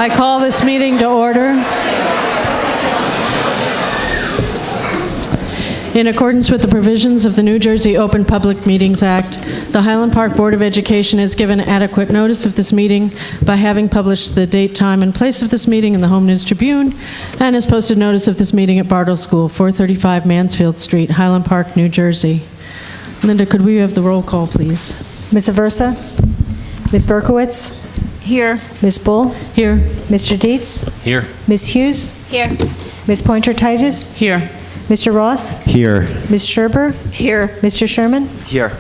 I call this meeting to order. In accordance with the provisions of the New Jersey Open Public Meetings Act, the Highland Park Board of Education has given adequate notice of this meeting by having published the date, time, and place of this meeting in the Home News Tribune and has posted notice of this meeting at Bartle School, 435 Mansfield Street, Highland Park, New Jersey. Linda, could we have the roll call, please? Ms. Aversa? Ms. Berkowitz? Here. Ms. Bull? Here. Mr. Dietz? Here. Ms. Hughes? Here. Ms. Pointer-Titus? Here. Mr. Ross? Here. Ms. Scherber? Here. Mr. Sherman? Here.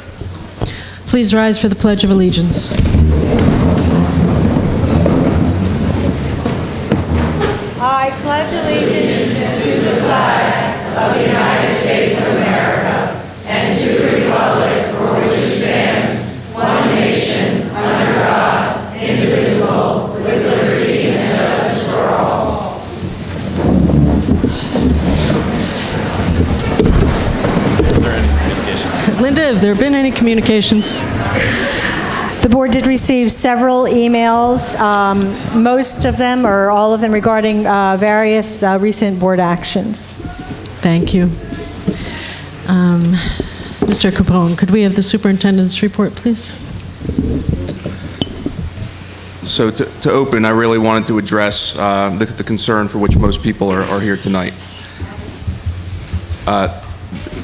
Please rise for the Pledge of Allegiance. I pledge allegiance to the flag of the United States of America and to the republic for which it stands, one nation, under God, indivisible, with liberty and justice for all. Linda, have there been any communications? The board did receive several emails, most of them or all of them regarding various recent board actions. Thank you. Mr. Capone, could we have the superintendent's report, please? So to open, I really wanted to address the concern for which most people are here tonight.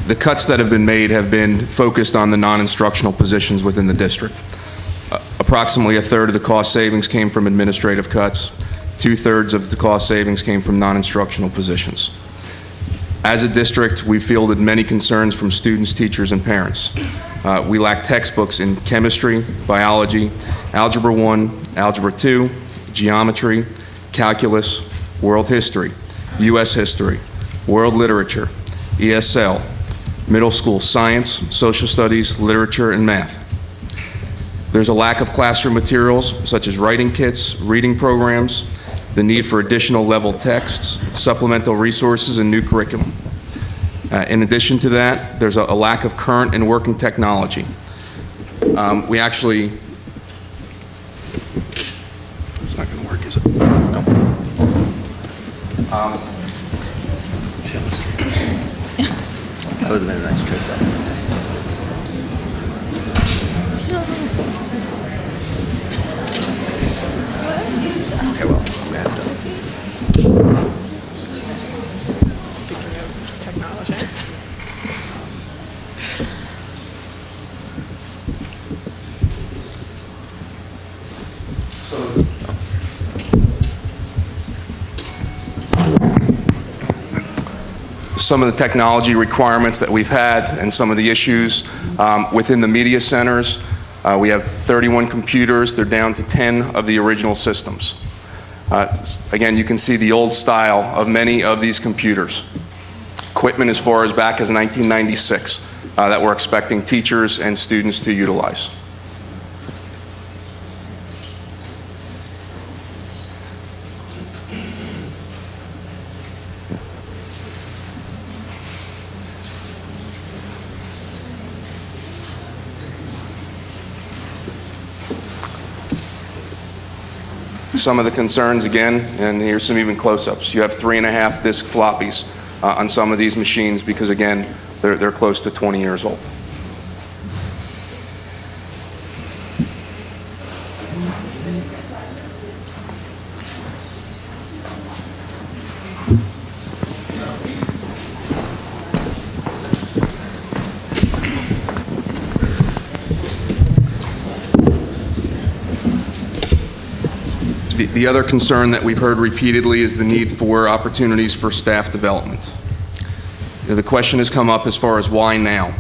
The cuts that have been made have been focused on the non-instructional positions within the district. Approximately a third of the cost savings came from administrative cuts. 2/3 of the cost savings came from non-instructional positions. As a district, we fielded many concerns from students, teachers, and parents. We lack textbooks in chemistry, biology, Algebra 1, Algebra 2, geometry, calculus, world history, U.S. history, world literature, ESL, middle school science, social studies, literature, and math. There's a lack of classroom materials such as writing kits, reading programs, the need for additional level texts, supplemental resources, and new curriculum. In addition to that, there's a lack of current and working technology. We actually, it's not going to work, is it? No. See on the street. That would have been a nice trip, though. Okay, well, we have to. Speaking of technology. Some of the technology requirements that we've had and some of the issues within the media centers. We have 31 computers. They're down to 10 of the original systems. Again, you can see the old style of many of these computers. Equipment as far as back as 1996 that we're expecting teachers and students to utilize. Some of the concerns again, and here's some even close-ups. You have 3.5 disk floppies on some of these machines because again, they're close to 20 years old. The other concern that we've heard repeatedly is the need for opportunities for staff development. The question has come up as far as why now.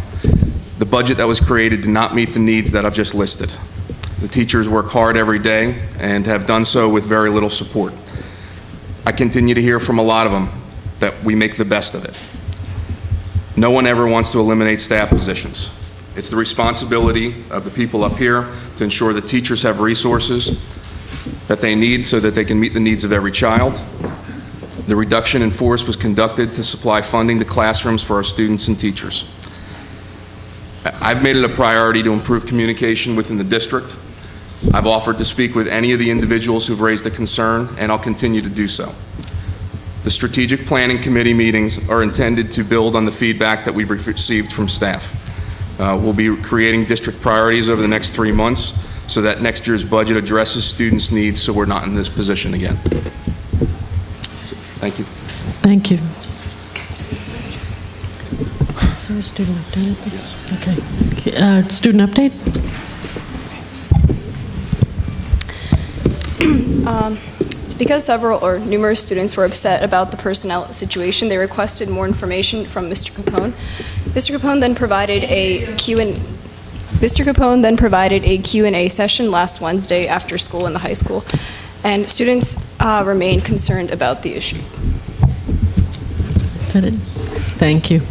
The budget that was created did not meet the needs that I've just listed. The teachers work hard every day and have done so with very little support. I continue to hear from a lot of them that we make the best of it. No one ever wants to eliminate staff positions. It's the responsibility of the people up here to ensure that teachers have resources that they need so that they can meet the needs of every child. The reduction in force was conducted to supply funding to classrooms for our students and teachers. I've made it a priority to improve communication within the district. I've offered to speak with any of the individuals who've raised a concern, and I'll continue to do so. The Strategic Planning Committee meetings are intended to build on the feedback that we've received from staff. We'll be creating district priorities over the next 3 months so that next year's budget addresses students' needs so we're not in this position again. Thank you. Thank you. Is there a student update? Yes. Okay. Student update? Because several or numerous students were upset about the personnel situation, they requested more information from Mr. Capone. Mr. Capone then provided a Q&A session last Wednesday after school in the high school, and students remain concerned about the issue. Is that it? Thank you.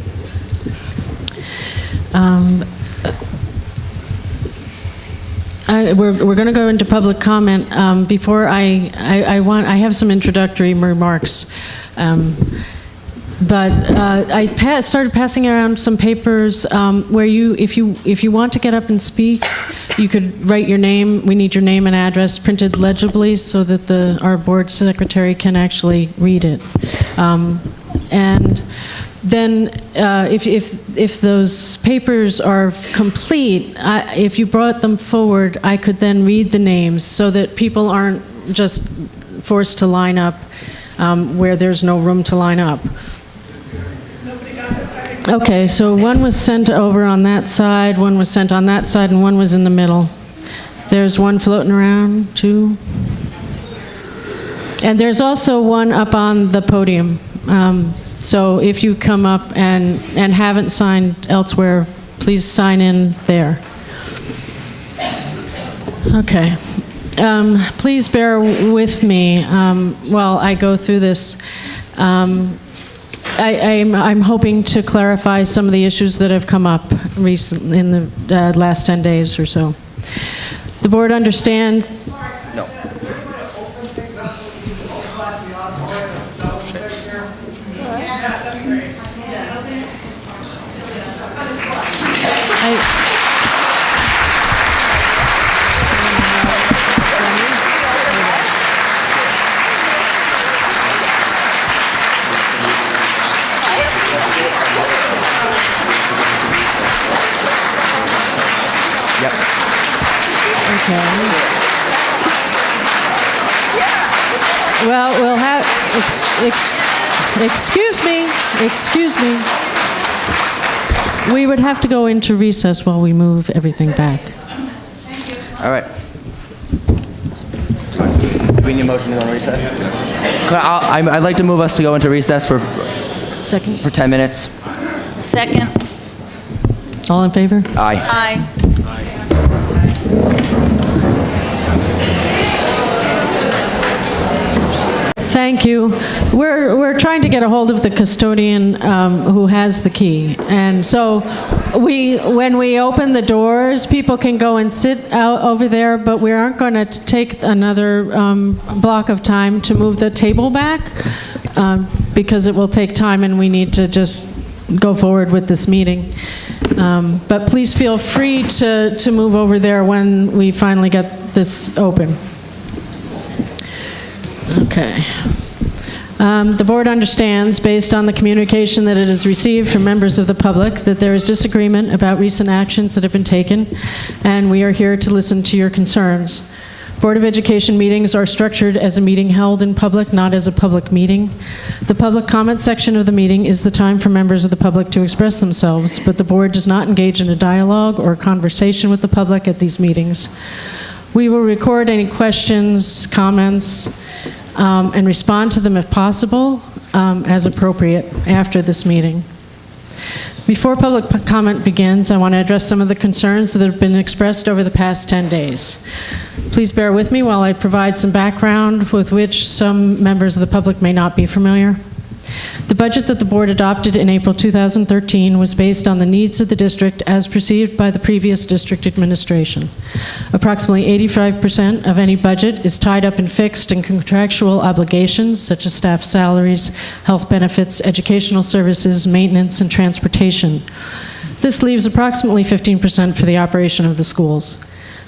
We're going to go into public comment. Before I have some introductory remarks. But I started passing around some papers where if you want to get up and speak, you could write your name. We need your name and address printed legibly so that our board secretary can actually read it. And then if those papers are complete, if you brought them forward, I could then read the names so that people aren't just forced to line up where there's no room to line up. Okay, so one was sent over on that side, one was sent on that side, and one was in the middle. There's one floating around, two. And there's also one up on the podium. So if you come up and haven't signed elsewhere, please sign in there. Okay. Please bear with me while I go through this. I'm hoping to clarify some of the issues that have come up recently in the last 10 days or so. The board understands. No. Well, we'll have, excuse me. We would have to go into recess while we move everything back. All right. Do we need a motion to go into recess? I'd like to move us to go into recess for 10 minutes. Second. All in favor? Aye. Aye. Thank you. We're trying to get a hold of the custodian who has the key, and so when we open the doors, people can go and sit out over there. But we aren't going to take another block of time to move the table back because it will take time, and we need to just go forward with this meeting. But please feel free to move over there when we finally get this open. Okay. The board understands, based on the communication that it has received from members of the public, that there is disagreement about recent actions that have been taken, and we are here to listen to your concerns. Board of Education meetings are structured as a meeting held in public, not as a public meeting. The public comment section of the meeting is the time for members of the public to express themselves, but the board does not engage in a dialogue or conversation with the public at these meetings. We will record any questions, comments, and respond to them if possible, as appropriate after this meeting. Before public comment begins, I want to address some of the concerns that have been expressed over the past 10 days. Please bear with me while I provide some background with which some members of the public may not be familiar. The budget that the board adopted in April 2013 was based on the needs of the district as perceived by the previous district administration. Approximately 85% of any budget is tied up in fixed and contractual obligations such as staff salaries, health benefits, educational services, maintenance, and transportation. This leaves approximately 15% for the operation of the schools.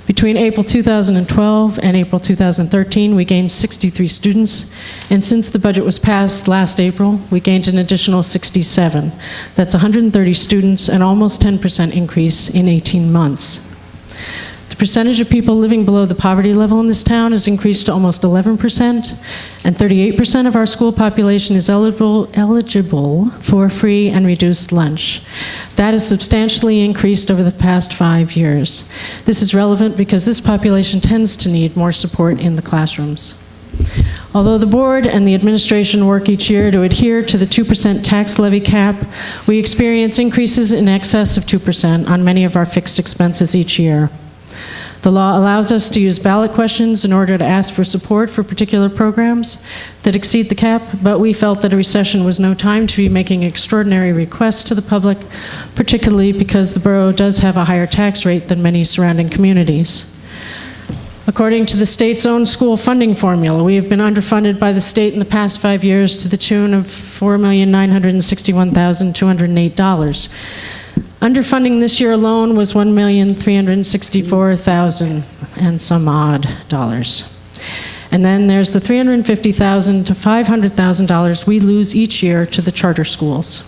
Between April 2012 and April 2013, we gained 63 students, and since the budget was passed last April, we gained an additional 67. That's 130 students, and almost 10% increase in 18 months. The percentage of people living below the poverty level in this town has increased to almost 11%, and 38% of our school population is eligible for free and reduced lunch. That has substantially increased over the past 5 years. This is relevant because this population tends to need more support in the classrooms. Although the board and the administration work each year to adhere to the 2% tax levy cap, we experience increases in excess of 2% on many of our fixed expenses each year. The law allows us to use ballot questions in order to ask for support for particular programs that exceed the cap, but we felt that a recession was no time to be making extraordinary requests to the public, particularly because the borough does have a higher tax rate than many surrounding communities. According to the state's own school funding formula, we have been underfunded by the state in the past 5 years to the tune of $4,961,208. Underfunding this year alone was $1,364,000 and some odd dollars. And then there's the $350,000 to $500,000 we lose each year to the charter schools.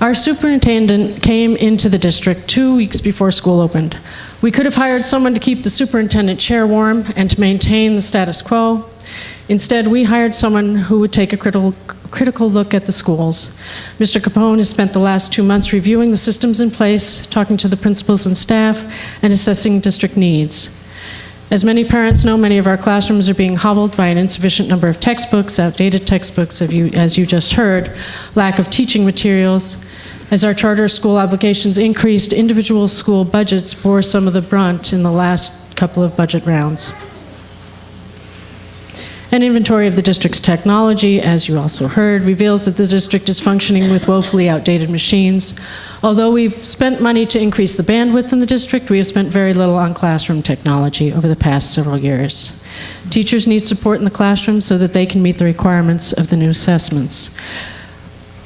Our superintendent came into the district 2 weeks before school opened. We could have hired someone to keep the superintendent chair warm and to maintain the status quo. Instead, we hired someone who would take a critical look at the schools. Mr. Capone has spent the last 2 months reviewing the systems in place, talking to the principals and staff, and assessing district needs. As many parents know, many of our classrooms are being hobbled by an insufficient number of textbooks, outdated textbooks, as you just heard, lack of teaching materials. As our charter school obligations increased, individual school budgets bore some of the brunt in the last couple of budget rounds. An inventory of the district's technology, as you also heard, reveals that the district is functioning with woefully outdated machines. Although we've spent money to increase the bandwidth in the district, we have spent very little on classroom technology over the past several years. Teachers need support in the classroom so that they can meet the requirements of the new assessments.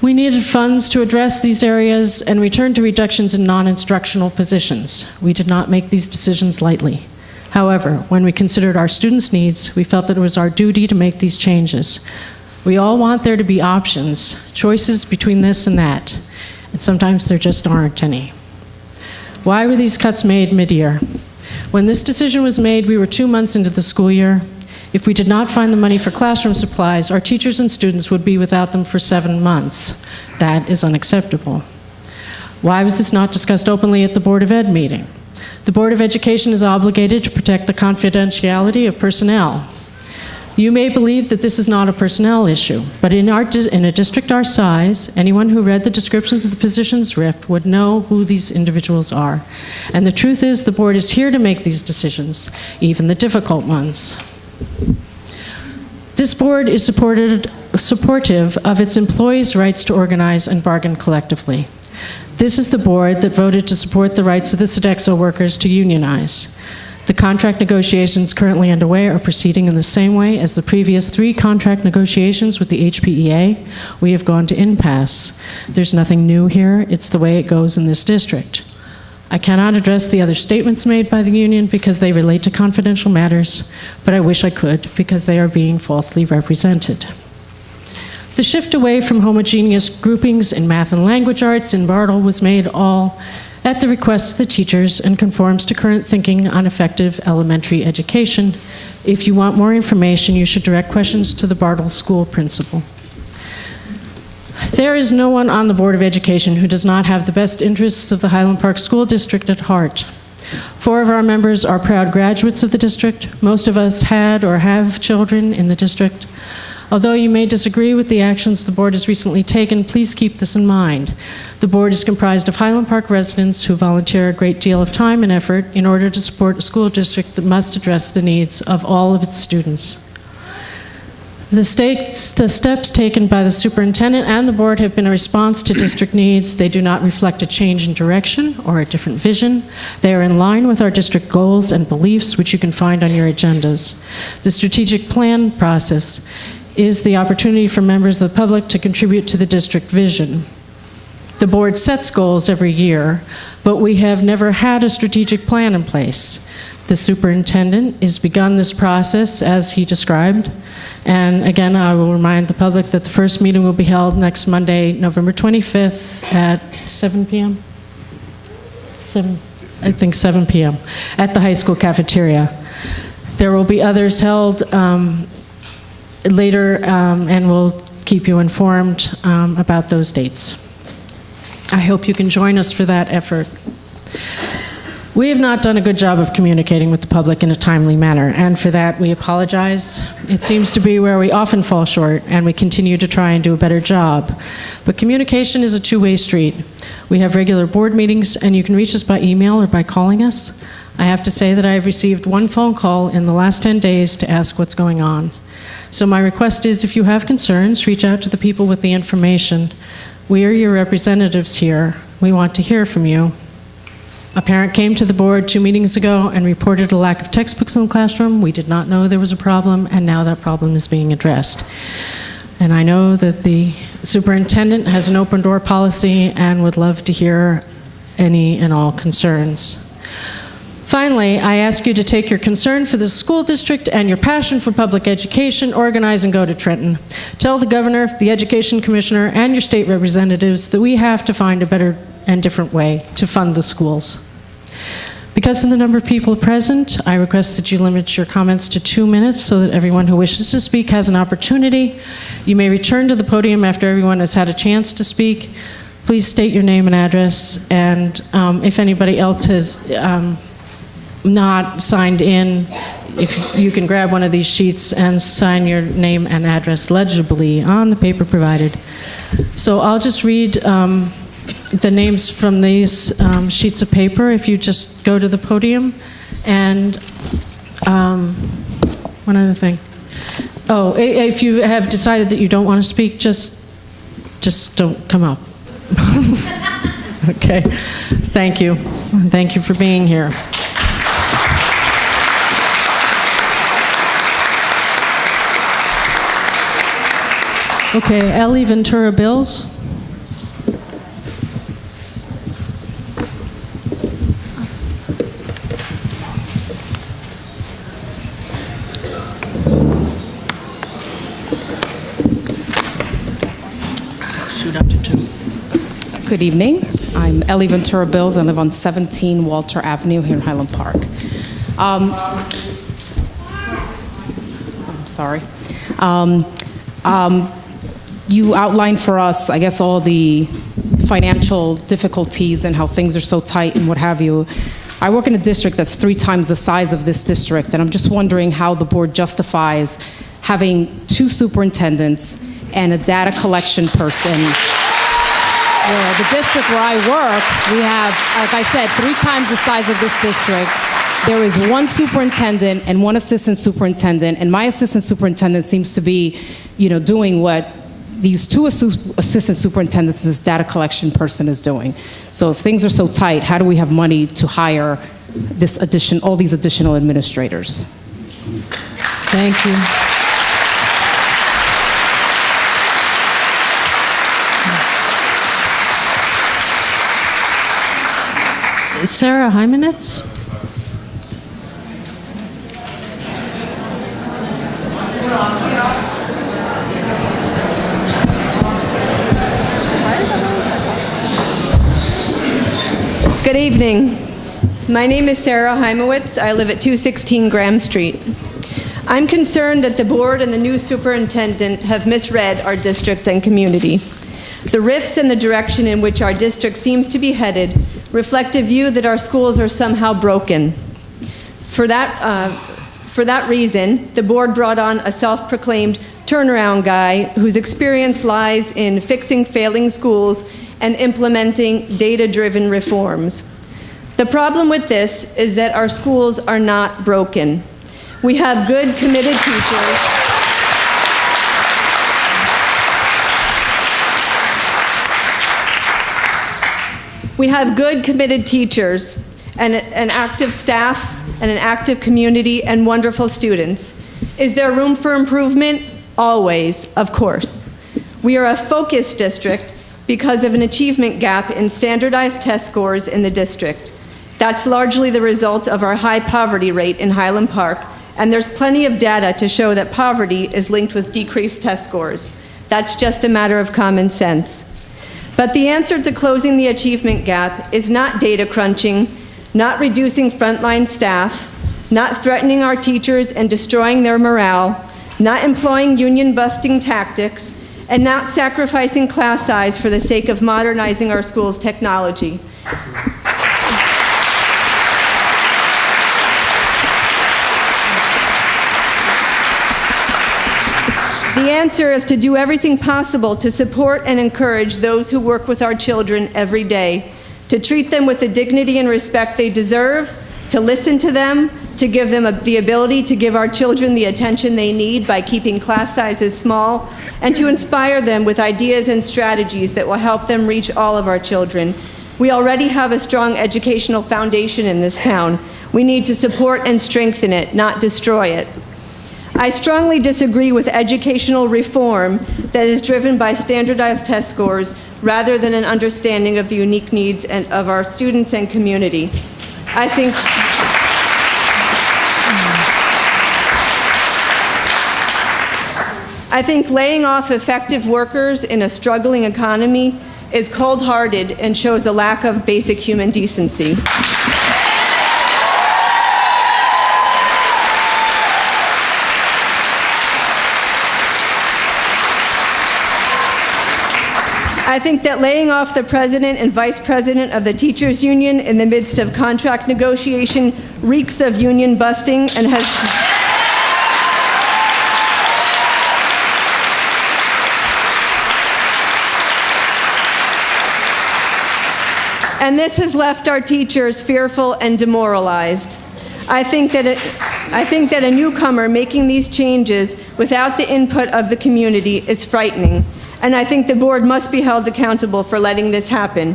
We needed funds to address these areas and return to reductions in non-instructional positions. We did not make these decisions lightly. However, when we considered our students' needs, we felt that it was our duty to make these changes. We all want there to be options, choices between this and that, and sometimes there just aren't any. Why were these cuts made mid-year? When this decision was made, we were 2 months into the school year. If we did not find the money for classroom supplies, our teachers and students would be without them for 7 months. That is unacceptable. Why was this not discussed openly at the Board of Ed meeting? The Board of Education is obligated to protect the confidentiality of personnel. You may believe that this is not a personnel issue, but in a district our size, anyone who read the descriptions of the positions ripped would know who these individuals are. And the truth is, the board is here to make these decisions, even the difficult ones. This board is supportive of its employees' rights to organize and bargain collectively. This is the board that voted to support the rights of the Sodexo workers to unionize. The contract negotiations currently underway are proceeding in the same way as the previous 3 contract negotiations with the HPEA. We have gone to impasse. There's nothing new here. It's the way it goes in this district. I cannot address the other statements made by the union because they relate to confidential matters, but I wish I could because they are being falsely represented. The shift away from homogeneous groupings in math and language arts in Bartle was made all at the request of the teachers and conforms to current thinking on effective elementary education. If you want more information, you should direct questions to the Bartle school principal. There is no one on the Board of Education who does not have the best interests of the Highland Park School District at heart. 4 of our members are proud graduates of the district. Most of us had or have children in the district. Although you may disagree with the actions the board has recently taken, please keep this in mind. The board is comprised of Highland Park residents who volunteer a great deal of time and effort in order to support a school district that must address the needs of all of its students. The steps taken by the superintendent and the board have been a response to district needs. They do not reflect a change in direction or a different vision. They are in line with our district goals and beliefs, which you can find on your agendas. The strategic plan process is the opportunity for members of the public to contribute to the district vision. The board sets goals every year, but we have never had a strategic plan in place. The superintendent has begun this process as he described. And again, I will remind the public that the first meeting will be held next Monday, November 25th at 7 p.m. 7 p.m. at the high school cafeteria. There will be others held later, and we'll keep you informed about those dates. I hope you can join us for that effort. We have not done a good job of communicating with the public in a timely manner, and for that we apologize. It seems to be where we often fall short, and we continue to try and do a better job. But communication is a two-way street. We have regular board meetings, and you can reach us by email or by calling us. I have to say that I have received one phone call in the last 10 days to ask what's going on. So my request is, if you have concerns, reach out to the people with the information. We are your representatives here. We want to hear from you. A parent came to the board 2 meetings ago and reported a lack of textbooks in the classroom. We did not know there was a problem, and now that problem is being addressed. And I know that the superintendent has an open door policy and would love to hear any and all concerns. Finally, I ask you to take your concern for the school district and your passion for public education, organize and go to Trenton. Tell the governor, the education commissioner, and your state representatives that we have to find a better and different way to fund the schools. Because of the number of people present, I request that you limit your comments to 2 minutes so that everyone who wishes to speak has an opportunity. You may return to the podium after everyone has had a chance to speak. Please state your name and address, and if anybody else has not signed in, if you can grab one of these sheets and sign your name and address legibly on the paper provided. So I'll just read the names from these sheets of paper if you just go to the podium. And one other thing. Oh, if you have decided that you don't want to speak, just don't come up. Okay. Thank you. Thank you for being here. Okay, Ellie Ventura Bills. Good evening. I'm Ellie Ventura Bills. I live on 17 Walter Avenue here in Highland Park. I'm sorry. You outlined for us, I guess, all the financial difficulties and how things are so tight and what have you. I work in a district that's 3 times the size of this district, and I'm just wondering how the board justifies having 2 superintendents and a data collection person. Where the district where I work, we have, like I said, 3 times the size of this district. There is 1 superintendent and 1 assistant superintendent, and my assistant superintendent seems to be, doing what these 2 assistant superintendents and this data collection person is doing. So if things are so tight, how do we have money to hire all these additional administrators? Thank you. Sarah Hymanitz? Good evening. My name is Sarah Heimowitz. I live at 216 Graham Street. I'm concerned that the board and the new superintendent have misread our district and community. The rifts in the direction in which our district seems to be headed reflect a view that our schools are somehow broken. For that reason, the board brought on a self-proclaimed turnaround guy whose experience lies in fixing failing schools and implementing data-driven reforms. The problem with this is that our schools are not broken. We have good, committed teachers. We have good, committed teachers and an active staff and an active community and wonderful students. Is there room for improvement? Always, of course. We are a focused district, because of an achievement gap in standardized test scores in the district. That's largely the result of our high poverty rate in Highland Park, and there's plenty of data to show that poverty is linked with decreased test scores. That's just a matter of common sense. But the answer to closing the achievement gap is not data crunching, not reducing frontline staff, not threatening our teachers and destroying their morale, not employing union-busting tactics, and not sacrificing class size for the sake of modernizing our schools' technology. The answer is to do everything possible to support and encourage those who work with our children every day, to treat them with the dignity and respect they deserve, to listen to them, to give them the ability to give our children the attention they need by keeping class sizes small, and to inspire them with ideas and strategies that will help them reach all of our children. We already have a strong educational foundation in this town. We need to support and strengthen it, not destroy it. I strongly disagree with educational reform that is driven by standardized test scores rather than an understanding of the unique needs of our students and community. I think laying off effective workers in a struggling economy is cold-hearted and shows a lack of basic human decency. I think that laying off the president and vice president of the teachers union in the midst of contract negotiation reeks of union busting and has and this has left our teachers fearful and demoralized. I think that a newcomer making these changes without the input of the community is frightening, and I think the board must be held accountable for letting this happen.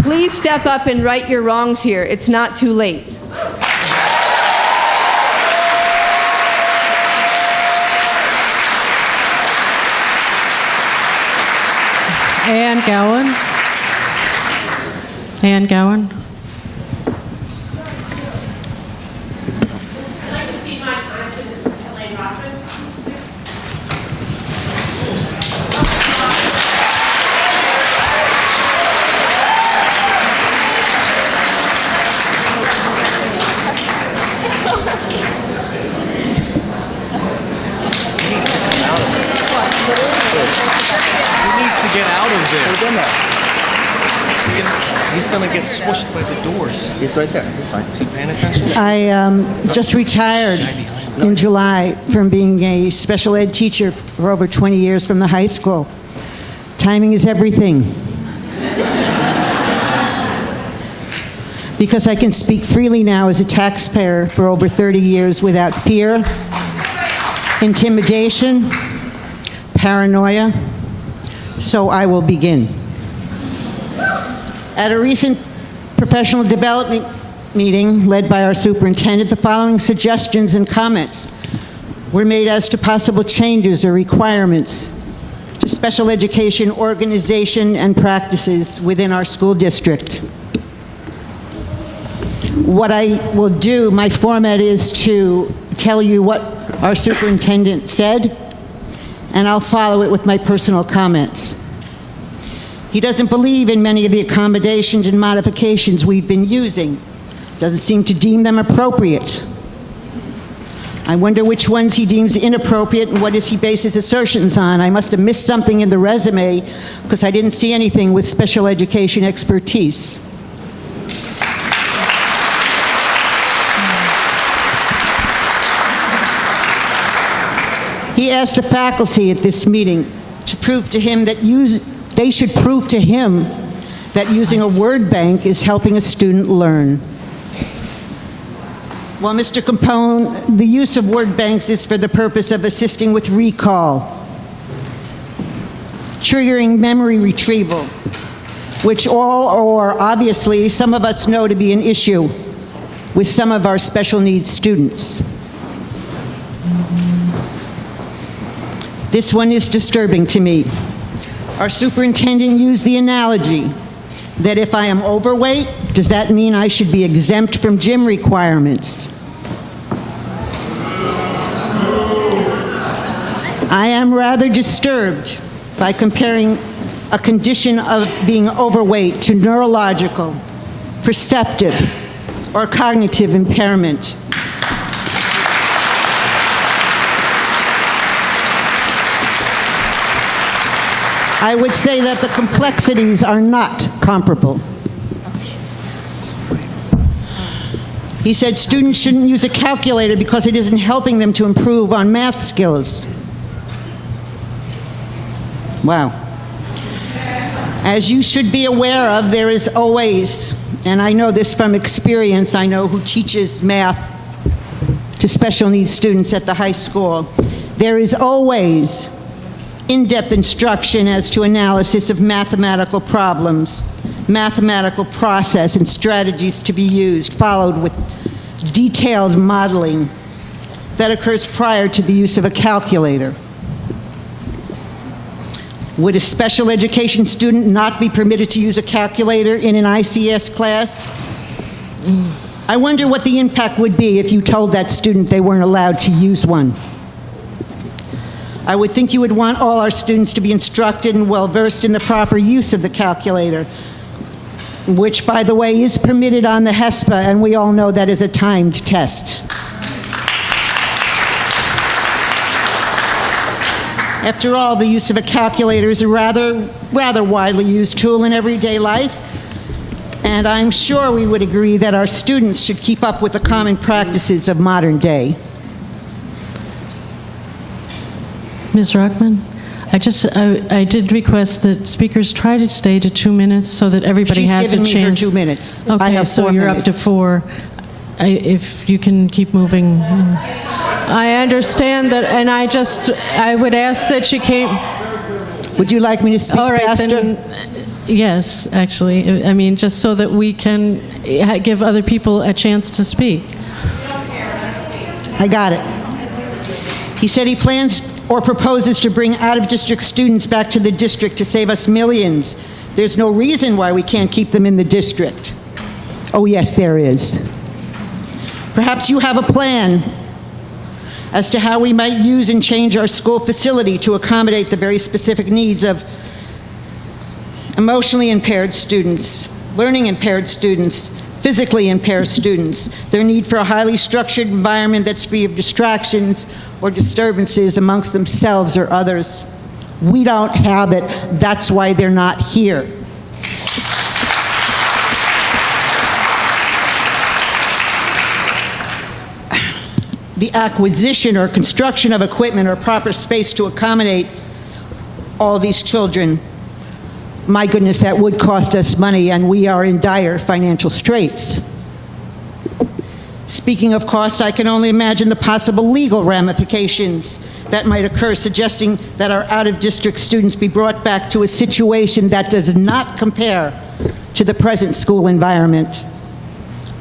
Please step up and right your wrongs here. It's not too late. Ann Gowan. Ann Gowan. I'd like to cede my time to Mrs. Helene Rothman. He needs to come out of there. He needs to get out of there. He's going to get smushed by the doors. He's right there. He's fine. Is he paying attention? I just retired in July from being a special ed teacher for over 20 years from the high school. Timing is everything. Because I can speak freely now as a taxpayer for over 30 years without fear, intimidation, paranoia, so I will begin. At a recent professional development meeting led by our superintendent, the following suggestions and comments were made as to possible changes or requirements to special education organization and practices within our school district. What I will do, my format is to tell you what our superintendent said, and I'll follow it with my personal comments. He doesn't believe in many of the accommodations and modifications we've been using. Doesn't seem to deem them appropriate. I wonder which ones he deems inappropriate and what does he base his assertions on. I must have missed something in the resume because I didn't see anything with special education expertise. He asked the faculty at this meeting to prove to him that they should prove to him that using a word bank is helping a student learn. Well, Mr. Capone, the use of word banks is for the purpose of assisting with recall, triggering memory retrieval, which all or obviously some of us know to be an issue with some of our special needs students. This one is disturbing to me. Our superintendent used the analogy that if I am overweight, does that mean I should be exempt from gym requirements? I am rather disturbed by comparing a condition of being overweight to neurological, perceptive, or cognitive impairment. I would say that the complexities are not comparable. He said students shouldn't use a calculator because it isn't helping them to improve on math skills. Wow. As you should be aware of, there is always, and I know this from experience, I know who teaches math to special needs students at the high school, there is always in-depth instruction as to analysis of mathematical problems, mathematical process and strategies to be used, followed with detailed modeling that occurs prior to the use of a calculator. Would a special education student not be permitted to use a calculator in an ICS class? I wonder what the impact would be if you told that student they weren't allowed to use one. I would think you would want all our students to be instructed and well-versed in the proper use of the calculator, which, by the way, is permitted on the HESPA, and we all know that is a timed test. After all, the use of a calculator is a rather widely used tool in everyday life, and I'm sure we would agree that our students should keep up with the common practices of modern day. Ms. Rockman, I did request that speakers try to stay to 2 minutes so that everybody has a chance. She's given me her 2 minutes. Okay, I have so 4 you're minutes. up to 4. If you can keep moving. I understand that, and I would ask that you came. Would you like me to speak All right, faster? then, yes, actually. I mean, just so that we can give other people a chance to speak. I got it. He said he plans or proposes to bring out-of-district students back to the district to save us millions. There's no reason why we can't keep them in the district. Oh, yes, there is. Perhaps you have a plan as to how we might use and change our school facility to accommodate the very specific needs of emotionally impaired students, learning impaired students, physically impaired students, their need for a highly structured environment that's free of distractions or disturbances amongst themselves or others. We don't have it. That's why they're not here. The acquisition or construction of equipment or proper space to accommodate all these children, my goodness, that would cost us money, and we are in dire financial straits. Speaking of costs, I can only imagine the possible legal ramifications that might occur, suggesting that our out-of-district students be brought back to a situation that does not compare to the present school environment.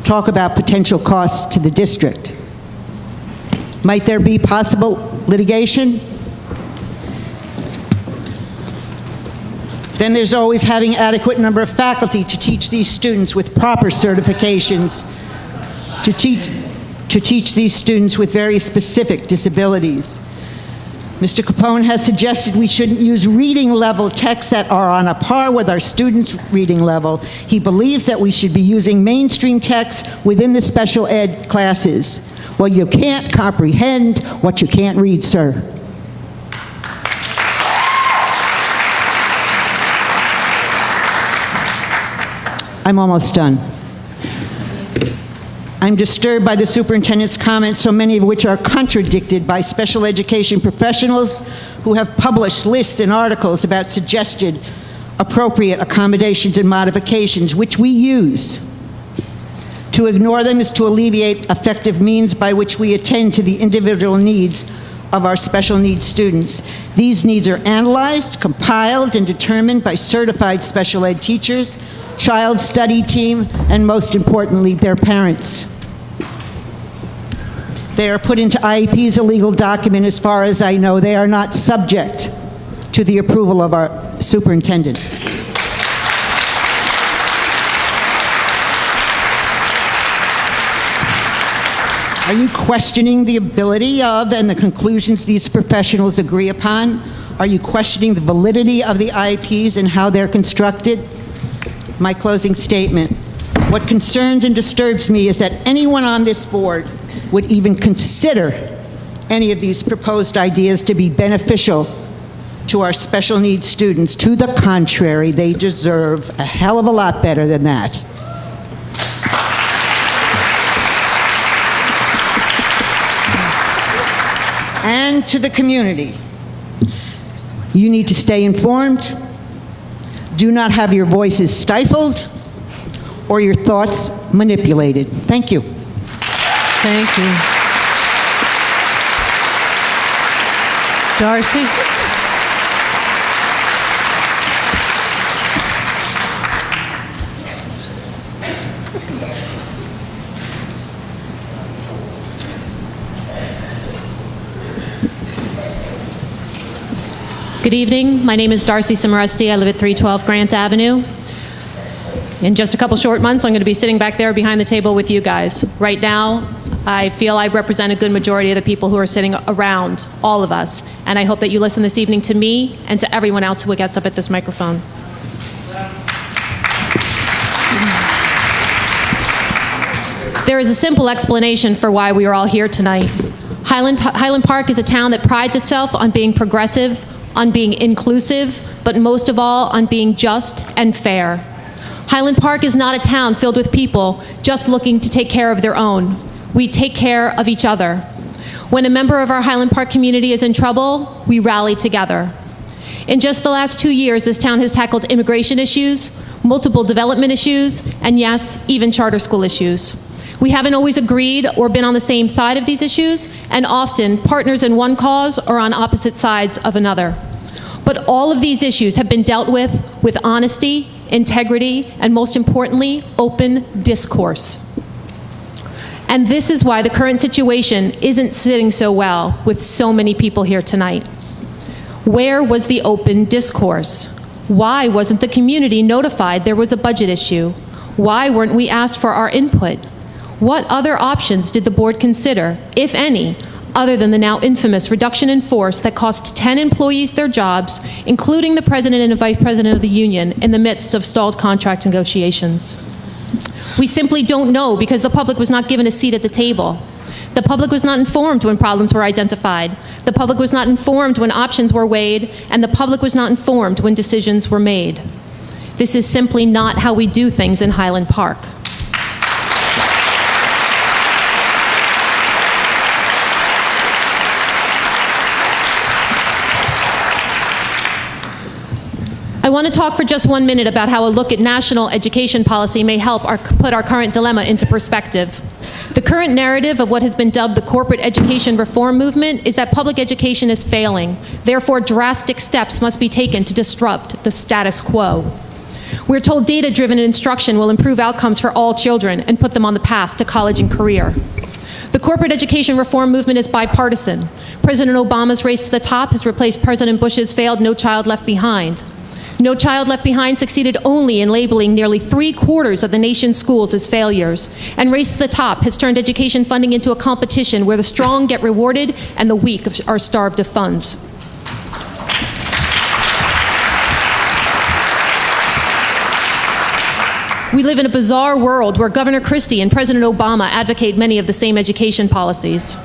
Talk about potential costs to the district. Might there be possible litigation? Then there's always having adequate number of faculty to teach these students with proper certifications, to teach these students with very specific disabilities. Mr. Capone has suggested we shouldn't use reading level texts that are on a par with our students' reading level. He believes that we should be using mainstream texts within the special ed classes. Well, you can't comprehend what you can't read, sir. I'm almost done. I'm disturbed by the superintendent's comments, so many of which are contradicted by special education professionals who have published lists and articles about suggested appropriate accommodations and modifications, which we use. To ignore them is to alleviate effective means by which we attend to the individual needs of our special needs students. These needs are analyzed, compiled, and determined by certified special ed teachers, child study team, and most importantly, their parents. They are put into IEP's a legal document. As far as I know, they are not subject to the approval of our superintendent. Are you questioning the ability of and the conclusions these professionals agree upon? Are you questioning the validity of the IEPs and how they're constructed? My closing statement. What concerns and disturbs me is that anyone on this board would even consider any of these proposed ideas to be beneficial to our special needs students. To the contrary, they deserve a hell of a lot better than that. And to the community, you need to stay informed. Do not have your voices stifled or your thoughts manipulated. Thank you. Thank you. Darcy? Good evening. My name is Darcy Cimaresti. I live at 312 Grant Avenue. In just a couple short months, I'm going to be sitting back there behind the table with you guys. Right now, I feel I represent a good majority of the people who are sitting around, all of us. And I hope that you listen this evening to me and to everyone else who gets up at this microphone. There is a simple explanation for why we are all here tonight. Highland Park is a town that prides itself on being progressive, on being inclusive, but most of all, on being just and fair. Highland Park is not a town filled with people just looking to take care of their own. We take care of each other. When a member of our Highland Park community is in trouble, we rally together. In just the last 2 years, this town has tackled immigration issues, multiple development issues, and yes, even charter school issues. We haven't always agreed or been on the same side of these issues, and often partners in one cause or on opposite sides of another. But all of these issues have been dealt with honesty, integrity, and most importantly, open discourse. And this is why the current situation isn't sitting so well with so many people here tonight. Where was the open discourse? Why wasn't the community notified there was a budget issue? Why weren't we asked for our input? What other options did the board consider, if any, other than the now infamous reduction in force that cost 10 employees their jobs, including the president and the vice president of the union, in the midst of stalled contract negotiations? We simply don't know because the public was not given a seat at the table. The public was not informed when problems were identified. The public was not informed when options were weighed, and the public was not informed when decisions were made. This is simply not how we do things in Highland Park. I want to talk for just 1 minute about how a look at national education policy may help put our current dilemma into perspective. The current narrative of what has been dubbed the corporate education reform movement is that public education is failing. Therefore, drastic steps must be taken to disrupt the status quo. We're told data-driven instruction will improve outcomes for all children and put them on the path to college and career. The corporate education reform movement is bipartisan. President Obama's race to the top has replaced President Bush's failed No Child Left Behind. No Child Left Behind succeeded only in labeling nearly 3/4 of the nation's schools as failures. And Race to the Top has turned education funding into a competition where the strong get rewarded and the weak are starved of funds. We live in a bizarre world where Governor Christie and President Obama advocate many of the same education policies.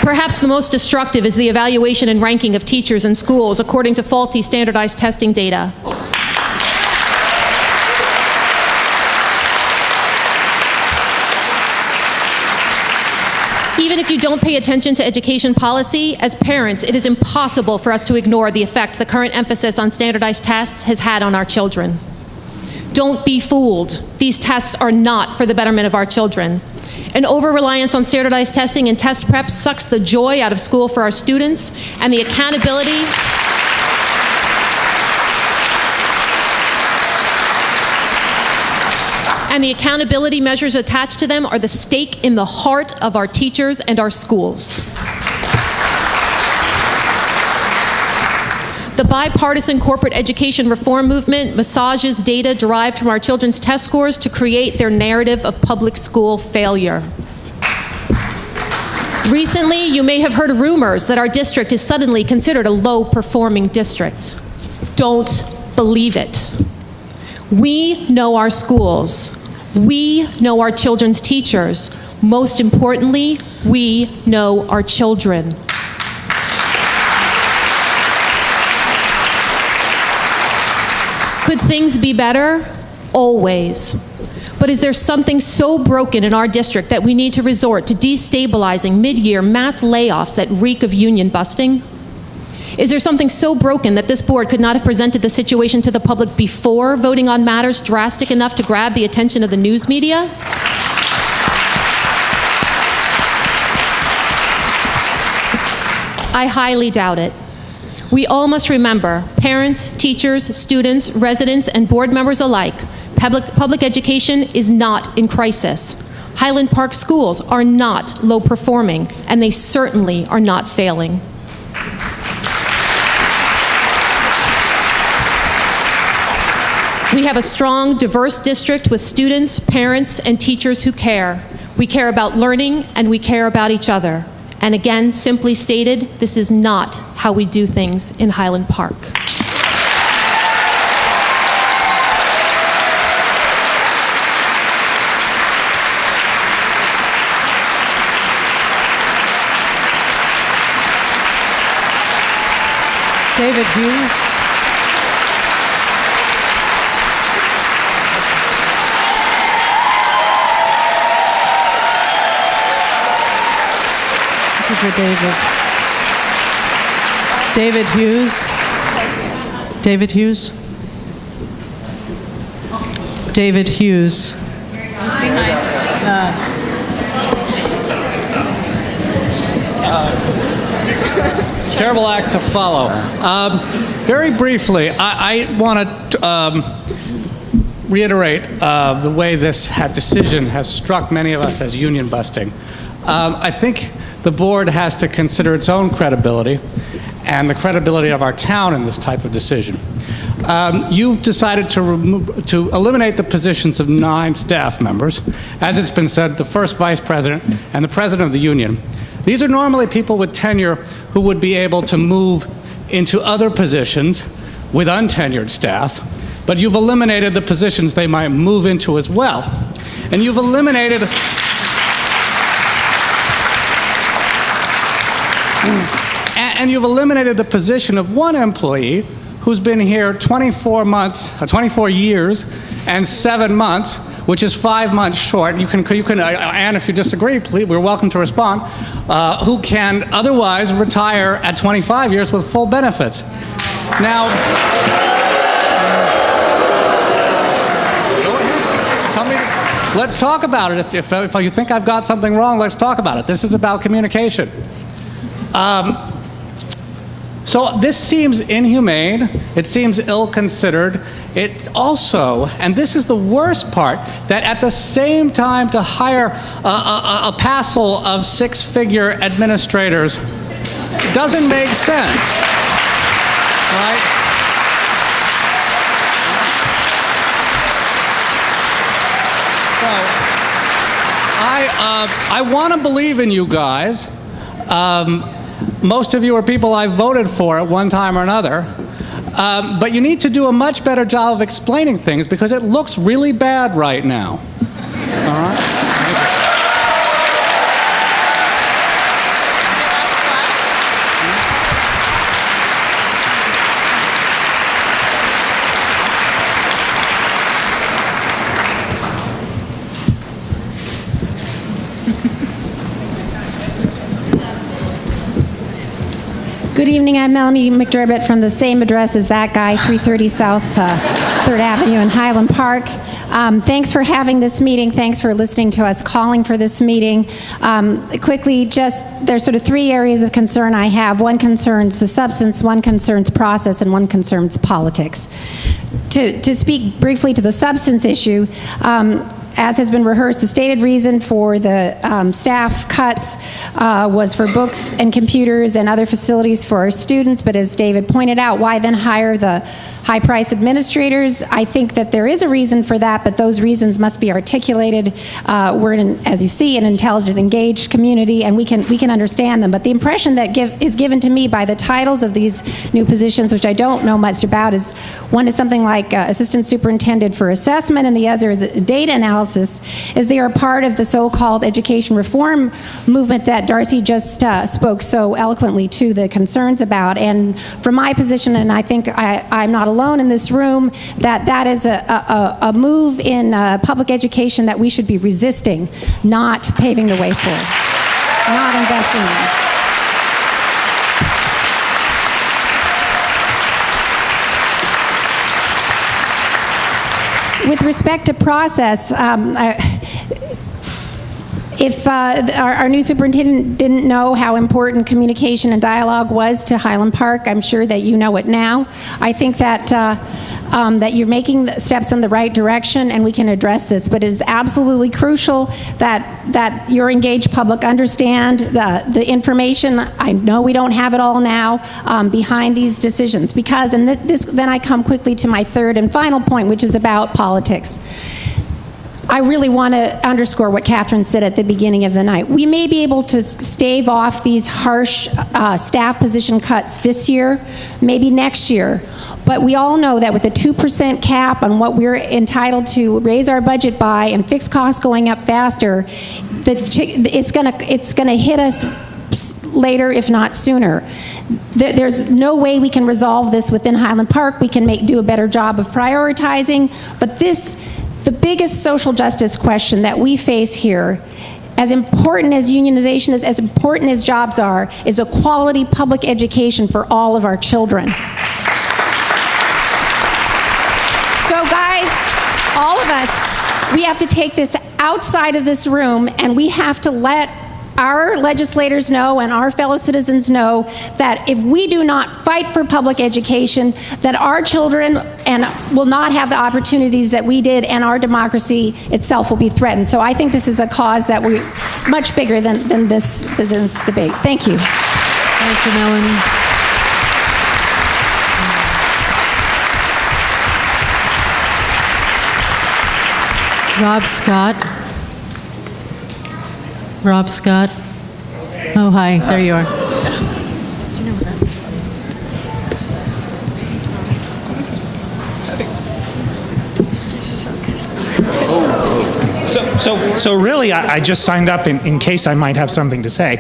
Perhaps the most destructive is the evaluation and ranking of teachers in schools according to faulty standardized testing data. Even if you don't pay attention to education policy, as parents, it is impossible for us to ignore the effect the current emphasis on standardized tests has had on our children. Don't be fooled. These tests are not for the betterment of our children. An over-reliance on standardized testing and test prep sucks the joy out of school for our students and the accountability and the accountability measures attached to them are the stake in the heart of our teachers and our schools. The bipartisan corporate education reform movement massages data derived from our children's test scores to create their narrative of public school failure. Recently, you may have heard rumors that our district is suddenly considered a low-performing district. Don't believe it. We know our schools. We know our children's teachers. Most importantly, we know our children. Could things be better? Always. But is there something so broken in our district that we need to resort to destabilizing mid-year mass layoffs that reek of union busting? Is there something so broken that this board could not have presented the situation to the public before voting on matters drastic enough to grab the attention of the news media? I highly doubt it. We all must remember, parents, teachers, students, residents, and board members alike, public education is not in crisis. Highland Park schools are not low performing, and they certainly are not failing. We have a strong, diverse district with students, parents, and teachers who care. We care about learning, and we care about each other. And again, simply stated, this is not how we do things in Highland Park. David Hughes. For David. David Hughes. David Hughes. David Hughes. Terrible act to follow. Very briefly, I want to reiterate the way this decision has struck many of us as union busting. I think the board has to consider its own credibility and the credibility of our town in this type of decision. You've decided to eliminate the positions of 9 staff members. As it's been said, the first vice president and the president of the union. These are normally people with tenure who would be able to move into other positions with untenured staff, but you've eliminated the positions they might move into as well. And you've eliminated the position of one employee who's been here 24 years and 7 months, which is 5 months short. You can, Anne, if you disagree, please, we're welcome to respond, who can otherwise retire at 25 years with full benefits. Now, tell me, let's talk about it. If you think I've got something wrong, let's talk about it. This is about communication. So this seems inhumane, it seems ill-considered. It also, and this is the worst part, that at the same time to hire a passel of 6-figure administrators doesn't make sense, right? So, I want to believe in you guys. Most of you are people I voted for at one time or another. But you need to do a much better job of explaining things because it looks really bad right now. All right? Good evening, I'm Melanie McDermott from the same address as that guy, 330 South 3rd Avenue in Highland Park. Thanks for having this meeting. Thanks for listening to us calling for this meeting. Quickly, there's sort of 3 areas of concern I have. One concerns the substance, one concerns process, and one concerns politics. To speak briefly to the substance issue, As has been rehearsed, the stated reason for the staff cuts was for books and computers and other facilities for our students, but as David pointed out, why then hire the high-priced administrators? I think that there is a reason for that, but those reasons must be articulated. We're, as you see, an intelligent, engaged community, and we can understand them. But the impression that is given to me by the titles of these new positions, which I don't know much about, is one is something like Assistant Superintendent for Assessment, and the other is Data Analysis, is they are part of the so-called education reform movement that Darcy just spoke so eloquently to the concerns about. And from my position, and I think I'm not alone in this room, that is a move in public education that we should be resisting, not paving the way for, not investing in. With respect to process, if our new superintendent didn't know how important communication and dialogue was to Highland Park, I'm sure that you know it now. I think that that you're making steps in the right direction, and we can address this. But it is absolutely crucial that your engaged public understand the information. I know we don't have it all now behind these decisions, because, and then I come quickly to my third and final point, which is about politics. I really want to underscore what Catherine said at the beginning of the night. We may be able to stave off these harsh staff position cuts this year, maybe next year, but we all know that with a 2% cap on what we're entitled to raise our budget by and fixed costs going up faster, it's going to hit us later, if not sooner. There's no way we can resolve this within Highland Park. We can do a better job of prioritizing, but the biggest social justice question that we face here, as important as unionization is, as important as jobs are, is a quality public education for all of our children. So guys, all of us, we have to take this outside of this room, and we have to let our legislators know and our fellow citizens know that if we do not fight for public education, that our children will not have the opportunities that we did, and our democracy itself will be threatened. So I think this is a cause that we're much bigger than this debate. Thank you. Thank you, Melanie. Rob Scott. Rob Scott. Oh, hi. There you are. So really, I just signed up in case I might have something to say,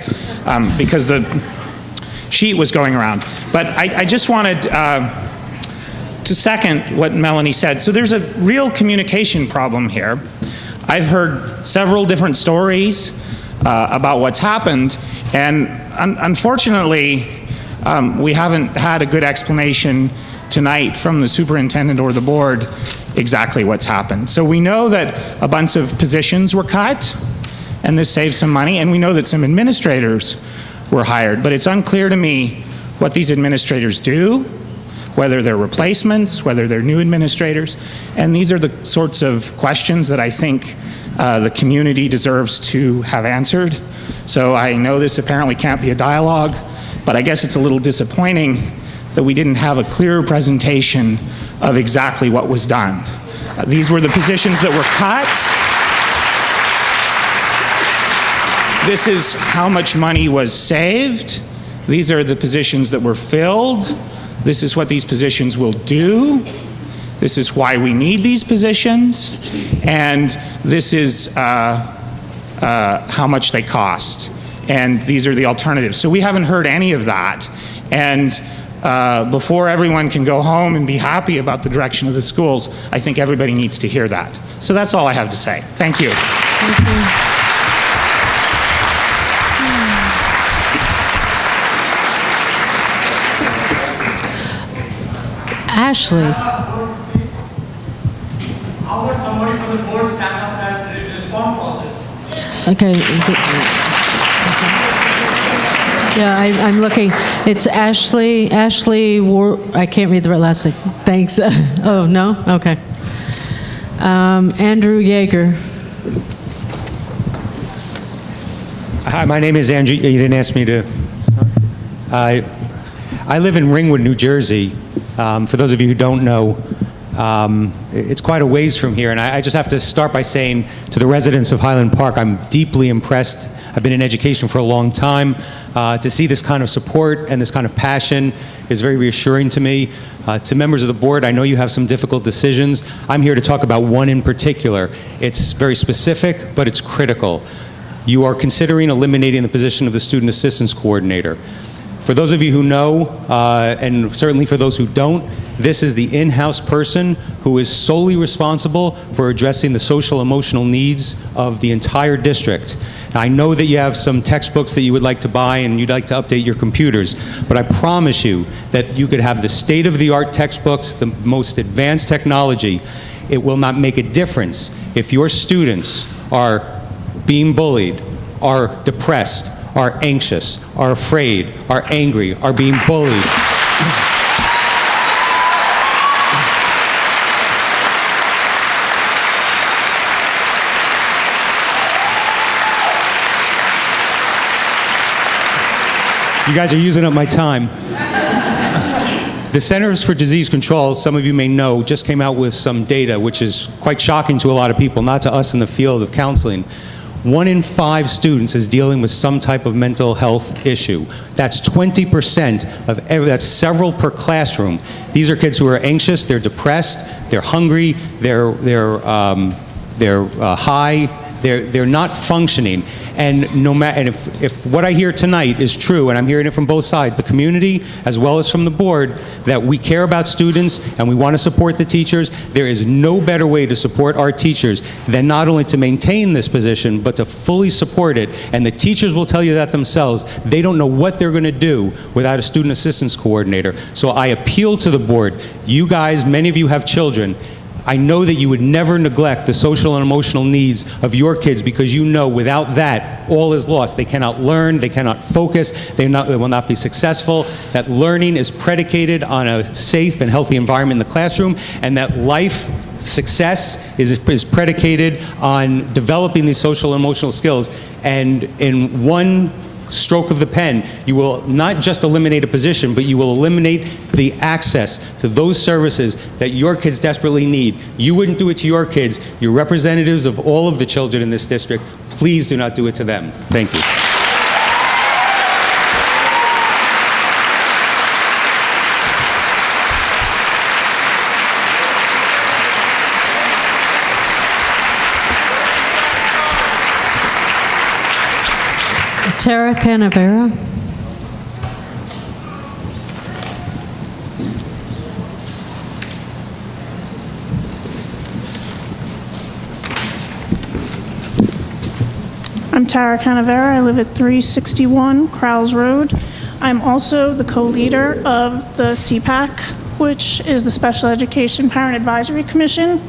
because the sheet was going around. But I just wanted to second what Melanie said. So there's a real communication problem here. I've heard several different stories about what's happened, and unfortunately, we haven't had a good explanation tonight from the superintendent or the board exactly what's happened. So we know that a bunch of positions were cut, and this saves some money, and we know that some administrators were hired, but it's unclear to me what these administrators do, whether they're replacements, whether they're new administrators, and these are the sorts of questions that I think the community deserves to have answered. So I know this apparently can't be a dialogue, but I guess it's a little disappointing that we didn't have a clear presentation of exactly what was done. These were the positions that were cut. This is how much money was saved. These are the positions that were filled. This is what these positions will do. This is why we need these positions. And this is how much they cost. And these are the alternatives. So we haven't heard any of that. And before everyone can go home and be happy about the direction of the schools, I think everybody needs to hear that. So that's all I have to say. Thank you. Thank you. Ashley. How would somebody from the board stand up and respond to all this? Okay. Yeah, I'm looking. It's Ashley I can't read the last name. Thanks. Oh, no? Okay. Andrew Yeager. Hi, my name is Andrew. You didn't ask me to. I live in Ringwood, New Jersey. For those of you who don't know, it's quite a ways from here. And I just have to start by saying to the residents of Highland Park, I'm deeply impressed. I've been in education for a long time. To see this kind of support and this kind of passion is very reassuring to me. To members of the board, I know you have some difficult decisions. I'm here to talk about one in particular. It's very specific, but it's critical. You are considering eliminating the position of the Student Assistance Coordinator. For those of you who know, and certainly for those who don't, this is the in-house person who is solely responsible for addressing the social emotional needs of the entire district. Now, I know that you have some textbooks that you would like to buy and you'd like to update your computers, but I promise you that you could have the state-of-the-art textbooks, the most advanced technology. It will not make a difference if your students are being bullied, are depressed, are anxious, are afraid, are angry, are being bullied. You guys are using up my time. The Centers for Disease Control, some of you may know, just came out with some data which is quite shocking to a lot of people, not to us in the field of counseling. 1 in 5 students is dealing with some type of mental health issue. That's 20% of that's several per classroom. These are kids who are anxious, they're depressed, they're hungry, they're high, they're not functioning. And no matter, and if what I hear tonight is true, and I'm hearing it from both sides, the community as well as from the board, that we care about students and we want to support the teachers, there is no better way to support our teachers than not only to maintain this position, but to fully support it. And the teachers will tell you that themselves. They don't know what they're going to do without a student assistance coordinator. So I appeal to the board. You guys, many of you have children. I know that you would never neglect the social and emotional needs of your kids, because you know without that, all is lost. They cannot learn, they cannot focus, they will not be successful. That learning is predicated on a safe and healthy environment in the classroom, and that life success is predicated on developing these social and emotional skills. And in one stroke of the pen, you will not just eliminate a position, but you will eliminate the access to those services that your kids desperately need. You wouldn't do it to your kids. You're representatives of all of the children in this district. Please do not do it to them. Thank you. Tara Canavera. I'm Tara Canavera. I live at 361 Crowles Road. I'm also the co-leader of the CPAC, which is the Special Education Parent Advisory Commission.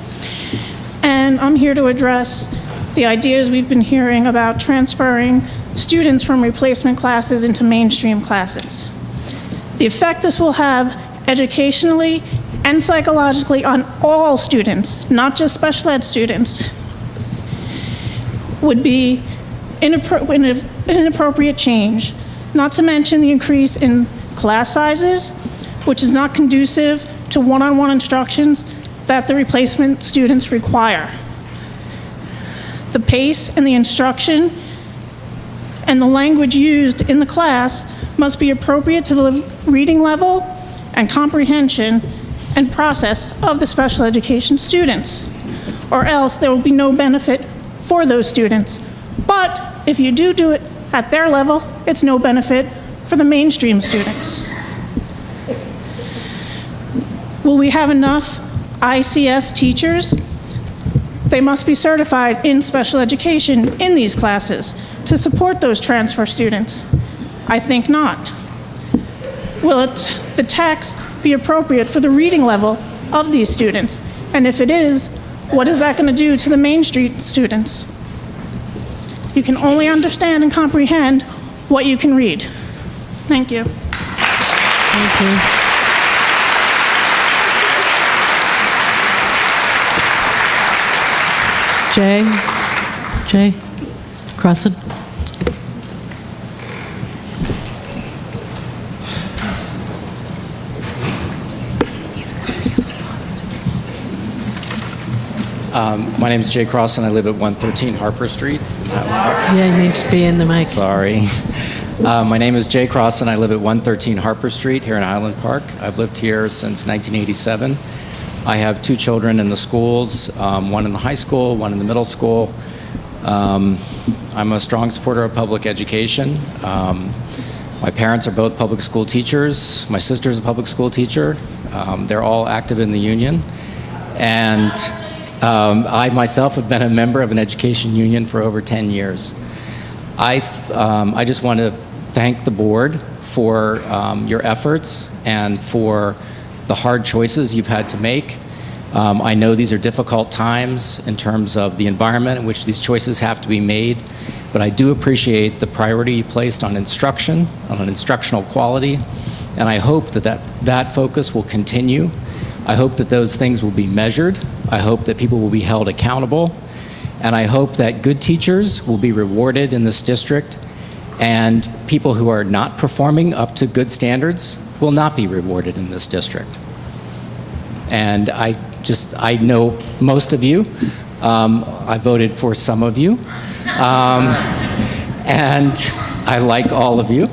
And I'm here to address the ideas we've been hearing about transferring students from replacement classes into mainstream classes. The effect this will have educationally and psychologically on all students, not just special ed students, would be an inappropriate change, not to mention the increase in class sizes, which is not conducive to one-on-one instructions that the replacement students require. The pace and the instruction and the language used in the class must be appropriate to the reading level and comprehension and process of the special education students, or else there will be no benefit for those students. But if you do it at their level, it's no benefit for the mainstream students. Will we have enough ICS teachers? They must be certified in special education in these classes to support those transfer students. I think not. Will the text be appropriate for the reading level of these students? And if it is, what is that going to do to the mainstream students? You can only understand and comprehend what you can read. Thank you. Thank you. Jay? Jay Crossan. My name is Jay Cross, and I live at 113 Harper Street. Yeah, you need to be in the mic. Sorry. My name is Jay Cross, and I live at 113 Harper Street here in Highland Park. I've lived here since 1987. I have 2 children in the schools, one in the high school, one in the middle school. I'm a strong supporter of public education. My parents are both public school teachers. My sister's a public school teacher. They're all active in the union. And I myself have been a member of an education union for over 10 years. I just want to thank the board for your efforts and for the hard choices you've had to make. I know these are difficult times in terms of the environment in which these choices have to be made, but I do appreciate the priority you placed on instruction, on instructional quality, and I hope that focus will continue. I hope that those things will be measured. I hope that people will be held accountable. And I hope that good teachers will be rewarded in this district, and people who are not performing up to good standards will not be rewarded in this district. And I know most of you. I voted for some of you. And I like all of you.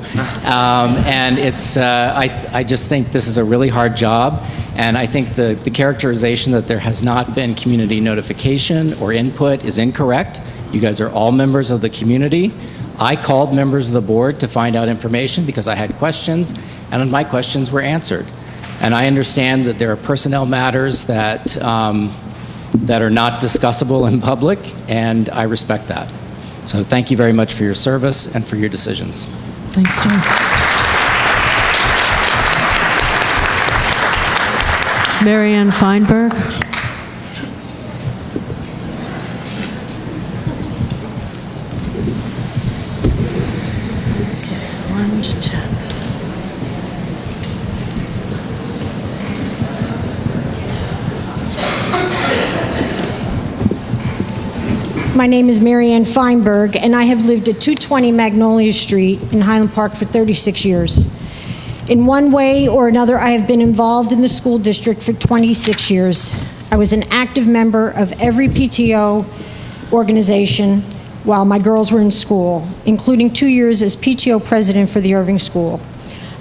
And I just think this is a really hard job. And I think the characterization that there has not been community notification or input is incorrect. You guys are all members of the community. I called members of the board to find out information because I had questions, and my questions were answered. And I understand that there are personnel matters that are not discussable in public, and I respect that. So thank you very much for your service and for your decisions. Thanks, Jim. Mary Ann Feinberg. My name is Mary Ann Feinberg, and I have lived at 220 Magnolia Street in Highland Park for 36 years. In one way or another, I have been involved in the school district for 26 years. I was an active member of every PTO organization while my girls were in school, including 2 years as PTO president for the Irving School.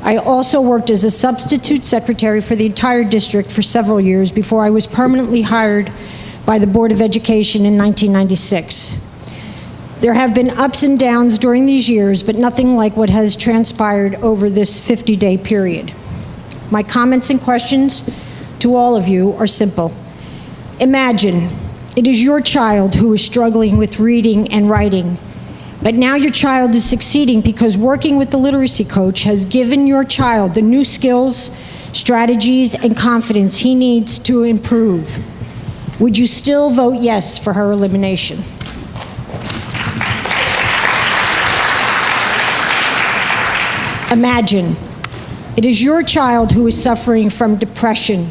I also worked as a substitute secretary for the entire district for several years before I was permanently hired by the Board of Education in 1996. There have been ups and downs during these years, but nothing like what has transpired over this 50-day period. My comments and questions to all of you are simple. Imagine it is your child who is struggling with reading and writing, but now your child is succeeding because working with the literacy coach has given your child the new skills, strategies, and confidence he needs to improve. Would you still vote yes for her elimination? Imagine it is your child who is suffering from depression.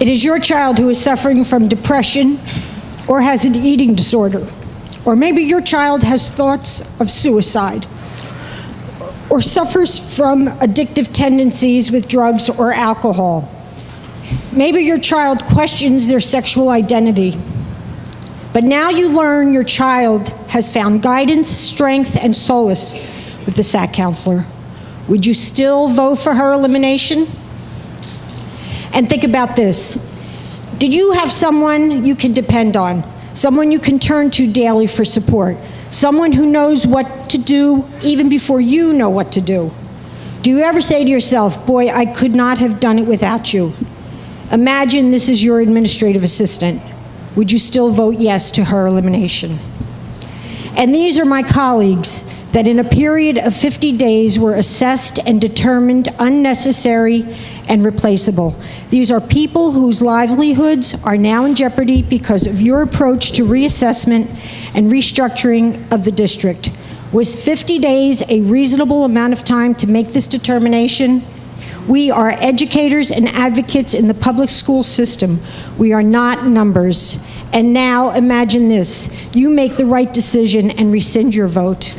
It is your child who is suffering from depression or has an eating disorder. Or maybe your child has thoughts of suicide or suffers from addictive tendencies with drugs or alcohol. Maybe your child questions their sexual identity. But now you learn your child has found guidance, strength, and solace with the SAC counselor. Would you still vote for her elimination? And think about this. Did you have someone you can depend on? Someone you can turn to daily for support? Someone who knows what to do even before you know what to do? Do you ever say to yourself, boy, I could not have done it without you? Imagine this is your administrative assistant. Would you still vote yes to her elimination? And these are my colleagues that in a period of 50 days were assessed and determined unnecessary and replaceable. These are people whose livelihoods are now in jeopardy because of your approach to reassessment and restructuring of the district. Was 50 days a reasonable amount of time to make this determination? We are educators and advocates in the public school system. We are not numbers. And now imagine this. You make the right decision and rescind your vote.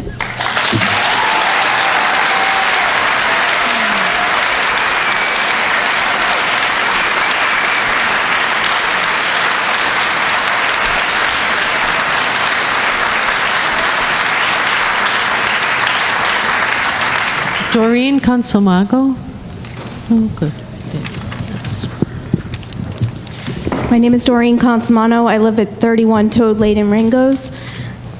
Doreen Consomago? Oh, good. My name is Doreen Consomano. I live at 31 Toad Lane in Ringgoes.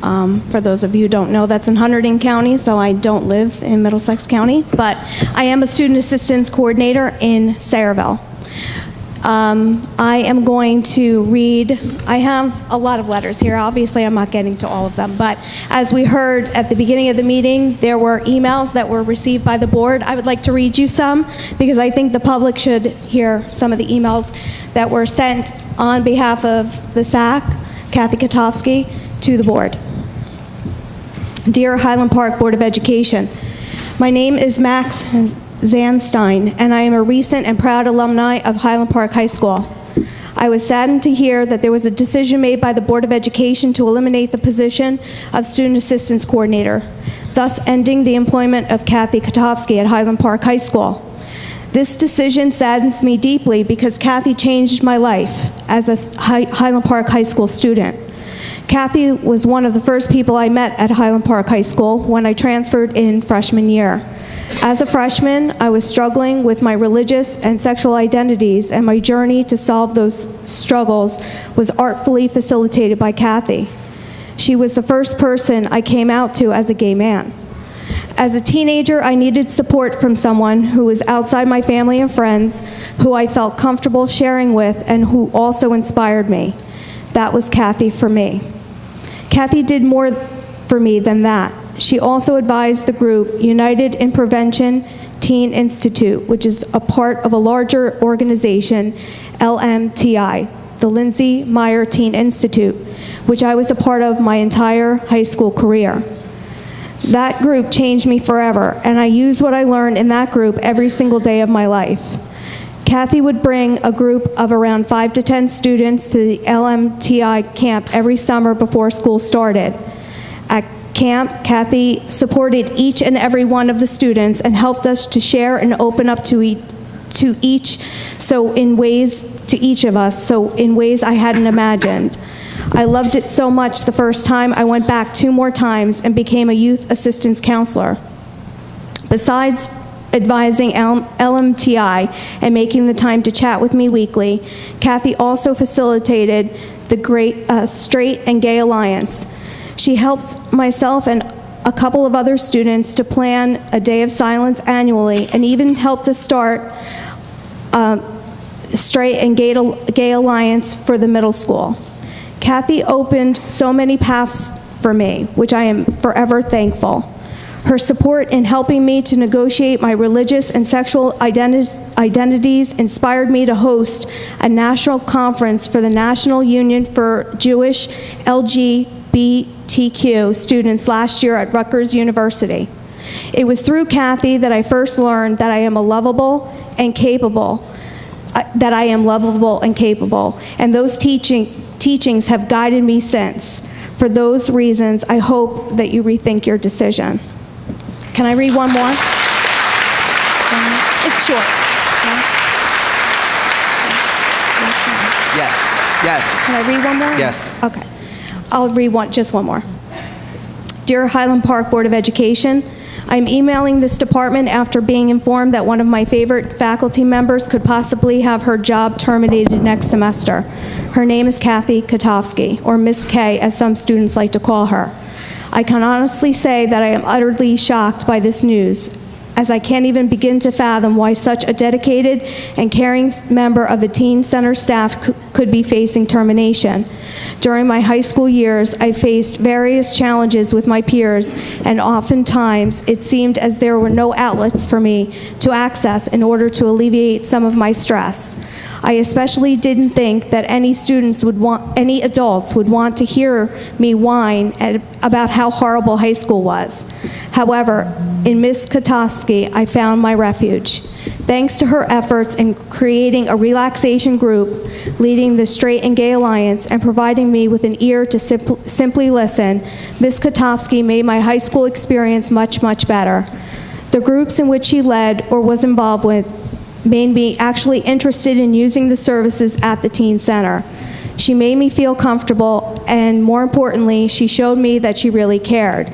For those of you who don't know, that's in Hunterdon County, so I don't live in Middlesex County, but I am a student assistance coordinator in Sayreville. I am going to read, I have a lot of letters here. Obviously, I'm not getting to all of them, but as we heard at the beginning of the meeting, there were emails that were received by the board. I would like to read you some because I think the public should hear some of the emails that were sent on behalf of the SAC, Kathy Katofsky, to the board. Dear Highland Park Board of Education, my name is Max Zanstein, and I am a recent and proud alumni of Highland Park High School. I was saddened to hear that there was a decision made by the Board of Education to eliminate the position of Student Assistance Coordinator, thus ending the employment of Kathy Katofsky at Highland Park High School. This decision saddens me deeply because Kathy changed my life as a Highland Park High School student. Kathy was one of the first people I met at Highland Park High School when I transferred in freshman year. As a freshman, I was struggling with my religious and sexual identities, and my journey to solve those struggles was artfully facilitated by Kathy. She was the first person I came out to as a gay man. As a teenager, I needed support from someone who was outside my family and friends, who I felt comfortable sharing with, and who also inspired me. That was Kathy for me. Kathy did more for me than that. She also advised the group United in Prevention Teen Institute, which is a part of a larger organization, LMTI, the Lindsay Meyer Teen Institute, which I was a part of my entire high school career. That group changed me forever, and I use what I learned in that group every single day of my life. Kathy would bring a group of around 5 to 10 students to the LMTI camp every summer before school started. At camp, Kathy supported each and every one of the students and helped us to share and open up to each of us, so in ways I hadn't imagined. I loved it so much the first time I went back 2 more times and became a youth assistance counselor. Besides advising LMTI and making the time to chat with me weekly, Kathy also facilitated the great Straight and Gay Alliance. She helped myself and a couple of other students to plan a day of silence annually, and even helped us start Straight and Gay Alliance for the middle school. Kathy opened so many paths for me, which I am forever thankful. Her support in helping me to negotiate my religious and sexual identities inspired me to host a national conference for the National Union for Jewish LGBTQ students last year at Rutgers University. It was through Kathy that I first learned that I am lovable and capable, and those teachings have guided me since. For those reasons, I hope that you rethink your decision. Can I read one more? It's short. Yes. Can I read one more? Yes. Okay. I'll read just one more. Dear Highland Park Board of Education, I'm emailing this department after being informed that one of my favorite faculty members could possibly have her job terminated next semester. Her name is Kathy Katofsky, or Miss K, as some students like to call her. I can honestly say that I am utterly shocked by this news, as I can't even begin to fathom why such a dedicated and caring member of the Teen Center staff could be facing termination. During my high school years, I faced various challenges with my peers, and oftentimes it seemed as there were no outlets for me to access in order to alleviate some of my stress. I especially didn't think that any adults would want to hear me whine about how horrible high school was. However, in Ms. Katofsky, I found my refuge. Thanks to her efforts in creating a relaxation group, leading the Straight and Gay Alliance, and providing me with an ear to simply listen, Ms. Kotofsky made my high school experience much, much better. The groups in which she led or was involved with made me actually interested in using the services at the teen center. She made me feel comfortable, and more importantly, she showed me that she really cared.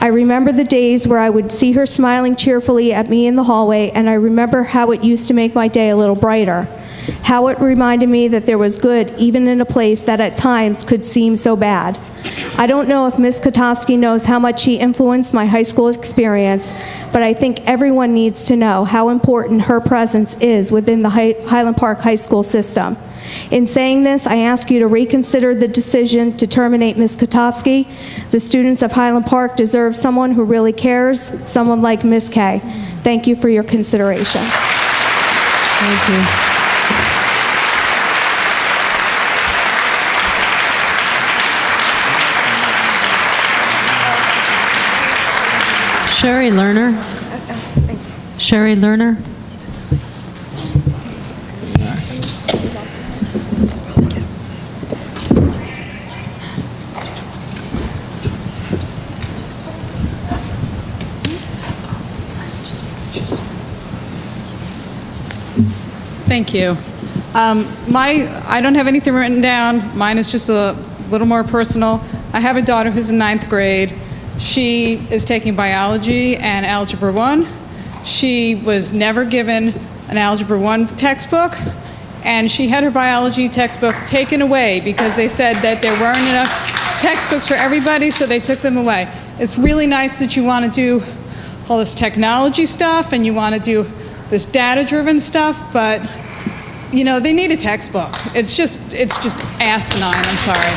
I remember the days where I would see her smiling cheerfully at me in the hallway, and I remember how it used to make my day a little brighter. How it reminded me that there was good even in a place that at times could seem so bad. I don't know if Ms. Kotofsky knows how much she influenced my high school experience, but I think everyone needs to know how important her presence is within the Highland Park High School system. In saying this, I ask you to reconsider the decision to terminate Ms. Kotofsky. The students of Highland Park deserve someone who really cares, someone like Ms. Kay. Thank you for your consideration. Thank you. Sherry Lerner. Sherry Lerner. Thank you. I don't have anything written down. Mine is just a little more personal. I have a daughter who's in 9th grade. She is taking biology and Algebra 1. She was never given an Algebra 1 textbook, and she had her biology textbook taken away because they said that there weren't enough textbooks for everybody, so they took them away. It's really nice that you want to do all this technology stuff and you want to do this data-driven stuff, but you know, they need a textbook. It's just asinine, I'm sorry.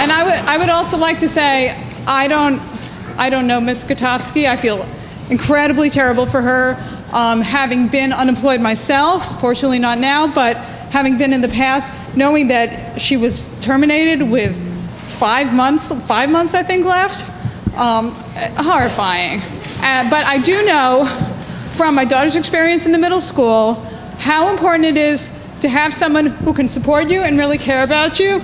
And I would also like to say, I don't know Ms. Kotofsky. I feel incredibly terrible for her. Having been unemployed myself, fortunately not now, but having been in the past, knowing that she was terminated with 5 months I think left, horrifying. But I do know from my daughter's experience in the middle school how important it is to have someone who can support you and really care about you,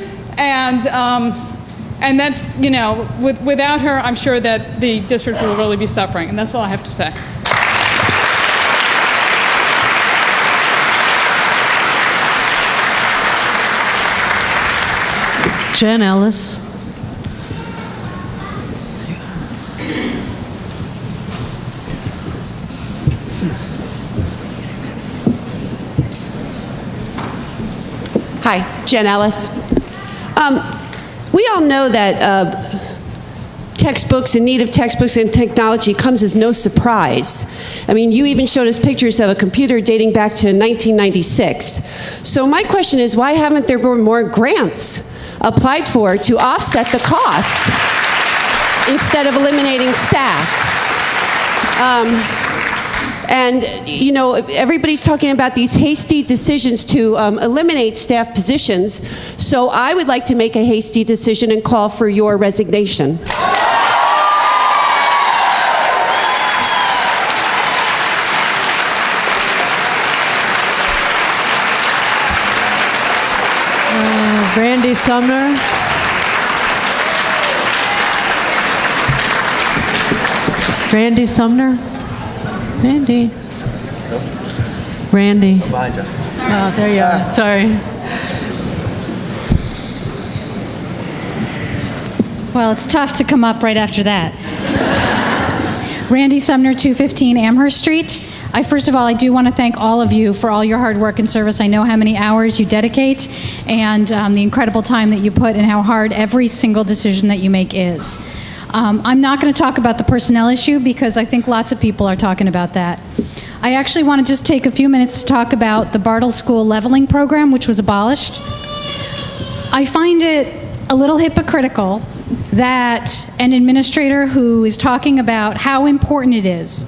and that's, you know, without her, I'm sure that the district will really be suffering, and that's all I have to say. Jen Ellis. Hi, Jen Ellis. We all know that textbooks, in need of textbooks and technology comes as no surprise. I mean, you even showed us pictures of a computer dating back to 1996. So my question is, why haven't there been more grants applied for to offset the costs instead of eliminating staff? And, you know, everybody's talking about these hasty decisions to eliminate staff positions, so I would like to make a hasty decision and call for your resignation. Randy Sumner. Randy Sumner. Randy. Randy. Oh, there you are. Sorry. Well, it's tough to come up right after that. Randy Sumner, 215 Amherst Street. First of all, I do want to thank all of you for all your hard work and service. I know how many hours you dedicate and the incredible time that you put and how hard every single decision that you make is. I'm not going to talk about the personnel issue because I think lots of people are talking about that. I actually want to just take a few minutes to talk about the Bartle School leveling program, which was abolished. I find it a little hypocritical that an administrator who is talking about how important it is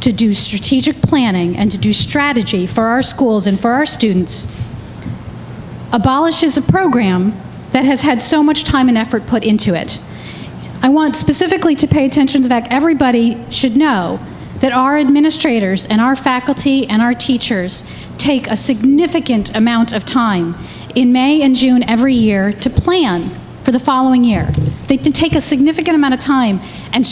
to do strategic planning and to do strategy for our schools and for our students abolishes a program that has had so much time and effort put into it. I want specifically to pay attention to the fact everybody should know that our administrators and our faculty and our teachers take a significant amount of time in May and June every year to plan for the following year. They take a significant amount of time and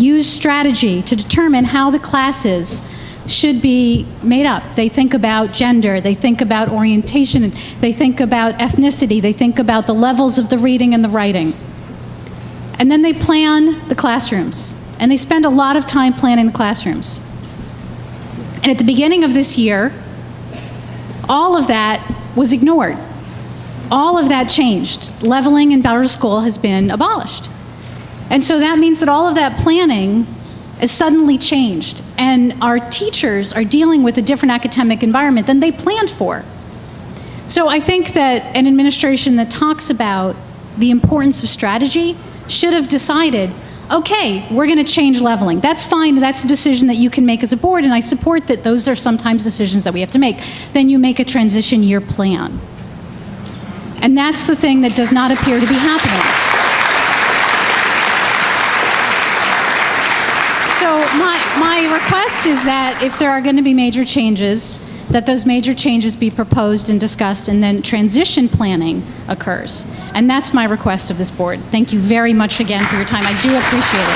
use strategy to determine how the classes should be made up. They think about gender, they think about orientation, they think about ethnicity, they think about the levels of the reading and the writing. And then they plan the classrooms. And they spend a lot of time planning the classrooms. And at the beginning of this year, all of that was ignored. All of that changed. Leveling in Bellers School has been abolished. And so that means that all of that planning is suddenly changed. And our teachers are dealing with a different academic environment than they planned for. So I think that an administration that talks about the importance of strategy should have decided, okay, we're going to change leveling. That's fine. That's a decision that you can make as a board, and I support that those are sometimes decisions that we have to make. Then you make a transition year plan. And that's the thing that does not appear to be happening. So my request is that if there are going to be major changes, that those major changes be proposed and discussed, and then transition planning occurs. And that's my request of this board. Thank you very much again for your time. I do appreciate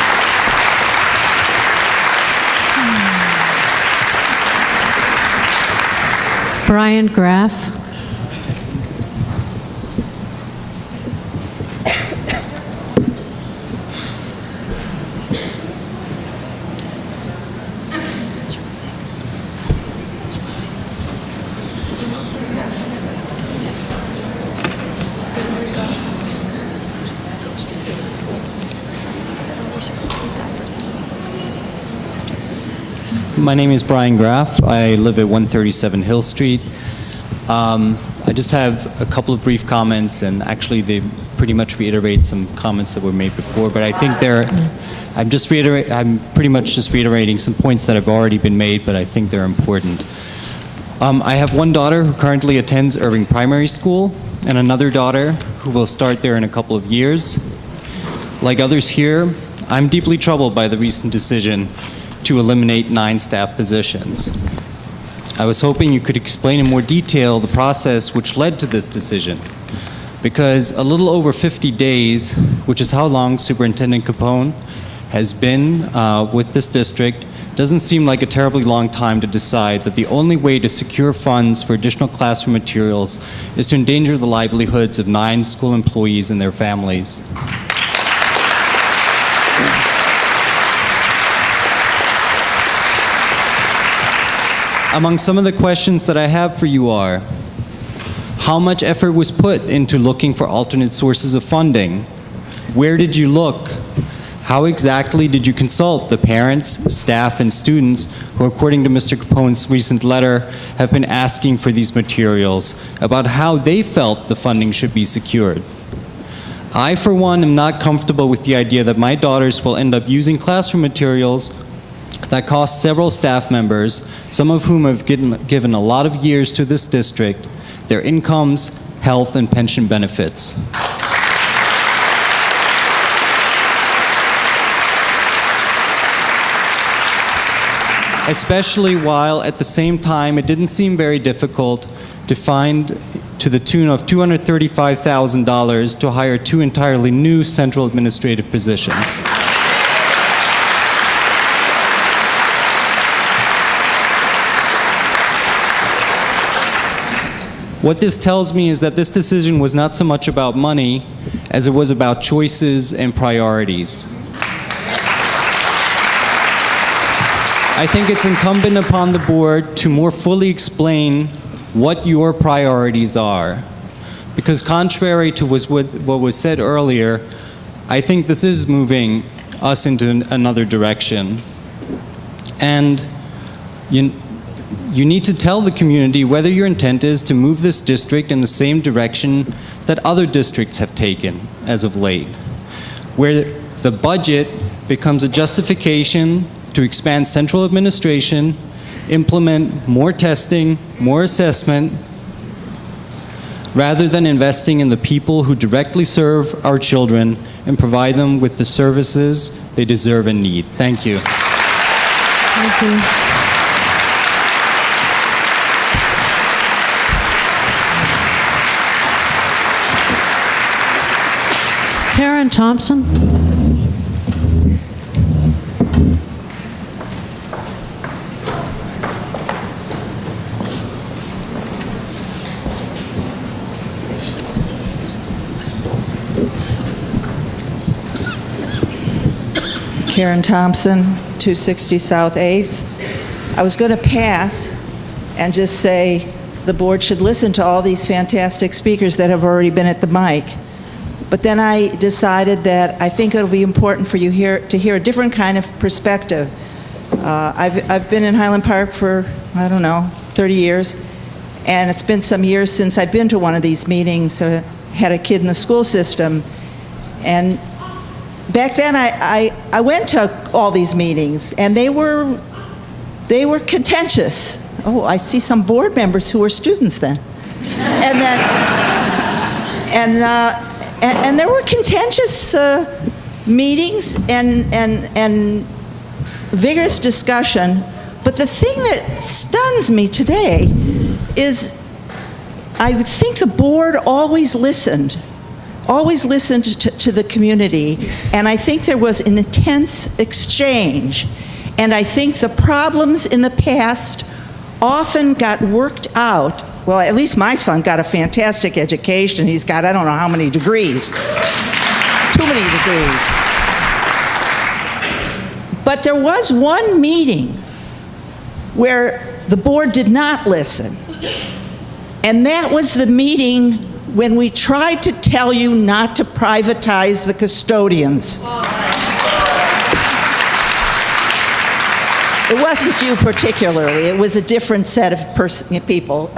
it. Brian Graff. My name is Brian Graff. I live at 137 Hill Street. I just have a couple of brief comments, and actually they pretty much reiterate some comments that were made before, but I think I'm pretty much just reiterating some points that have already been made, but I think they're important. I have one daughter who currently attends Irving Primary School, and another daughter who will start there in a couple of years. Like others here, I'm deeply troubled by the recent decision to eliminate 9 staff positions. I was hoping you could explain in more detail the process which led to this decision, because a little over 50 days, which is how long Superintendent Capone has been with this district, doesn't seem like a terribly long time to decide that the only way to secure funds for additional classroom materials is to endanger the livelihoods of 9 school employees and their families. Among some of the questions that I have for you are, how much effort was put into looking for alternate sources of funding? Where did you look? How exactly did you consult the parents, staff, and students who, according to Mr. Capone's recent letter, have been asking for these materials about how they felt the funding should be secured? I, for one, am not comfortable with the idea that my daughters will end up using classroom materials that cost several staff members, some of whom have given a lot of years to this district, their incomes, health, and pension benefits. Especially while, at the same time, it didn't seem very difficult to find to the tune of $235,000 to hire 2 entirely new central administrative positions. What this tells me is that this decision was not so much about money as it was about choices and priorities. I think it's incumbent upon the board to more fully explain what your priorities are. Because contrary to what was said earlier, I think this is moving us into another direction. And you need to tell the community whether your intent is to move this district in the same direction that other districts have taken as of late, where the budget becomes a justification to expand central administration, implement more testing, more assessment, rather than investing in the people who directly serve our children and provide them with the services they deserve and need. Thank you. Thank you. Karen Thompson. Karen Thompson, 260 South 8th. I was going to pass and just say the board should listen to all these fantastic speakers that have already been at the mic. But then I decided that I think it'll be important for you to hear a different kind of perspective. I've been in Highland Park for, I don't know, 30 years, and it's been some years since I've been to one of these meetings. I had a kid in the school system, and back then I went to all these meetings, and they were contentious. Oh, I see some board members who were students then. And there were contentious meetings and vigorous discussion. But the thing that stuns me today is I would think the board always listened to the community. And I think there was an intense exchange. And I think the problems in the past often got worked out. Well, at least my son got a fantastic education. He's got, I don't know how many degrees. Too many degrees. But there was one meeting where the board did not listen. And that was the meeting when we tried to tell you not to privatize the custodians. It wasn't you particularly, it was a different set of people.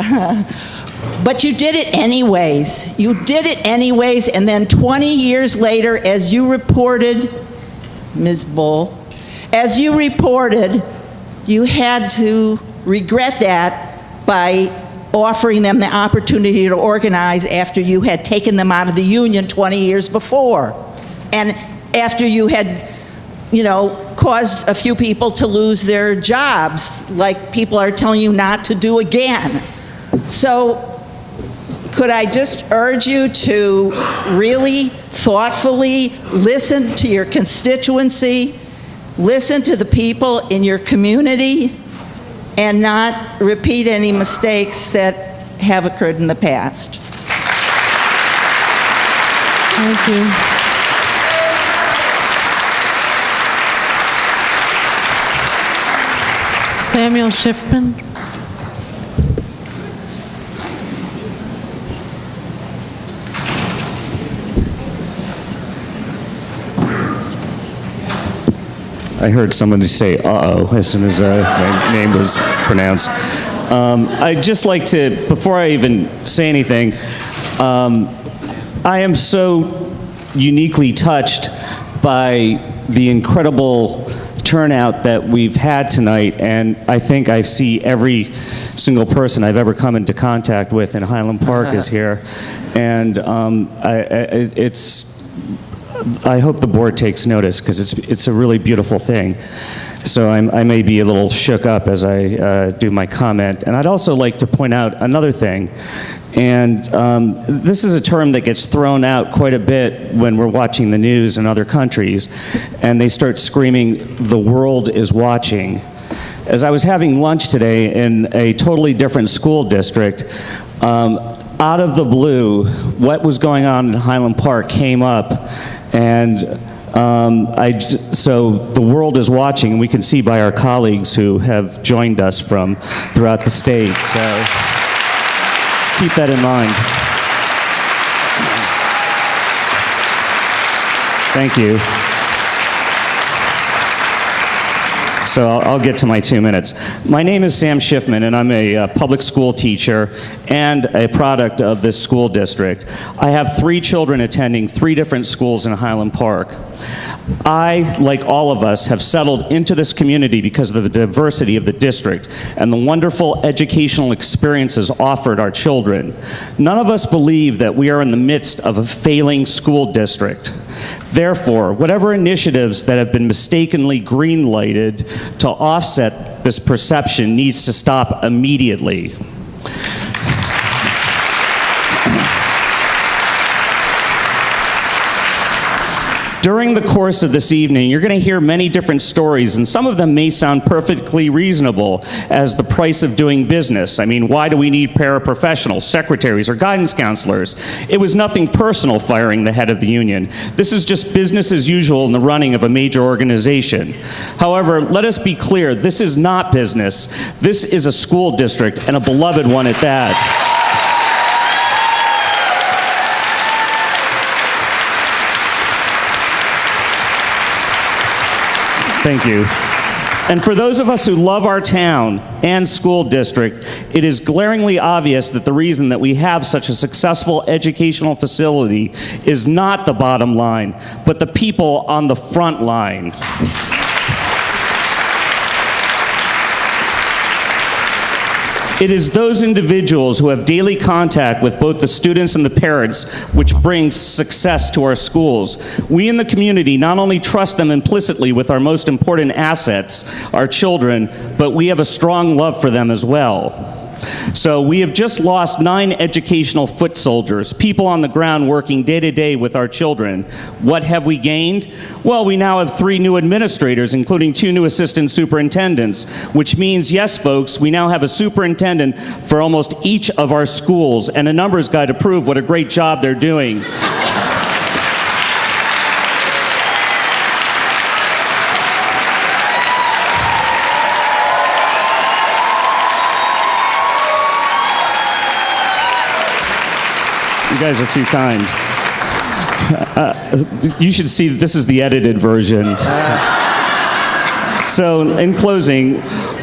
But you did it anyways. You did it anyways, and then 20 years later, as you reported, Ms. Bull, as you reported, you had to regret that by offering them the opportunity to organize after you had taken them out of the union 20 years before. And after you had, caused a few people to lose their jobs, like people are telling you not to do again. So could I just urge you to really thoughtfully listen to your constituency, listen to the people in your community, and not repeat any mistakes that have occurred in the past. Thank you. Samuel Schiffman. I heard somebody say "uh-oh" as soon as my name was pronounced. I'd just like to, before I even say anything, I am so uniquely touched by the incredible turnout that we've had tonight, and I think I see every single person I've ever come into contact with in Highland Park is here, and I hope the board takes notice, because it's a really beautiful thing. So I may be a little shook up as I do my comment. And I'd also like to point out another thing. And this is a term that gets thrown out quite a bit when we're watching the news in other countries, and they start screaming, "The world is watching." As I was having lunch today in a totally different school district, out of the blue, what was going on in Highland Park came up, and so the world is watching, and we can see by our colleagues who have joined us from throughout the state. So keep that in mind. Thank you. So I'll get to my 2 minutes. My name is Sam Schiffman, and I'm a public school teacher and a product of this school district. I have 3 children attending 3 different schools in Highland Park. I, like all of us, have settled into this community because of the diversity of the district and the wonderful educational experiences offered our children. None of us believe that we are in the midst of a failing school district. Therefore, whatever initiatives that have been mistakenly green-lighted to offset this perception needs to stop immediately. During the course of this evening, you're going to hear many different stories, and some of them may sound perfectly reasonable as the price of doing business. I mean, why do we need paraprofessionals, secretaries, or guidance counselors? It was nothing personal firing the head of the union. This is just business as usual in the running of a major organization. However, let us be clear, this is not business. This is a school district, and a beloved one at that. Thank you. And for those of us who love our town and school district, it is glaringly obvious that the reason that we have such a successful educational facility is not the bottom line, but the people on the front line. It is those individuals who have daily contact with both the students and the parents which brings success to our schools. We in the community not only trust them implicitly with our most important assets, our children, but we have a strong love for them as well. So we have just lost 9 educational foot soldiers, people on the ground working day to day with our children. What have we gained? Well, we now have 3 new administrators, including 2 new assistant superintendents, which means, yes, folks, we now have a superintendent for almost each of our schools and a numbers guy to prove what a great job they're doing. You guys are too kind. You should see, this is the edited version. So, in closing,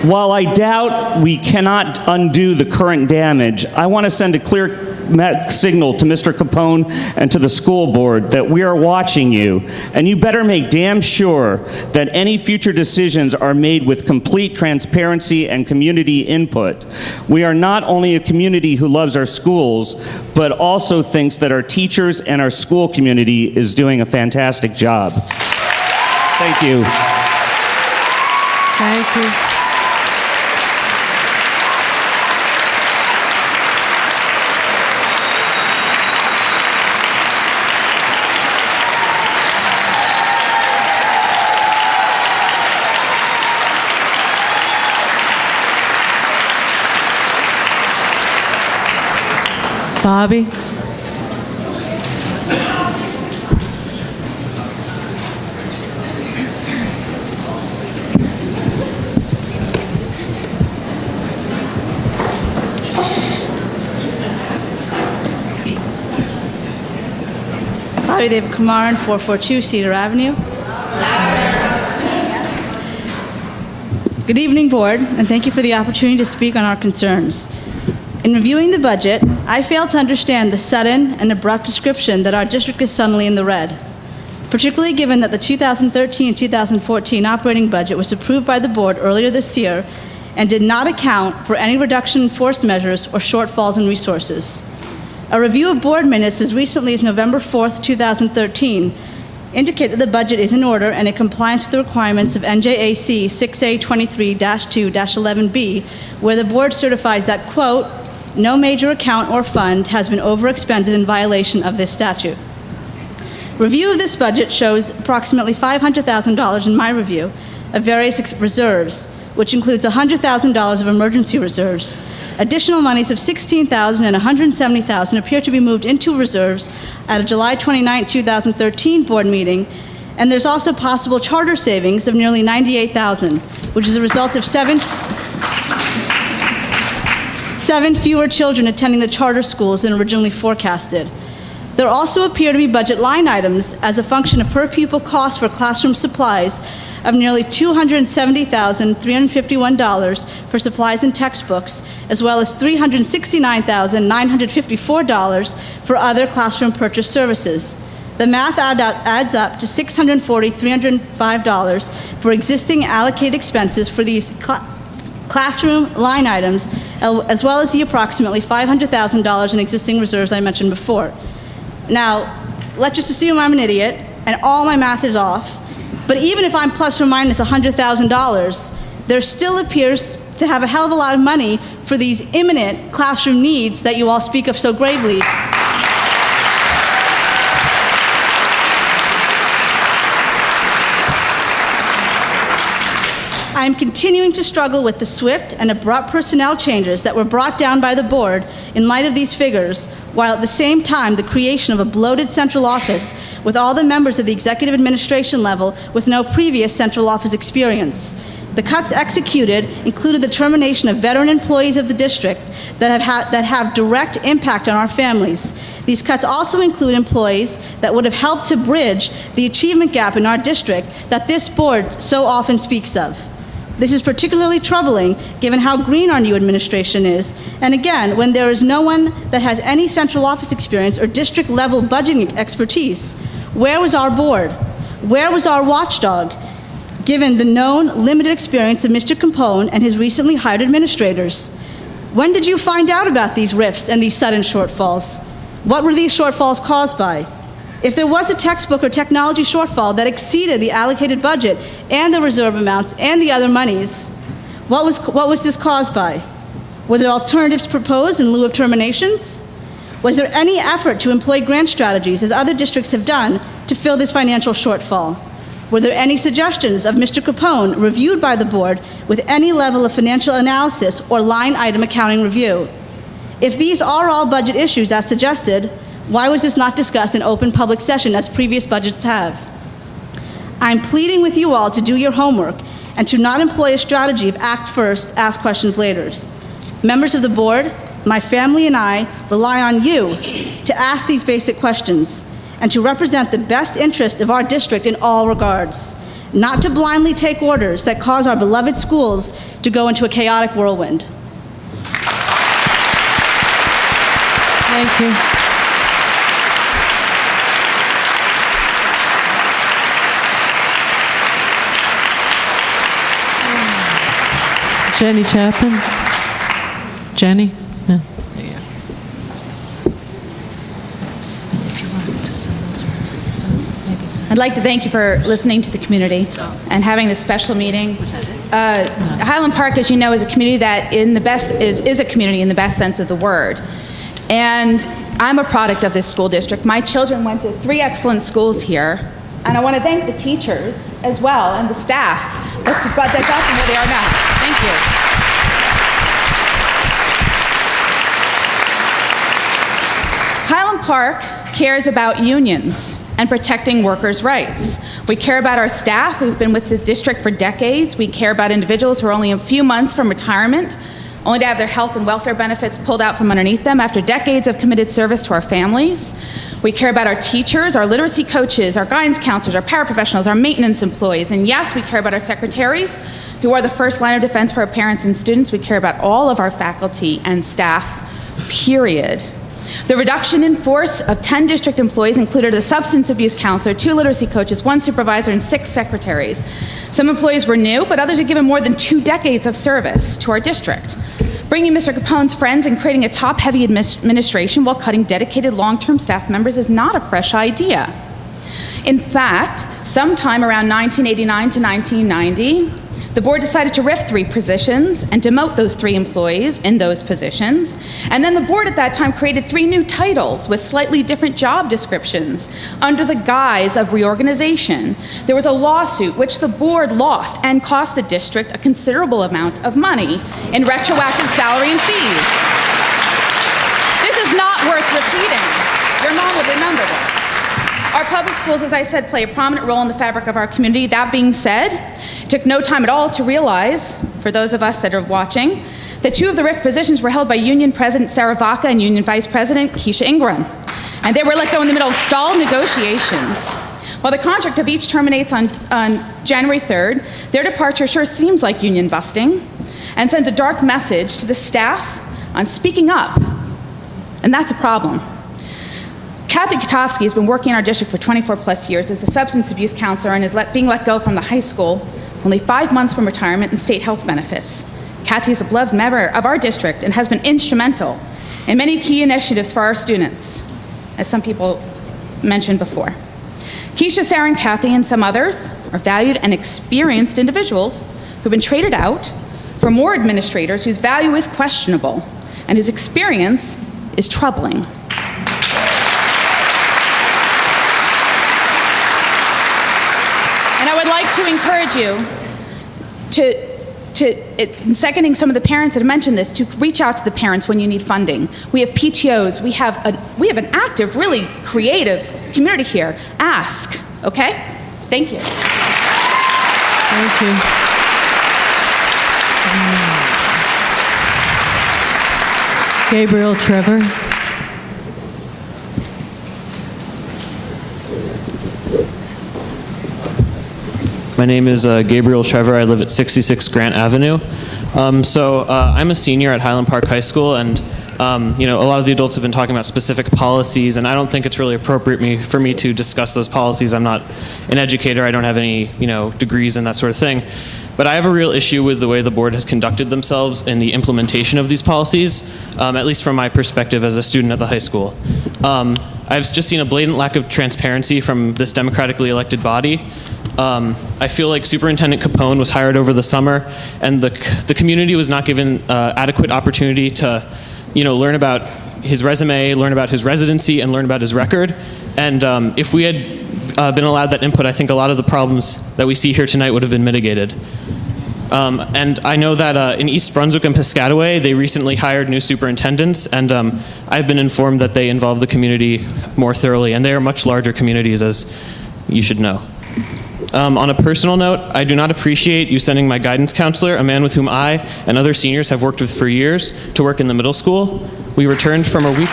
while I doubt we cannot undo the current damage, I want to send a clear signal to Mr. Capone and to the school board that we are watching you, and you better make damn sure that any future decisions are made with complete transparency and community input. We are not only a community who loves our schools, but also thinks that our teachers and our school community is doing a fantastic job. Thank you. Thank you. Bobby? Bobby David Kumaran, 442 Cedar Avenue. Good evening, Board, and thank you for the opportunity to speak on our concerns. In reviewing the budget, I failed to understand the sudden and abrupt description that our district is suddenly in the red, particularly given that the 2013-2014 operating budget was approved by the board earlier this year and did not account for any reduction in force measures or shortfalls in resources. A review of board minutes as recently as November 4th, 2013 indicate that the budget is in order and in compliance with the requirements of NJAC 6A23-2-11B, where the board certifies that, quote, no major account or fund has been overexpended in violation of this statute. Review of this budget shows approximately $500,000 in my review of various reserves, which includes $100,000 of emergency reserves. Additional monies of $16,000 and $170,000 appear to be moved into reserves at a July 29, 2013 board meeting, and there's also possible charter savings of nearly $98,000, which is a result of seven fewer children attending the charter schools than originally forecasted. There also appear to be budget line items as a function of per pupil cost for classroom supplies of nearly $270,351 for supplies and textbooks, as well as $369,954 for other classroom purchase services. The math adds up to $640,305 for existing allocated expenses for these classroom line items, as well as the approximately $500,000 in existing reserves I mentioned before. Now, let's just assume I'm an idiot and all my math is off, but even if I'm plus or minus $100,000, there still appears to have a hell of a lot of money for these imminent classroom needs that you all speak of so gravely. I am continuing to struggle with the swift and abrupt personnel changes that were brought down by the board in light of these figures, while at the same time the creation of a bloated central office with all the members of the executive administration level with no previous central office experience. The cuts executed included the termination of veteran employees of the district that have direct impact on our families. These cuts also include employees that would have helped to bridge the achievement gap in our district that this board so often speaks of. This is particularly troubling given how green our new administration is, and again, when there is no one that has any central office experience or district-level budgeting expertise. Where was our board? Where was our watchdog, given the known limited experience of Mr. Capone and his recently hired administrators? When did you find out about these rifts and these sudden shortfalls? What were these shortfalls caused by? If there was a textbook or technology shortfall that exceeded the allocated budget and the reserve amounts and the other monies, what was this caused by? Were there alternatives proposed in lieu of terminations? Was there any effort to employ grant strategies, as other districts have done, to fill this financial shortfall? Were there any suggestions of Mr. Capone reviewed by the board with any level of financial analysis or line item accounting review? If these are all budget issues as suggested, why was this not discussed in open public session as previous budgets have? I'm pleading with you all to do your homework and to not employ a strategy of act first, ask questions later. Members of the board, my family and I rely on you to ask these basic questions and to represent the best interest of our district in all regards, not to blindly take orders that cause our beloved schools to go into a chaotic whirlwind. Thank you. Jenny Chapman? Jenny? Yeah. I'd like to thank you for listening to the community and having this special meeting. Highland Park, as you know, is a community that is a community in the best sense of the word. And I'm a product of this school district. My children went to 3 excellent schools here, and I want to thank the teachers as well and the staff that got them where they are now. Thank you. Highland Park cares about unions and protecting workers' rights. We care about our staff who've been with the district for decades. We care about individuals who are only a few months from retirement, only to have their health and welfare benefits pulled out from underneath them after decades of committed service to our families. We care about our teachers, our literacy coaches, our guidance counselors, our paraprofessionals, our maintenance employees, and yes, we care about our secretaries, who are the first line of defense for our parents and students. We care about all of our faculty and staff, period. The reduction in force of 10 district employees included a substance abuse counselor, 2 literacy coaches, 1 supervisor, and 6 secretaries. Some employees were new, but others had given more than 2 decades of service to our district. Bringing Mr. Capone's friends and creating a top-heavy administration while cutting dedicated long-term staff members is not a fresh idea. In fact, sometime around 1989 to 1990, the board decided to RIF 3 positions and demote those 3 employees in those positions. And then the board at that time created 3 new titles with slightly different job descriptions under the guise of reorganization. There was a lawsuit which the board lost and cost the district a considerable amount of money in retroactive salary and fees. This is not worth repeating. Your mom would remember this. Our public schools, as I said, play a prominent role in the fabric of our community. That being said, it took no time at all to realize, for those of us that are watching, that 2 of the RIF positions were held by Union President Sarah Vaca and Union Vice President Keisha Ingram. And they were let go in the middle of stalled negotiations. While the contract of each terminates on January 3rd, their departure sure seems like union busting and sends a dark message to the staff on speaking up. And that's a problem. Kathy Katofsky has been working in our district for 24 plus years as the substance abuse counselor and is being let go from the high school only 5 months from retirement and state health benefits. Kathy is a beloved member of our district and has been instrumental in many key initiatives for our students, as some people mentioned before. Keisha, Sarah, and Kathy, and some others are valued and experienced individuals who've been traded out for more administrators whose value is questionable and whose experience is troubling. And I would like to encourage you seconding some of the parents that have mentioned this, to reach out to the parents when you need funding. We have PTOs. We have an active, really creative community here. Ask, okay? Thank you. Thank you. Gabriel Trevor. My name is Gabriel Trevor. I live at 66 Grant Avenue. I'm a senior at Highland Park High School, and a lot of the adults have been talking about specific policies, and I don't think it's really appropriate for me to discuss those policies. I'm not an educator. I don't have any degrees in that sort of thing. But I have a real issue with the way the board has conducted themselves in the implementation of these policies, at least from my perspective as a student at the high school. I've just seen a blatant lack of transparency from this democratically elected body. I feel like Superintendent Capone was hired over the summer, and the community was not given adequate opportunity to, learn about his resume, learn about his residency, and learn about his record. And if we had been allowed that input, I think a lot of the problems that we see here tonight would have been mitigated. And I know that in East Brunswick and Piscataway, they recently hired new superintendents, and I've been informed that they involve the community more thoroughly, and they are much larger communities, as you should know. On a personal note, I do not appreciate you sending my guidance counselor, a man with whom I and other seniors have worked with for years, to work in the middle school. We returned from a week...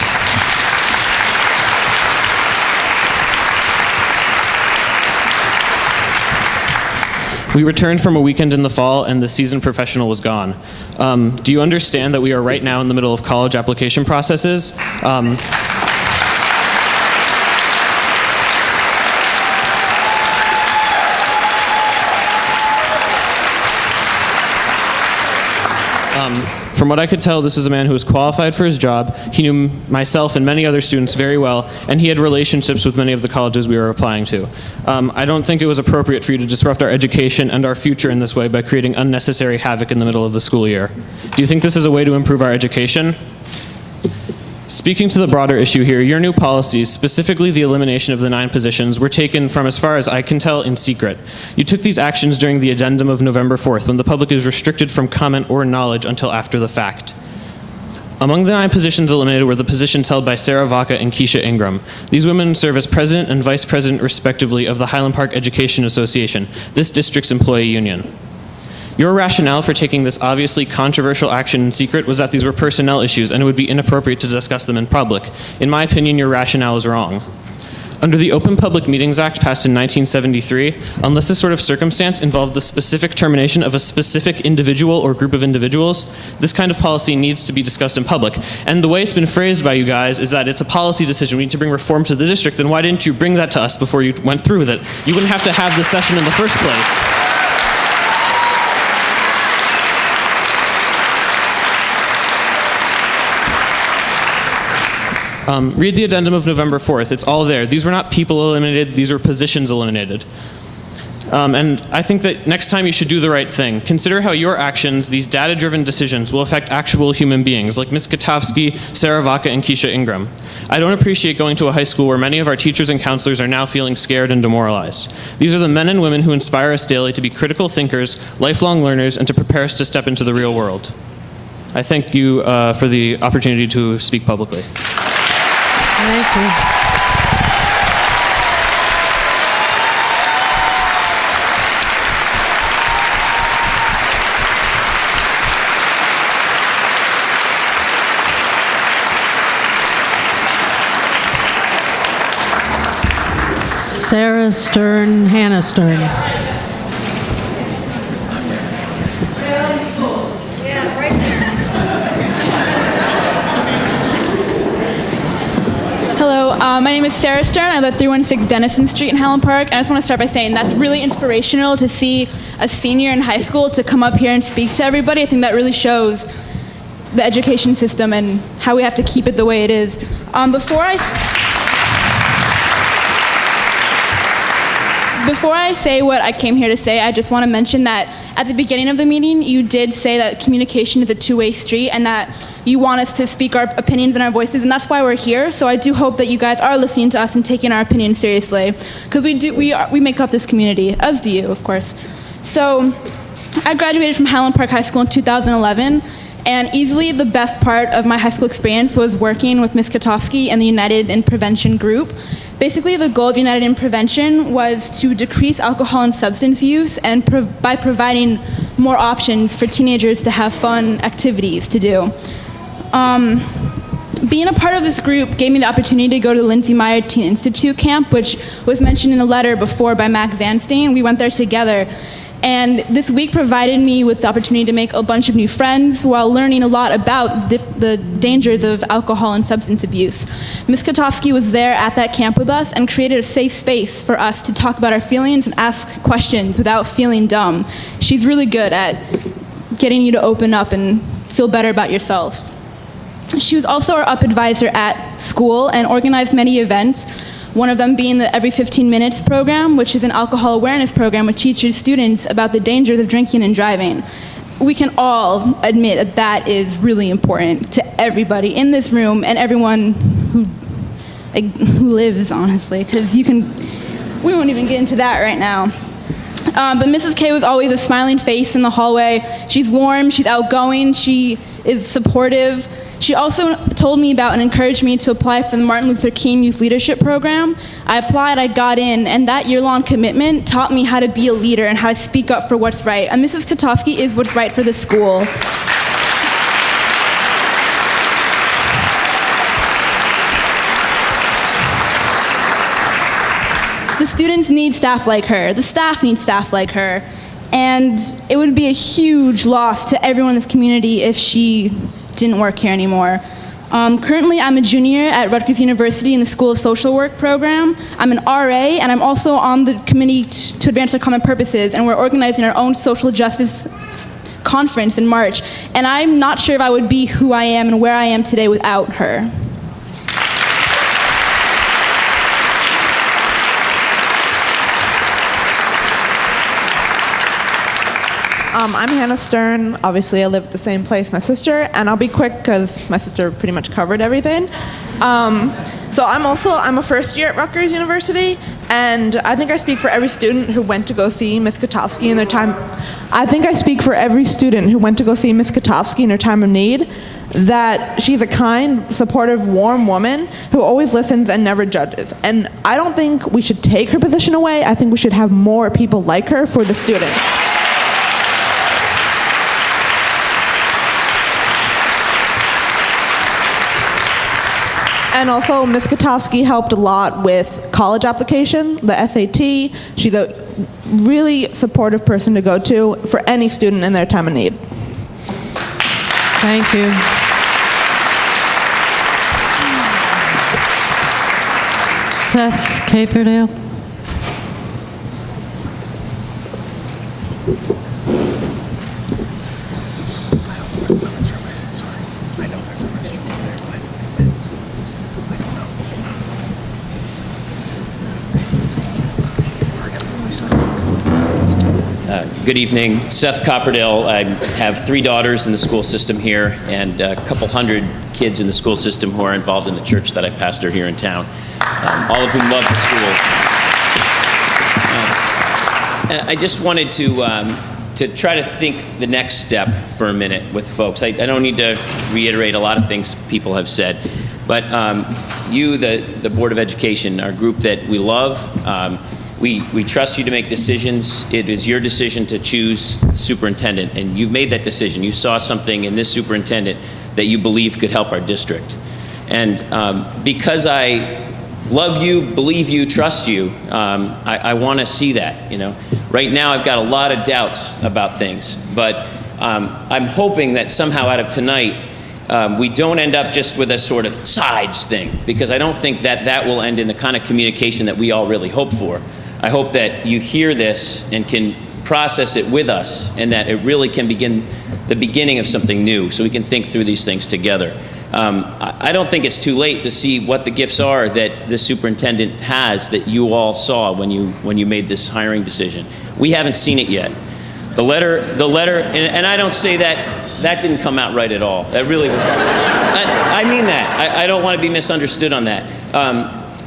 We returned from a weekend in the fall, and the seasoned professional was gone. Do you understand that we are right now in the middle of college application processes? From what I could tell, this is a man who was qualified for his job. He knew myself and many other students very well, and he had relationships with many of the colleges we were applying to. I don't think it was appropriate for you to disrupt our education and our future in this way by creating unnecessary havoc in the middle of the school year. Do you think this is a way to improve our education? Speaking to the broader issue here, your new policies, specifically the elimination of the 9 positions, were taken from, as far as I can tell, in secret. You took these actions during the addendum of November 4th, when the public is restricted from comment or knowledge until after the fact. Among the 9 positions eliminated were the positions held by Sarah Vaca and Keisha Ingram. These women serve as president and vice president, respectively, of the Highland Park Education Association, this district's employee union. Your rationale for taking this obviously controversial action in secret was that these were personnel issues and it would be inappropriate to discuss them in public. In my opinion, your rationale is wrong. Under the Open Public Meetings Act passed in 1973, unless this sort of circumstance involved the specific termination of a specific individual or group of individuals, this kind of policy needs to be discussed in public. And the way it's been phrased by you guys is that it's a policy decision. We need to bring reform to the district. Then why didn't you bring that to us before you went through with it? You wouldn't have to have this session in the first place. Read the addendum of November 4th. It's all there. These were not people eliminated. These were positions eliminated. And I think that next time you should do the right thing. Consider how your actions, these data-driven decisions, will affect actual human beings, like Ms. Katofsky, Sarah Vaca, and Keisha Ingram. I don't appreciate going to a high school where many of our teachers and counselors are now feeling scared and demoralized. These are the men and women who inspire us daily to be critical thinkers, lifelong learners, and to prepare us to step into the real world. I thank you for the opportunity to speak publicly. Thank you. Sarah Stern, Hannah Stern. My name is Sarah Stern. I live at 316 Denison Street in Highland Park. And I just want to start by saying that's really inspirational to see a senior in high school to come up here and speak to everybody. I think that really shows the education system and how we have to keep it the way it is. Before I say what I came here to say, I just want to mention that at the beginning of the meeting, you did say that communication is a two-way street and that you want us to speak our opinions and our voices, and that's why we're here. So I do hope that you guys are listening to us and taking our opinions seriously, because we make up this community, as do you, of course. So I graduated from Highland Park High School in 2011, and easily the best part of my high school experience was working with Ms. Katofsky and the United in Prevention group. Basically, the goal of United in Prevention was to decrease alcohol and substance use and by providing more options for teenagers to have fun activities to do. Being a part of this group gave me the opportunity to go to the Lindsay Meyer Teen Institute camp, which was mentioned in a letter before by Max Zanstein. We went there together. And this week provided me with the opportunity to make a bunch of new friends while learning a lot about the dangers of alcohol and substance abuse. Ms. Katofsky was there at that camp with us and created a safe space for us to talk about our feelings and ask questions without feeling dumb. She's really good at getting you to open up and feel better about yourself. She was also our UP advisor at school and organized many events, one of them being the Every 15 Minutes program, which is an alcohol awareness program which teaches students about the dangers of drinking and driving. We can all admit that that is really important to everybody in this room and everyone who lives, honestly, because we won't even get into that right now. But Mrs. K was always a smiling face in the hallway. She's warm, she's outgoing, she is supportive. She also told me about and encouraged me to apply for the Martin Luther King Youth Leadership Program. I applied, I got in, and that year-long commitment taught me how to be a leader and how to speak up for what's right. And Mrs. Katofsky is what's right for the school. The students need staff like her. The staff needs staff like her. And it would be a huge loss to everyone in this community if she didn't work here anymore. Currently, I'm a junior at Rutgers University in the School of Social Work program. I'm an RA, and I'm also on the committee to advance our common purposes, and we're organizing our own social justice conference in March. And I'm not sure if I would be who I am and where I am today without her. I'm Hannah Stern. Obviously, I live at the same place my sister, and I'll be quick because my sister pretty much covered everything. So I'm a first year at Rutgers University, and I think I speak for every student who went to go see Ms. Katofsky in their time. I think I speak for every student who went to go see Ms. Katofsky in her time of need, that she's a kind, supportive, warm woman who always listens and never judges. And I don't think we should take her position away. I think we should have more people like her for the students. And also, Ms. Katofsky helped a lot with college application, the SAT. She's a really supportive person to go to for any student in their time of need. Thank you. Seth Caperdale. Good evening. Seth Copperdale. I have 3 daughters in the school system here and a couple hundred kids in the school system who are involved in the church that I pastor here in town, all of whom love the school. I just wanted to try to think the next step for a minute with folks. I don't need to reiterate a lot of things people have said, but you, the Board of Education, are a group that we love. We trust you to make decisions. It is your decision to choose superintendent, and you've made that decision. You saw something in this superintendent that you believe could help our district. And because I love you, believe you, trust you, I want to see that. Right now I've got a lot of doubts about things, but I'm hoping that somehow out of tonight we don't end up just with a sort of sides thing, because I don't think that that will end in the kind of communication that we all really hope for. I hope that you hear this and can process it with us, and that it really can begin the beginning of something new, so we can think through these things together. I don't think it's too late to see what the gifts are that the superintendent has that you all saw when you made this hiring decision. We haven't seen it yet. The letter, and I don't say that didn't come out right at all. That really was. I mean that. I don't want to be misunderstood on that.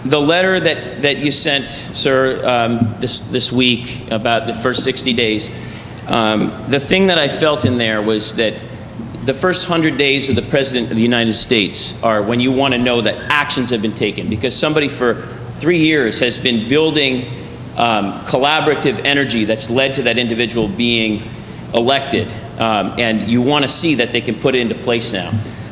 The letter that you sent, sir, this week about the first 60 days, the thing that I felt in there was that the first 100 days of the President of the United States are when you want to know that actions have been taken, because somebody for 3 years has been building collaborative energy that's led to that individual being elected, and you want to see that they can put it into place now.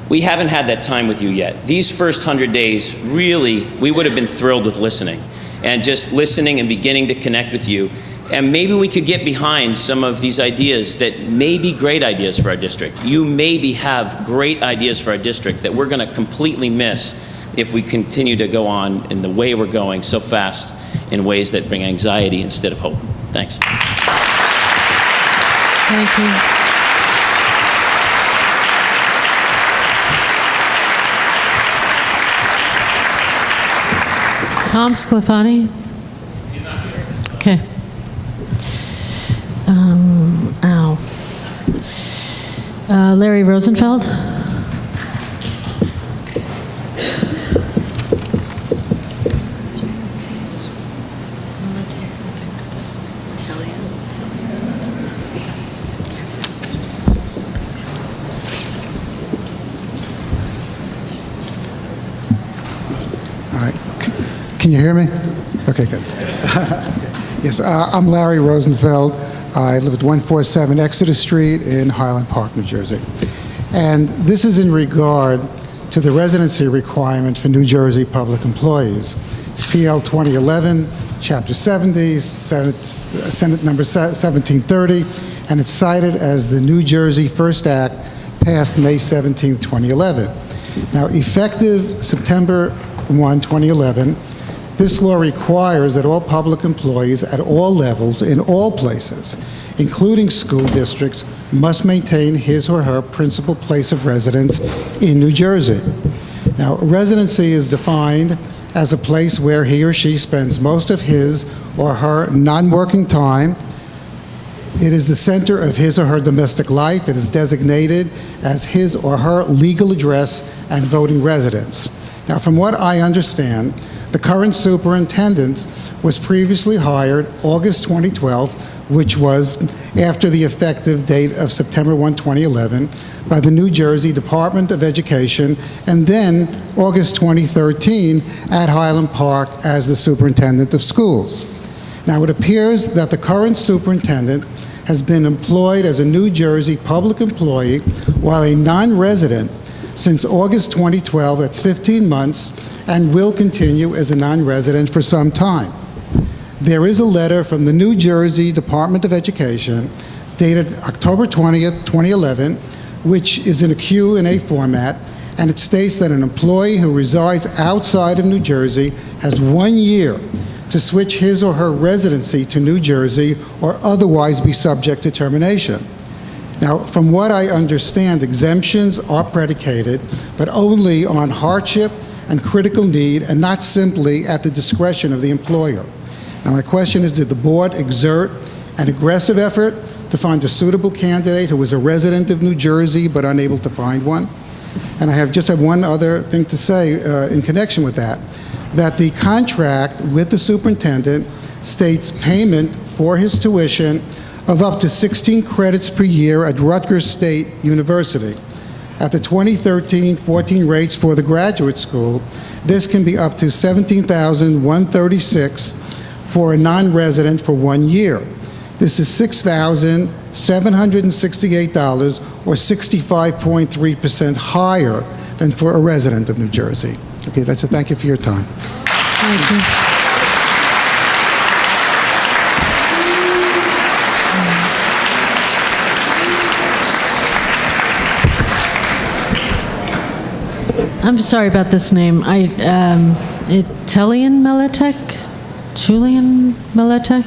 We haven't had that time with you yet. These first 100 days, really, we would have been thrilled with listening, and just listening and beginning to connect with you. And maybe we could get behind some of these ideas that may be great ideas for our district. You maybe have great ideas for our district that we're going to completely miss if we continue to go on in the way we're going so fast in ways that bring anxiety instead of hope. Thanks. Thank you. Tom Sclafani? He's not here. Okay. Larry Rosenfeld? All right. Can you hear me? Okay, good. Yes, I'm Larry Rosenfeld. I live at 147 Exeter Street in Highland Park, New Jersey. And this is in regard to the residency requirement for New Jersey public employees. It's PL 2011, Chapter 70, Senate number 1730, and it's cited as the New Jersey First Act passed May 17, 2011. Now, effective September 1, 2011, this law requires that all public employees at all levels in all places, including school districts, must maintain his or her principal place of residence in New Jersey. Now, residency is defined as a place where he or she spends most of his or her non-working time. It is the center of his or her domestic life. It is designated as his or her legal address and voting residence. Now, from what I understand, the current superintendent was previously hired August 2012, which was after the effective date of September 1, 2011, by the New Jersey Department of Education, and then August 2013 at Highland Park as the superintendent of schools. Now, it appears that the current superintendent has been employed as a New Jersey public employee while a non-resident since August 2012, that's 15 months, and will continue as a non-resident for some time. There is a letter from the New Jersey Department of Education dated October 20th, 2011, which is in a Q&A format, and it states that an employee who resides outside of New Jersey has 1 year to switch his or her residency to New Jersey or otherwise be subject to termination. Now, from what I understand, exemptions are predicated, but only on hardship and critical need, and not simply at the discretion of the employer. Now, my question is, did the board exert an aggressive effort to find a suitable candidate who was a resident of New Jersey but unable to find one? And I just have one other thing to say in connection with that the contract with the superintendent states payment for his tuition of up to 16 credits per year at Rutgers State University. At the 2013-14 rates for the graduate school, this can be up to $17,136 for a non-resident for 1 year. This is $6,768, or 65.3% higher than for a resident of New Jersey. Okay, that's it. Thank you for your time. Thank you. I'm sorry about this name. Italian Meletek? Julian Meletek?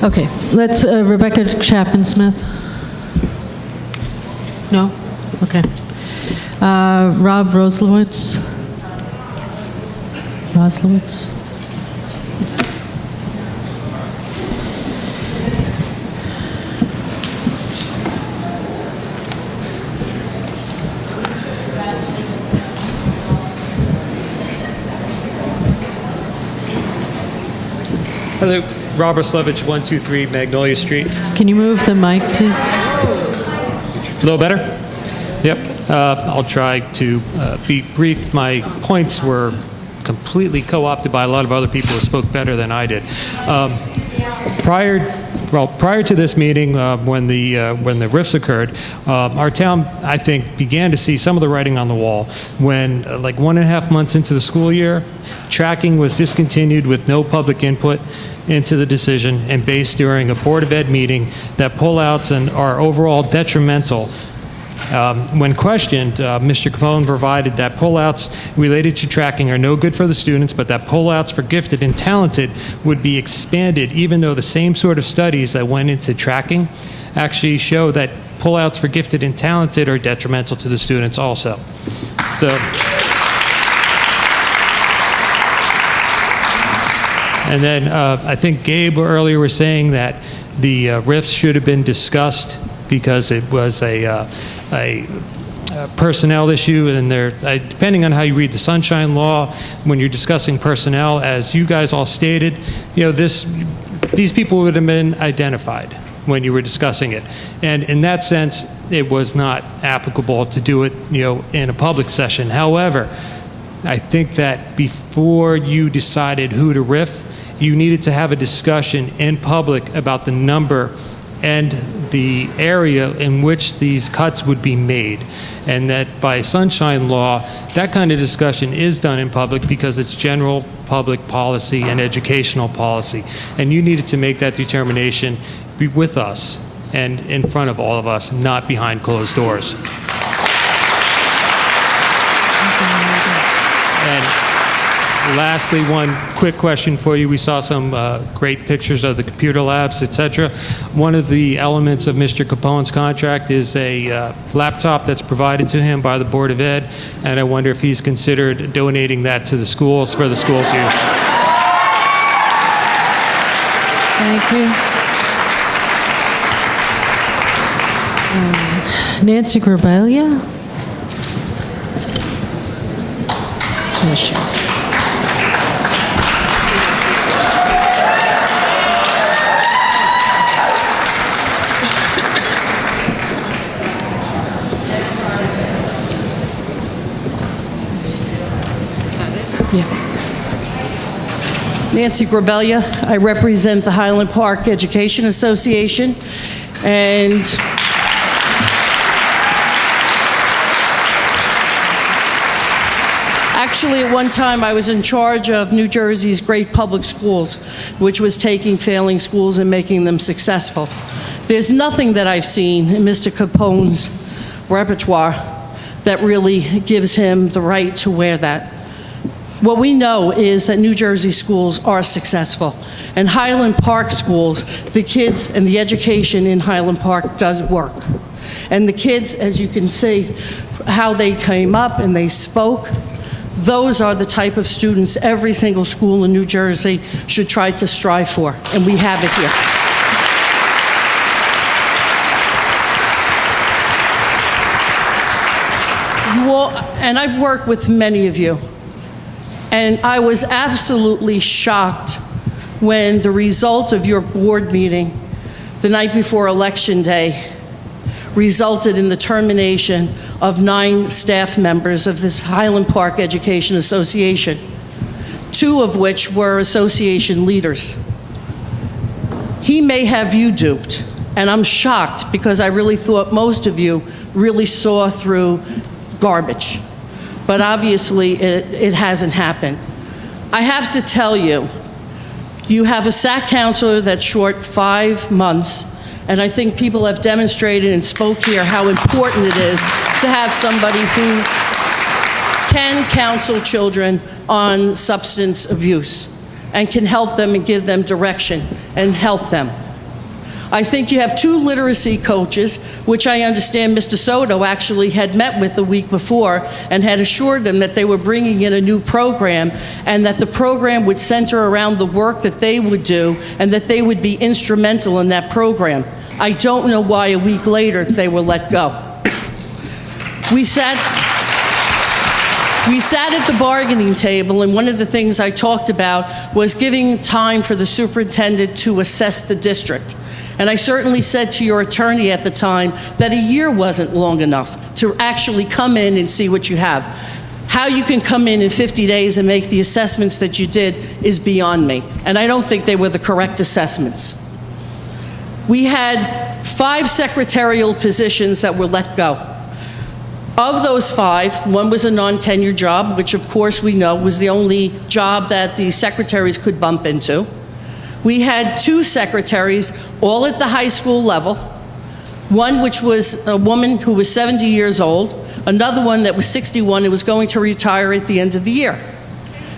Okay, let's, Rebecca Chapman-Smith. No? Okay. Rob Roslowitz. Hello, Robert Slevich, 123 Magnolia Street. Can you move the mic, please? A little better? Yep. I'll try to be brief. My points were completely co-opted by a lot of other people who spoke better than I did. Prior to this meeting, when the rifts occurred, our town, I think, began to see some of the writing on the wall when, like 1.5 months into the school year, tracking was discontinued with no public input into the decision and based during a Board of Ed meeting that pullouts and are overall detrimental. When questioned, Mr. Capone provided that pullouts related to tracking are no good for the students, but that pullouts for gifted and talented would be expanded, even though the same sort of studies that went into tracking actually show that pullouts for gifted and talented are detrimental to the students also. So, and then I think Gabe earlier was saying that the RIFs should have been discussed because it was a personnel issue, and depending on how you read the Sunshine Law, when you're discussing personnel, as you guys all stated, these people would have been identified when you were discussing it, and in that sense, it was not applicable to do it, in a public session. However, I think that before you decided who to RIF, you needed to have a discussion in public about the number and the area in which these cuts would be made. And that by Sunshine Law, that kind of discussion is done in public because it's general public policy and educational policy. And you needed to make that determination with us and in front of all of us, not behind closed doors. And lastly, one quick question for you. We saw some great pictures of the computer labs, etc. One of the elements of Mr. Capone's contract is a laptop that's provided to him by the Board of Ed, and I wonder if he's considered donating that to the schools for the schools' use. Thank you. Nancy Grabelia? There she is. Nancy Grabelia. I represent the Highland Park Education Association, and actually at one time I was in charge of New Jersey's great public schools, which was taking failing schools and making them successful. There's nothing that I've seen in Mr. Capone's repertoire that really gives him the right to wear that. What we know is that New Jersey schools are successful. And Highland Park schools, the kids and the education in Highland Park does work. And the kids, as you can see, how they came up and they spoke, those are the type of students every single school in New Jersey should try to strive for. And we have it here. You all, and I've worked with many of you. And I was absolutely shocked when the result of your board meeting the night before Election Day resulted in the termination of 9 staff members of this Highland Park Education Association, 2 of which were association leaders. He may have you duped, and I'm shocked because I really thought most of you really saw through garbage. But obviously, it hasn't happened. I have to tell you, you have a SAC counselor that's short 5 months, And I think people have demonstrated and spoke here how important it is to have somebody who can counsel children on substance abuse and can help them and give them direction and help them. I think you have 2 literacy coaches, which I understand Mr. Soto actually had met with the week before and had assured them that they were bringing in a new program and that the program would center around the work that they would do and that they would be instrumental in that program. I don't know why a week later they were let go. We sat at the bargaining table, and one of the things I talked about was giving time for the superintendent to assess the district. And I certainly said to your attorney at the time that a year wasn't long enough to actually come in and see what you have. How you can come in 50 days and make the assessments that you did is beyond me. And I don't think they were the correct assessments. We had 5 secretarial positions that were let go. Of those 5, one was a non-tenured job, which of course we know was the only job that the secretaries could bump into. We had 2 secretaries, all at the high school level. One which was a woman who was 70 years old, another one that was 61 and was going to retire at the end of the year.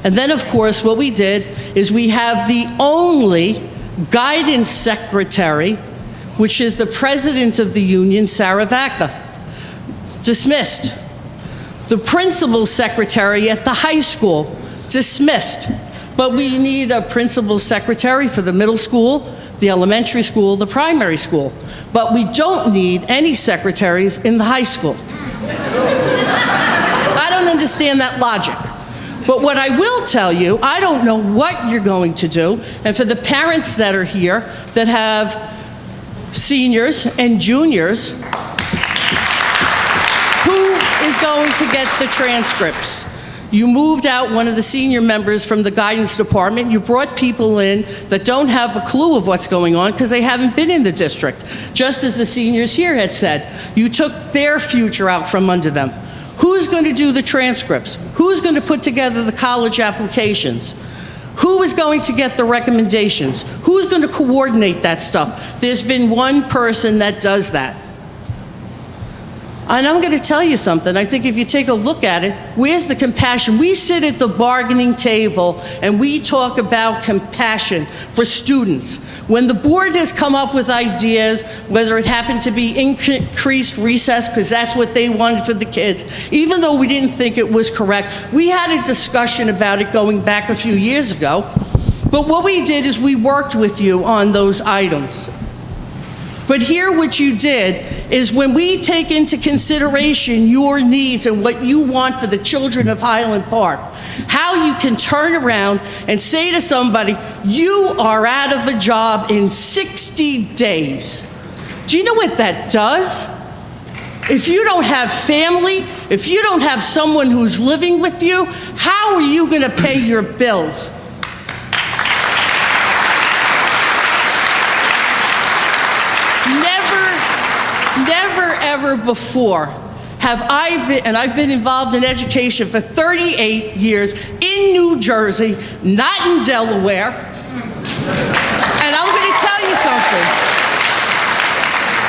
And then, of course, what we did is we have the only guidance secretary, which is the president of the union, Sarah Vaca, dismissed. The principal secretary at the high school, dismissed. But we need a principal secretary for the middle school, the elementary school, the primary school. But we don't need any secretaries in the high school. I don't understand that logic. But what I will tell you, I don't know what you're going to do. And for the parents that are here that have seniors and juniors, who is going to get the transcripts? You moved out one of the senior members from the guidance department. You brought people in that don't have a clue of what's going on because they haven't been in the district. Just as the seniors here had said, you took their future out from under them. Who's going to do the transcripts? Who's going to put together the college applications? Who is going to get the recommendations? Who's going to coordinate that stuff? There's been one person that does that. And I'm going to tell you something. I think if you take a look at it, where's the compassion? We sit at the bargaining table and we talk about compassion for students. When the board has come up with ideas, whether it happened to be increased recess because that's what they wanted for the kids, even though we didn't think it was correct, we had a discussion about it going back a few years ago. But what we did is we worked with you on those items. But here what you did is when we take into consideration your needs and what you want for the children of Highland Park, how you can turn around and say to somebody, you are out of a job in 60 days. Do you know what that does? If you don't have family, if you don't have someone who's living with you, how are you going to pay your bills? Never, ever before have I been, and I've been involved in education for 38 years in New Jersey, not in Delaware. And I'm going to tell you something.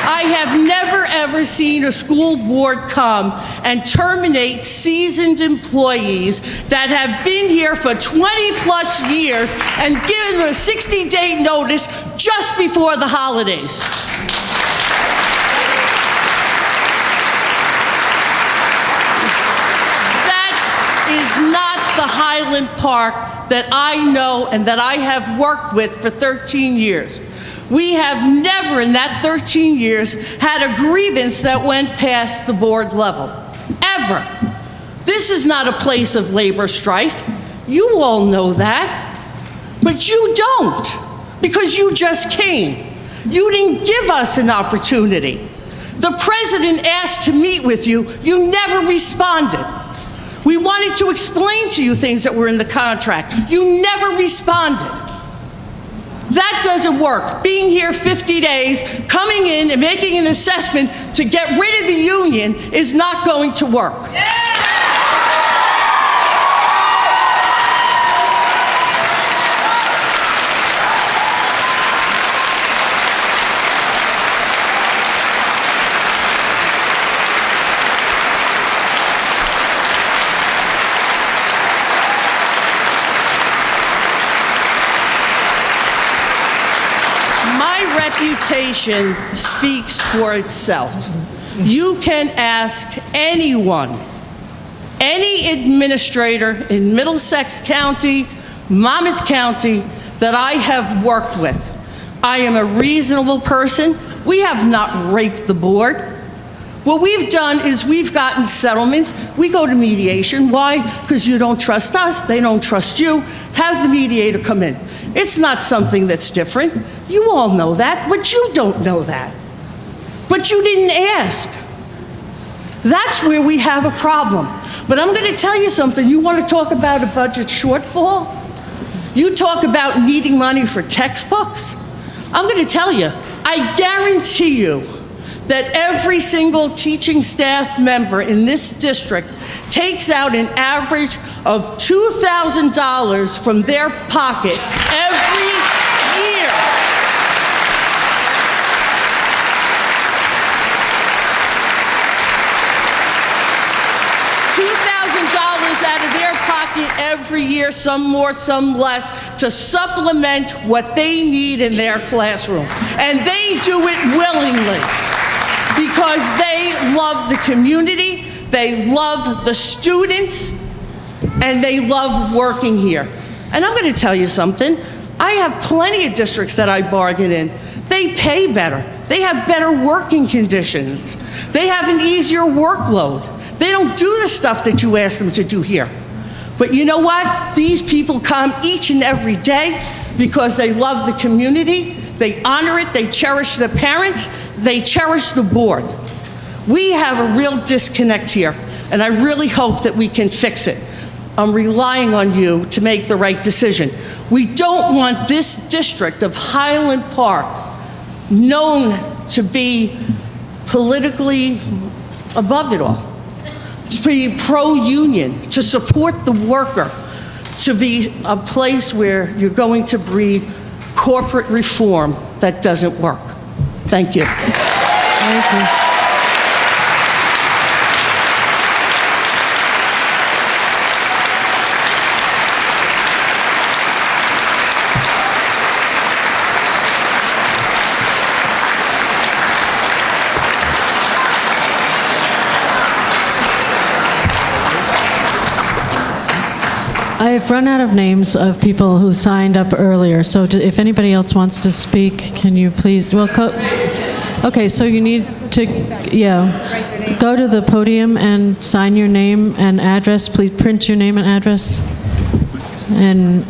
I have never, ever seen a school board come and terminate seasoned employees that have been here for 20 plus years and give them a 60-day notice just before the holidays. Is not the Highland Park that I know and that I have worked with for 13 years. We have never in that 13 years had a grievance that went past the board level. Ever. This is not a place of labor strife. You all know that. But you don't, because you just came. You didn't give us an opportunity. The president asked to meet with you. You never responded. We wanted to explain to you things that were in the contract. You never responded. That doesn't work. Being here 50 days, coming in and making an assessment to get rid of the union is not going to work. My reputation speaks for itself. You can ask anyone, any administrator in Middlesex County, Monmouth County that I have worked with. I am a reasonable person. We have not raped the board. What we've done is we've gotten settlements. We go to mediation. Why? Because you don't trust us. They don't trust you. Have the mediator come in. It's not something that's different. You all know that, but you don't know that. But you didn't ask. That's where we have a problem. But I'm going to tell you something. You want to talk about a budget shortfall? You talk about needing money for textbooks? I'm going to tell you, I guarantee you that every single teaching staff member in this district takes out an average of $2,000 from their pocket every year. $2,000 out of their pocket every year, some more, some less, to supplement what they need in their classroom. And they do it willingly because they love the community, they love the students, and they love working here. And I'm going to tell you something. I have plenty of districts that I bargain in. They pay better. They have better working conditions. They have an easier workload. They don't do the stuff that you ask them to do here. But you know what? These people come each and every day because they love the community, they honor it, they cherish the parents, they cherish the board. We have a real disconnect here, and I really hope that we can fix it. I'm relying on you to make the right decision. We don't want this district of Highland Park known to be politically above it all, to be pro-union, to support the worker, to be a place where you're going to breed corporate reform that doesn't work. Thank you. Thank you. I've run out of names of people who signed up earlier, so if anybody else wants to speak, can you please, okay, so you need to, go to the podium and sign your name and address. Please print your name and address. And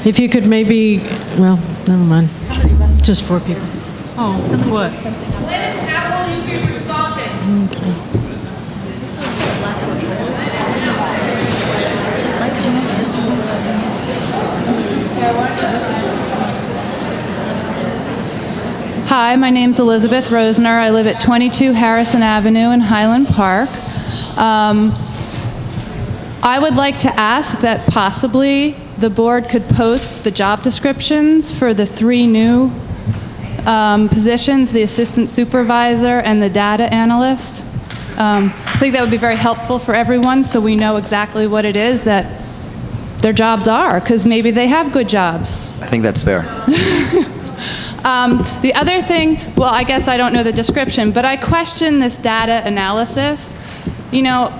if you could maybe, well, never mind, just 4 people. Oh, what? Okay. Hi, my name's Elizabeth Rosner. I live at 22 Harrison Avenue in Highland Park. I would like to ask that possibly the board could post the job descriptions for the 3 new positions, the assistant supervisor and the data analyst. I think that would be very helpful for everyone so we know exactly what it is that their jobs are, because maybe they have good jobs. I think that's fair. The other thing, well, I guess I don't know the description, but I question this data analysis. You know,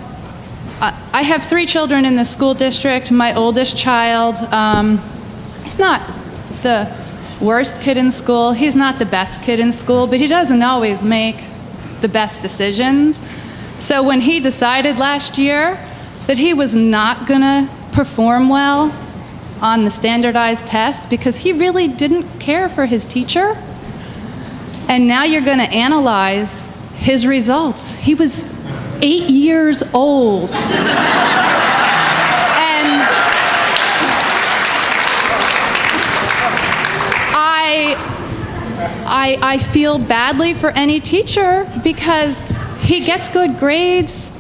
I have 3 children in the school district. My oldest child, he's not the worst kid in school. He's not the best kid in school, but he doesn't always make the best decisions. So when he decided last year that he was not going to perform well on the standardized test because he really didn't care for his teacher, and now you're going to analyze his results. He was 8 years old. And I feel badly for any teacher because he gets good grades.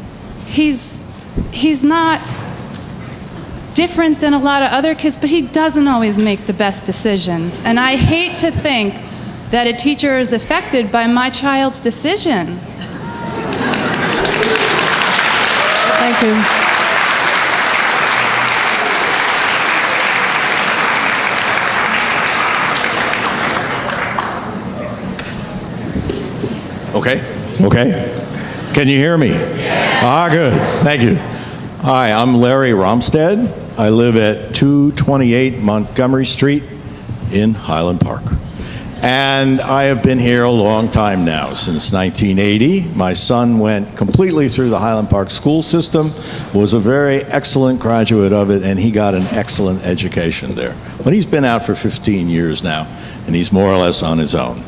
He's not different than a lot of other kids, but he doesn't always make the best decisions. And I hate to think that a teacher is affected by my child's decision. Thank you. Okay? Okay? Can you hear me? Ah, good. Thank you. Hi, I'm Larry Romstead. I live at 228 Montgomery Street in Highland Park. And I have been here a long time now, since 1980. My son went completely through the Highland Park school system, was a very excellent graduate of it, and he got an excellent education there. But he's been out for 15 years now, and he's more or less on his own.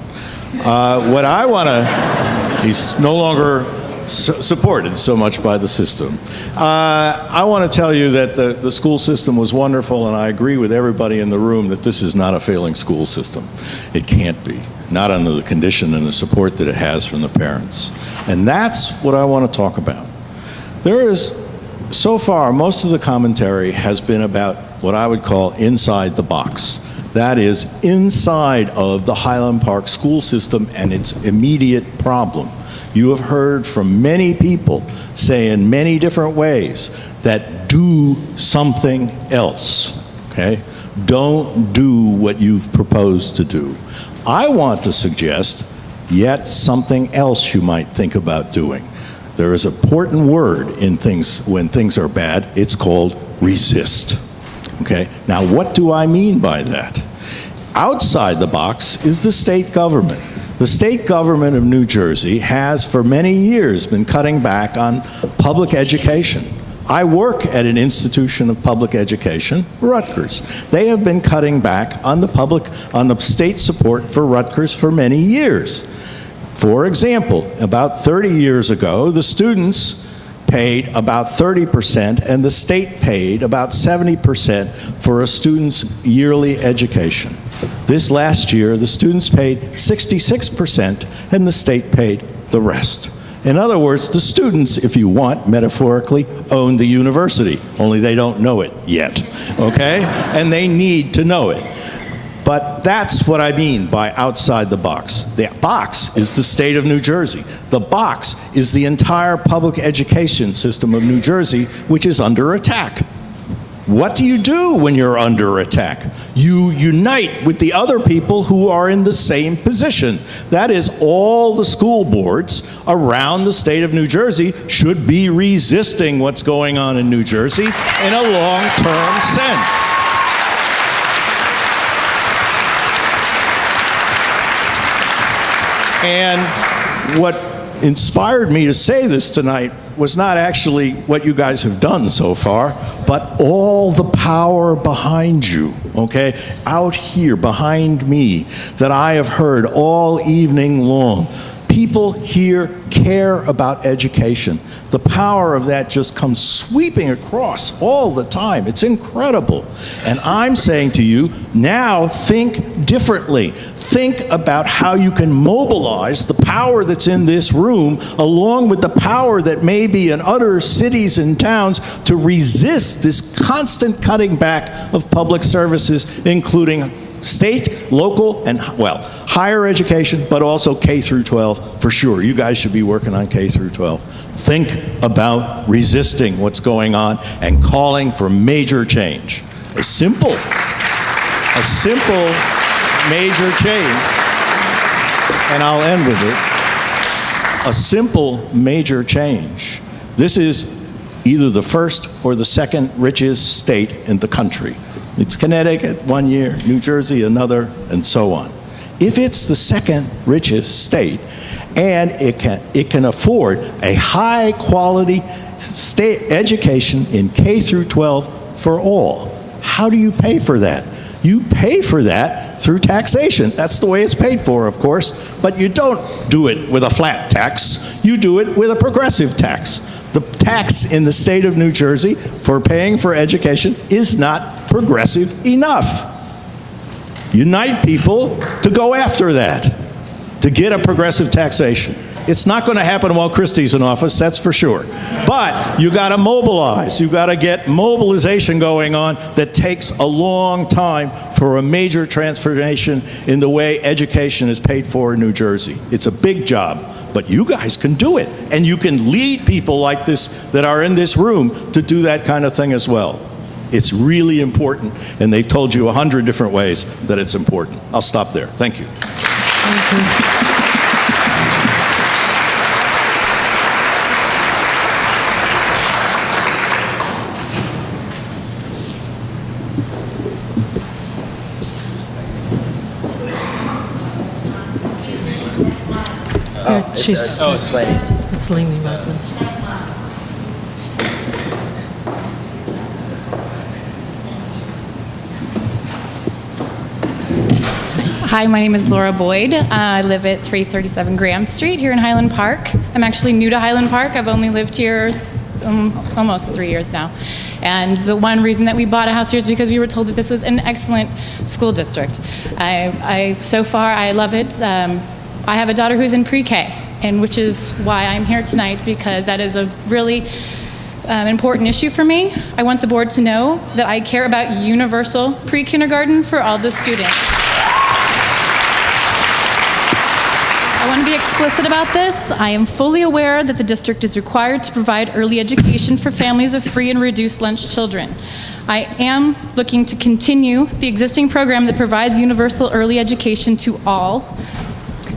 He's no longer supported so much by the system. I want to tell you that the school system was wonderful, and I agree with everybody in the room that this is not a failing school system. It can't be, not under the condition and the support that it has from the parents. And that's what I want to talk about. So far, most of the commentary has been about what I would call inside the box. That is, inside of the Highland Park school system and its immediate problem. You have heard from many people say in many different ways that do something else, okay? Don't do what you've proposed to do. I want to suggest yet something else you might think about doing. There is an important word in things when things are bad. It's called resist, okay? Now, what do I mean by that? Outside the box is the state government. The state government of New Jersey has for many years been cutting back on public education. I work at an institution of public education, Rutgers. They have been cutting back on the state support for Rutgers for many years. For example, about 30 years ago, the students paid about 30% and the state paid about 70% for a student's yearly education. This last year, the students paid 66% and the state paid the rest. In other words, the students, if you want, metaphorically, own the university, only they don't know it yet, okay? And they need to know it. But that's what I mean by outside the box. The box is the state of New Jersey. The box is the entire public education system of New Jersey, which is under attack. What do you do when you're under attack? You unite with the other people who are in the same position. That is, all the school boards around the state of New Jersey should be resisting what's going on in New Jersey in a long-term sense. And what inspired me to say this tonight was not actually what you guys have done so far, but all the power behind you, okay, out here behind me that I have heard all evening long. People here care about education. The power of that just comes sweeping across all the time. It's incredible. And I'm saying to you, now think differently. Think about how you can mobilize the power that's in this room along with the power that may be in other cities and towns to resist this constant cutting back of public services, including state, local, and, well, higher education, but also K through 12 for sure. You guys should be working on K through 12. Think about resisting what's going on and calling for major change. A simple major change, and I'll end with this. A simple major change. This is either the first or the second richest state in the country. It's Connecticut one year, New Jersey another, and so on. If it's the second richest state, and it can afford a high quality state education in K through 12 for all, how do you pay for that? You pay for that through taxation. That's the way it's paid for, of course, but you don't do it with a flat tax. You do it with a progressive tax. The tax in the state of New Jersey for paying for education is not progressive enough. Unite people to go after that, to get a progressive taxation. It's not going to happen while Christie's in office, that's for sure. But you got to mobilize. You got to get mobilization going on that takes a long time for a major transformation in the way education is paid for in New Jersey. It's a big job, but you guys can do it. And you can lead people like this that are in this room to do that kind of thing as well. It's really important, and they've told you 100 different ways that it's important. I'll stop there. Thank you. Thank you. She's. It's ladies. It's Lainey Robbins. Hi, my name is Laura Boyd. I live at 337 Graham Street here in Highland Park. I'm actually new to Highland Park. I've only lived here almost 3 years now. And the one reason that we bought a house here is because we were told that this was an excellent school district. So far, I love it. I have a daughter who's in pre-K, and which is why I'm here tonight, because that is a really important issue for me. I want the board to know that I care about universal pre-kindergarten for all the students. I want to be explicit about this. I am fully aware that the district is required to provide early education for families of free and reduced lunch children. I am looking to continue the existing program that provides universal early education to all.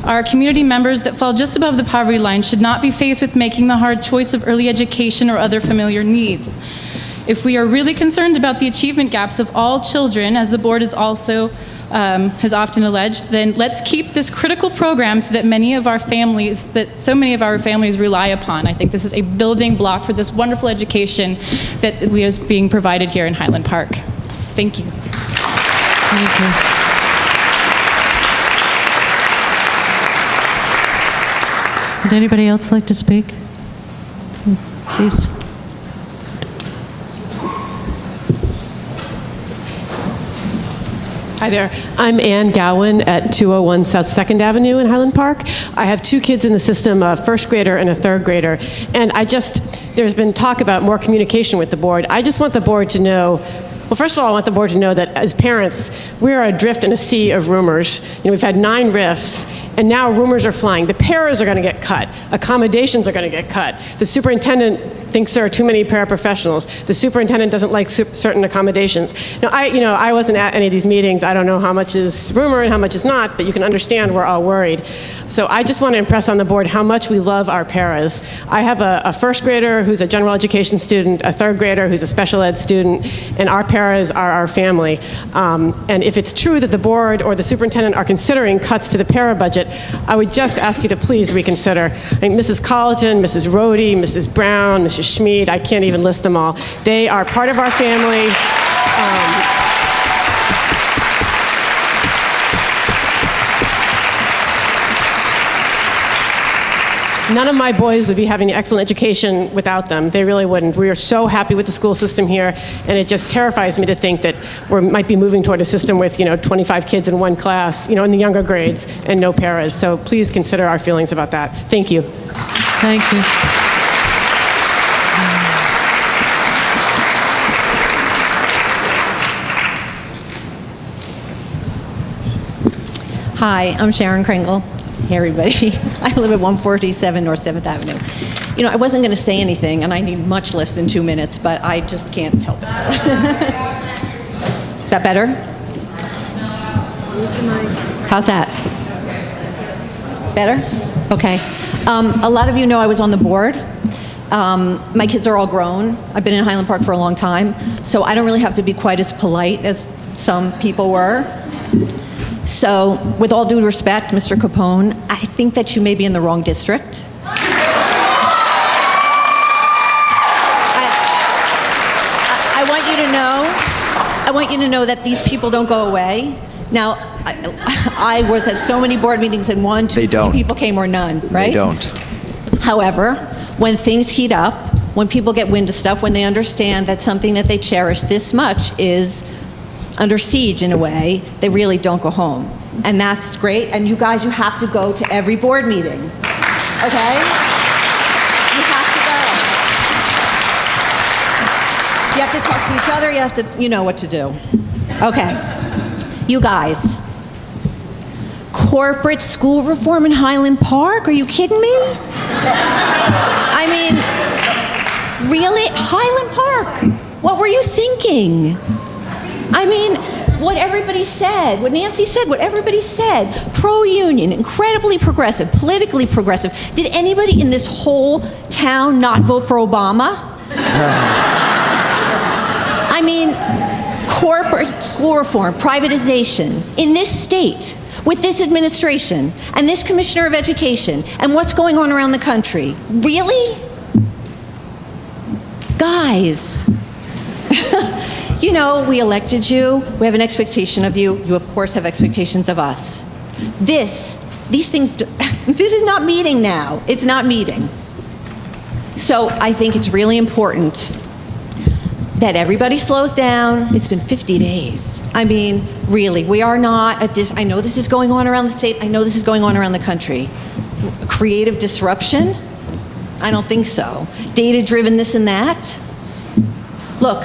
Our community members that fall just above the poverty line should not be faced with making the hard choice of early education or other familiar needs. If we are really concerned about the achievement gaps of all children, as the board is also has often alleged, then let's keep this critical program so that so many of our families rely upon. I think this is a building block for this wonderful education that is being provided here in Highland Park. Thank you. Thank you. Would anybody else like to speak? Please. Hi there. I'm Ann Gowan at 201 South 2nd Avenue in Highland Park. I have two kids in the system, a first grader and a third grader. And there's been talk about more communication with the board. I just want the board to know, well, first of all, I want the board to know that as parents, we're adrift in a sea of rumors. We've had 9 RIFs, and now rumors are flying. The paras are going to get cut. Accommodations are going to get cut. The superintendent thinks there are too many paraprofessionals. The superintendent doesn't like certain accommodations. Now, I wasn't at any of these meetings. I don't know how much is rumor and how much is not, but you can understand we're all worried. So I just want to impress on the board how much we love our paras. I have a first grader who's a general education student, a third grader who's a special ed student, and our paras are our family. And if it's true that the board or the superintendent are considering cuts to the para budget, I would just ask you to please reconsider. Mrs. Colleton, Mrs. Rohde, Mrs. Brown, Mrs. Schmid, I can't even list them all. They are part of our family. None of my boys would be having an excellent education without them. They really wouldn't. We are so happy with the school system here, and it just terrifies me to think that we might be moving toward a system with 25 kids in one class, in the younger grades, and no paras. So please consider our feelings about that. Thank you. Thank you. Hi, I'm Sharon Kringle. Hey, everybody. I live at 147 North 7th Avenue. I wasn't going to say anything, and I need much less than 2 minutes, but I just can't help it. Is that better? How's that? Better? Okay. A lot of you know I was on the board. My kids are all grown. I've been in Highland Park for a long time, so I don't really have to be quite as polite as some people were. So, with all due respect, Mr. Capone, I think that you may be in the wrong district. I want you to know that these people don't go away. Now, I was at so many board meetings and 1, 2, 3 people came or none, right? They don't. However, when things heat up, when people get wind of stuff, when they understand that something that they cherish this much is under siege in a way, they really don't go home. And that's great. And you guys, you have to go to every board meeting. Okay? You have to go. You have to talk to each other. You have to, what to do. Okay. You guys. Corporate school reform in Highland Park? Are you kidding me? I mean, really? Highland Park? What were you thinking? I mean, what everybody said, what Nancy said, what everybody said, pro-union, incredibly progressive, politically progressive. Did anybody in this whole town not vote for Obama? I mean, corporate school reform, privatization, in this state, with this administration and this Commissioner of Education and what's going on around the country? Really? Guys, you know, we elected you. We have an expectation of you. You, of course, have expectations of us. These things, this is not meeting now. It's not meeting. So I think it's really important that everybody slows down. It's been 50 days. I mean, really, we are not I know this is going on around the state. I know this is going on around the country. Creative disruption? I don't think so. Data-driven this and that? Look,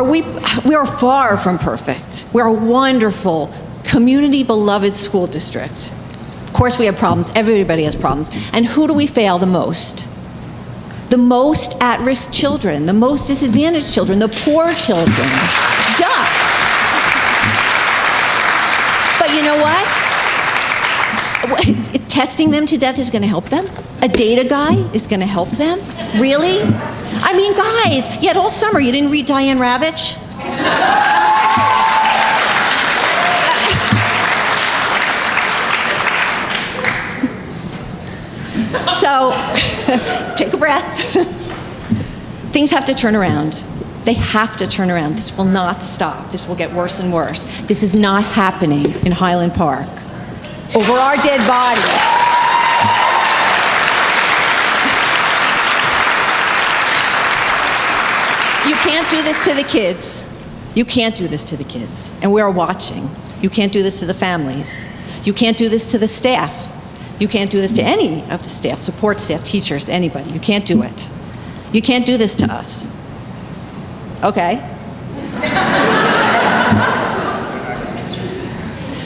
we are far from perfect. We are a wonderful, community-beloved school district. Of course we have problems. Everybody has problems. And who do we fail the most? The most at-risk children, the most disadvantaged children, the poor children. Duh. But you know what? Testing them to death is going to help them? A data guy is going to help them? Really? I mean, guys, yet all summer you didn't read Diane Ravitch? So, take a breath. Things have to turn around. They have to turn around. This will not stop. This will get worse and worse. This is not happening in Highland Park. Over our dead bodies. You can't do this to the kids. You can't do this to the kids. And we are watching. You can't do this to the families. You can't do this to the staff. You can't do this to any of the staff, support staff, teachers, anybody. You can't do it. You can't do this to us. Okay?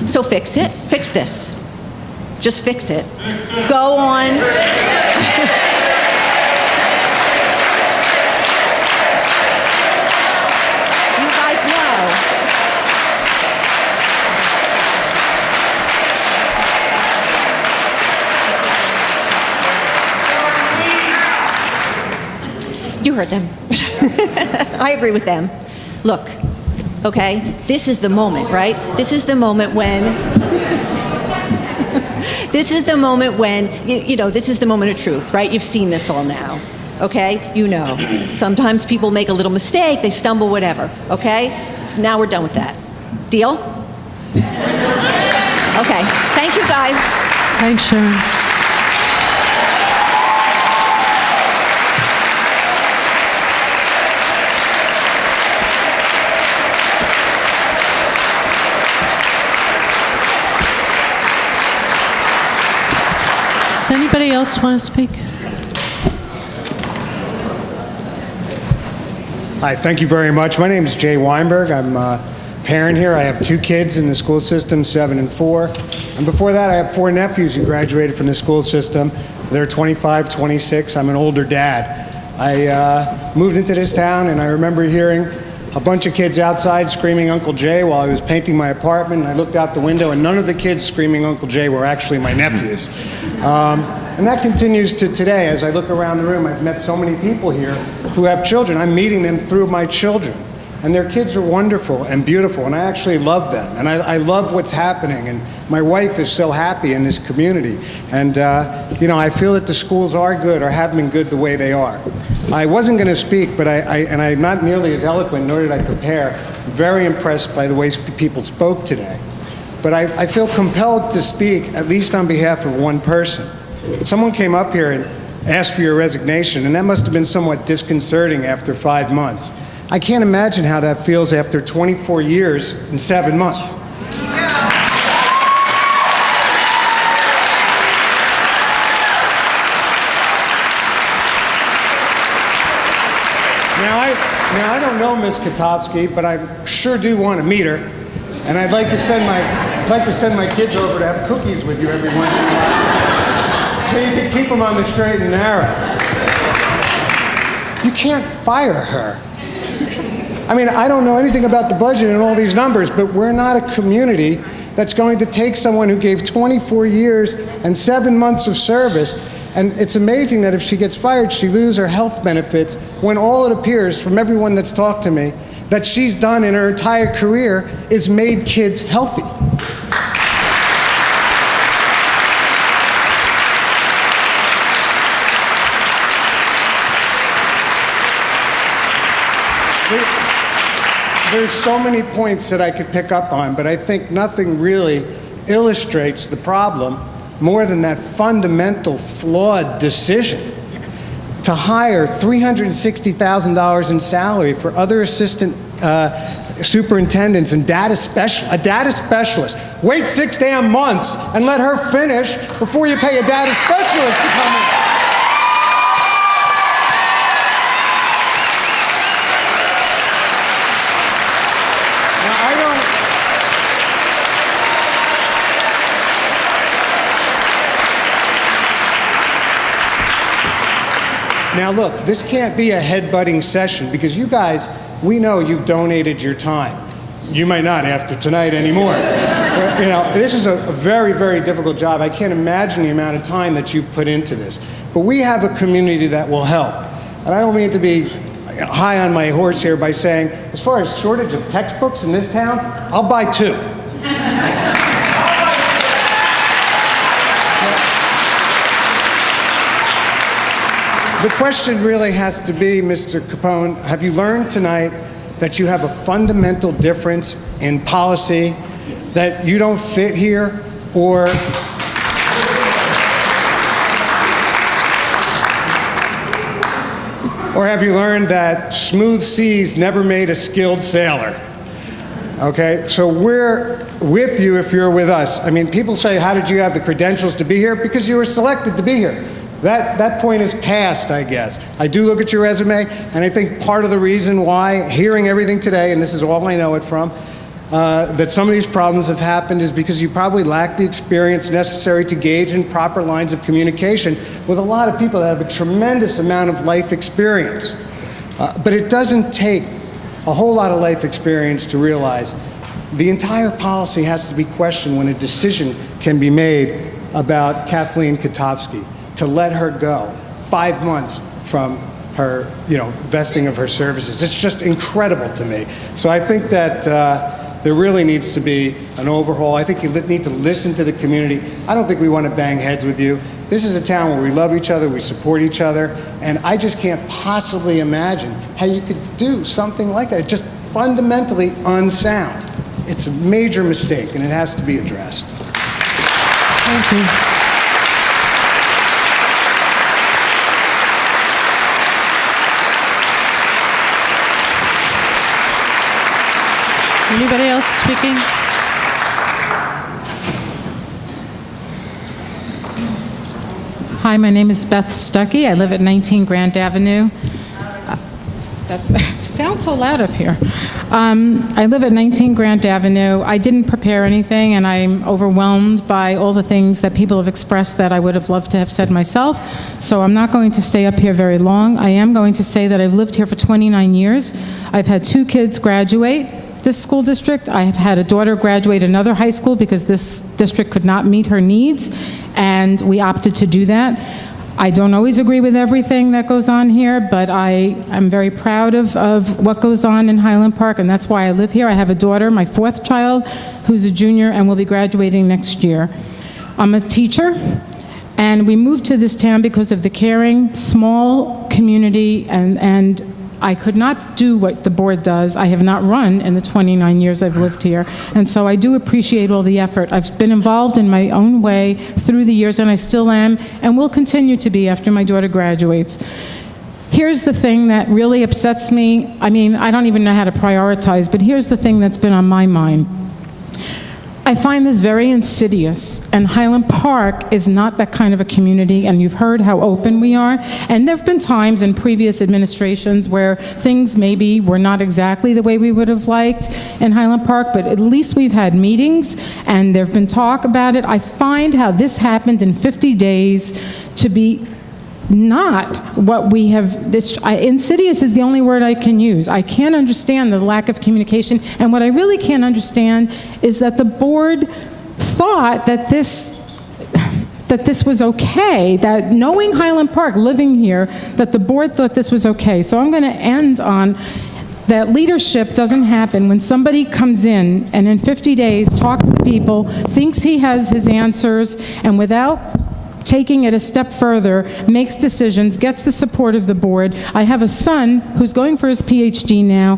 So fix it. Fix this. Just fix it. Go on. You guys know. You heard them. I agree with them. Look, okay, this is the moment, right? This is the moment when, this is the moment when, you know, this is the moment of truth, right? You've seen this all now, okay? You know. Sometimes people make a little mistake, they stumble, whatever, okay? Now we're done with that. Deal? Okay, thank you guys. Thanks, Sharon. Does anybody else want to speak? Hi, thank you very much. My name is Jay Weinberg. I'm a parent here. I have 2 kids in the school system, 7 and 4. And before that, I have 4 nephews who graduated from the school system. They're 25, 26. I'm an older dad. I moved into this town, and I remember hearing a bunch of kids outside screaming Uncle Jay while I was painting my apartment. And I looked out the window, and none of the kids screaming Uncle Jay were actually my nephews. And that continues to today. As I look around the room, I've met so many people here who have children. I'm meeting them through my children. And their kids are wonderful and beautiful, and I actually love them. And I love what's happening, and my wife is so happy in this community. And, you know, I feel that the schools are good, or have been good the way they are. I wasn't going to speak, but I'm not nearly as eloquent, nor did I prepare. Very impressed by the way people spoke today. But I feel compelled to speak, at least on behalf of one person. Someone came up here and asked for your resignation, and that must have been somewhat disconcerting after 5 months. I can't imagine how that feels after 24 years and 7 months. Now I don't know Ms. Katowski, but I sure do want to meet her, and I'd like to send my kids over to have cookies with you every once in a while, so you can keep them on the straight and narrow. You can't fire her. I mean, I don't know anything about the budget and all these numbers, but we're not a community that's going to take someone who gave 24 years and 7 months of service, and it's amazing that if she gets fired, she loses her health benefits, when all it appears from everyone that's talked to me that she's done in her entire career is made kids healthy. there's so many points that I could pick up on, but I think nothing really illustrates the problem more than that fundamental flawed decision to hire $360,000 in salary for other assistant superintendents and a data specialist. Wait 6 damn months and let her finish before you pay a data specialist to come in. Now look, this can't be a head-butting session because you guys, we know you've donated your time. You might not after tonight anymore. But, you know, this is a very, very difficult job. I can't imagine the amount of time that you've put into this. But we have a community that will help. And I don't mean to be high on my horse here by saying, as far as shortage of textbooks in this town, I'll buy 2. The question really has to be, Mr. Capone, have you learned tonight that you have a fundamental difference in policy, that you don't fit here, or have you learned that smooth seas never made a skilled sailor? Okay, so we're with you if you're with us. I mean, people say, how did you have the credentials to be here? Because you were selected to be here. That point is past, I guess. I do look at your resume, and I think part of the reason why, hearing everything today, and this is all I know it from, that some of these problems have happened is because you probably lack the experience necessary to gauge in proper lines of communication with a lot of people that have a tremendous amount of life experience. But it doesn't take a whole lot of life experience to realize the entire policy has to be questioned when a decision can be made about Kathleen Katofsky, to let her go 5 months from her, vesting of her services. It's just incredible to me. So I think that there really needs to be an overhaul. I think you need to listen to the community. I don't think we want to bang heads with you. This is a town where we love each other, we support each other, and I just can't possibly imagine how you could do something like that. It's just fundamentally unsound. It's a major mistake, and it has to be addressed. Thank you. Anybody else speaking? Hi, my name is Beth Stuckey. I live at 19 Grant Avenue. That sounds so loud up here. I live at 19 Grant Avenue. I didn't prepare anything, and I'm overwhelmed by all the things that people have expressed that I would have loved to have said myself. So I'm not going to stay up here very long. I am going to say that I've lived here for 29 years. I've had 2 kids graduate this school district. I have had a daughter graduate another high school because this district could not meet her needs, and we opted to do that. I don't always agree with everything that goes on here, but I am very proud of what goes on in Highland Park, and that's why I live here. I have a daughter, my 4th child, who's a junior and will be graduating next year. I'm a teacher, and we moved to this town because of the caring, small community, and I could not do what the board does. I have not run in the 29 years I've lived here, and so I do appreciate all the effort. I've been involved in my own way through the years, and I still am, and will continue to be after my daughter graduates. Here's the thing that really upsets me. I mean, I don't even know how to prioritize, but here's the thing that's been on my mind. I find this very insidious, and Highland Park is not that kind of a community, and you've heard how open we are, and there have been times in previous administrations where things maybe were not exactly the way we would have liked in Highland Park, but at least we've had meetings, and there have been talk about it. I find how this happened in 50 days to be not what we have. Insidious is the only word I can use. I can't understand the lack of communication, and what I really can't understand is that the board thought that this was okay, that knowing Highland Park, living here, that the board thought this was okay. So I'm going to end on that leadership doesn't happen when somebody comes in and in 50 days talks to people, thinks he has his answers, and without taking it a step further, makes decisions, gets the support of the board. I have a son who's going for his PhD now.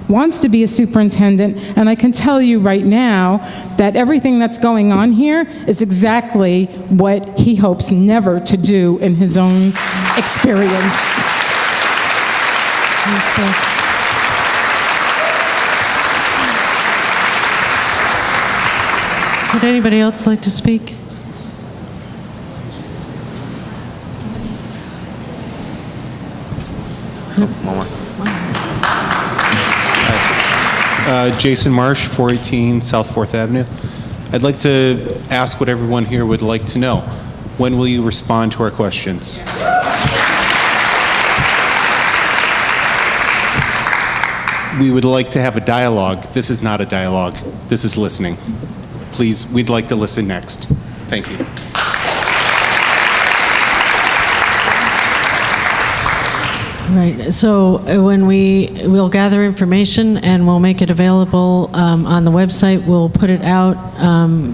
wants to be a superintendent, and I can tell you right now that everything that's going on here is exactly what he hopes never to do in his own experience. Would anybody else like to speak? Jason Marsh, 418 South 4th Avenue. I'd like to ask what everyone here would like to know. When will you respond to our questions? We would like to have a dialogue. This is not a dialogue. This is listening. Please, we'd like to listen next. Thank you. Right. So when we'll gather information and we'll make it available on the website. We'll put it out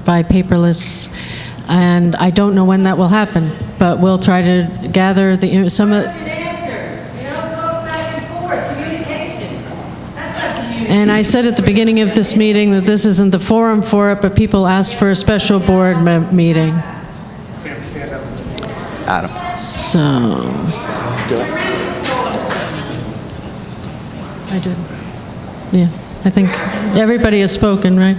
by paperless, and I don't know when that will happen, but we'll try to gather some of. And I said at the beginning of this meeting that this isn't the forum for it, but people asked for a special board meeting. Adam. So. I did. Yeah, I think everybody has spoken, right?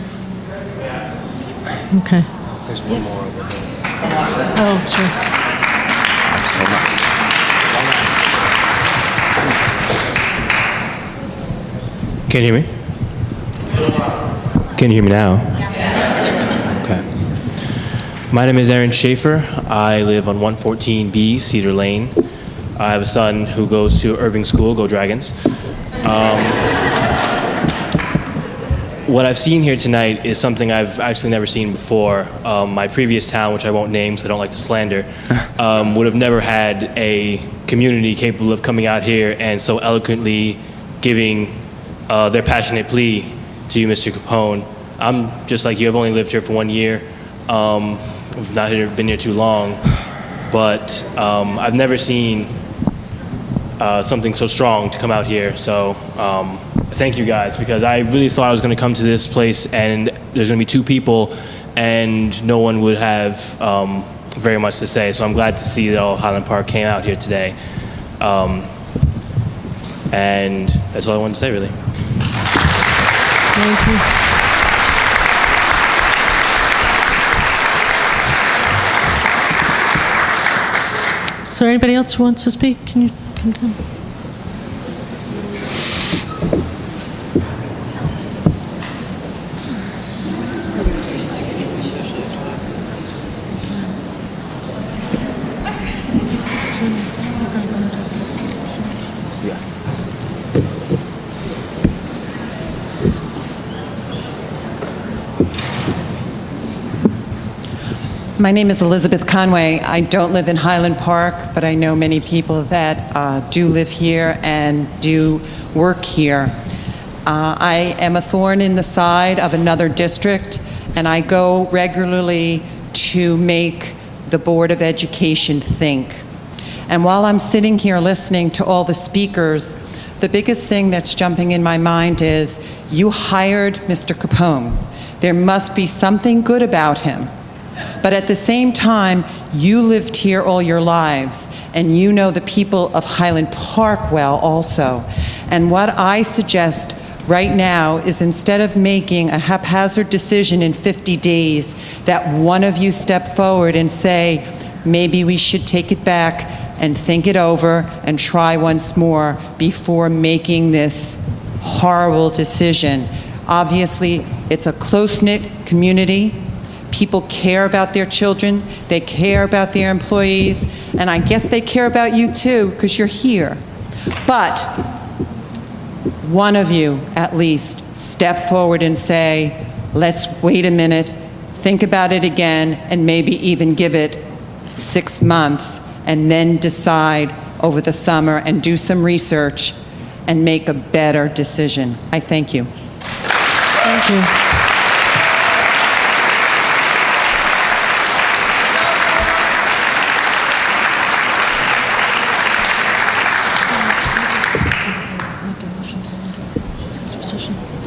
Okay. There's one more over there. Oh, sure. Can you hear me? Can you hear me now? Okay. My name is Aaron Schaefer. I live on 114B Cedar Lane. I have a son who goes to Irving School, go Dragons. What I've seen here tonight is something I've actually never seen before. My previous town, which I won't name because I don't like to slander, would have never had a community capable of coming out here and so eloquently giving their passionate plea to you, Mr. Capone. I'm just like you. I've only lived here for 1 year. I've not been here too long, but I've never seen something so strong to come out here. So thank you guys, because I really thought I was going to come to this place and there's going to be 2 people and no one would have very much to say. So I'm glad to see that all Highland Park came out here today. And that's all I wanted to say, really. Thank you. Is there anybody else who wants to speak? Can you come down? My name is Elizabeth Conway. I don't live in Highland Park, but I know many people that do live here and do work here. I am a thorn in the side of another district, and I go regularly to make the Board of Education think. And while I'm sitting here listening to all the speakers, the biggest thing that's jumping in my mind is you hired Mr. Capone. There must be something good about him. But at the same time, you lived here all your lives, and you know the people of Highland Park well also. And what I suggest right now is, instead of making a haphazard decision in 50 days, that one of you step forward and say, maybe we should take it back and think it over and try once more before making this horrible decision. Obviously, it's a close-knit community. People care about their children, they care about their employees, and I guess they care about you too, because you're here. But one of you, at least, step forward and say, let's wait a minute, think about it again, and maybe even give it 6 months, and then decide over the summer and do some research and make a better decision. I thank you. Thank you.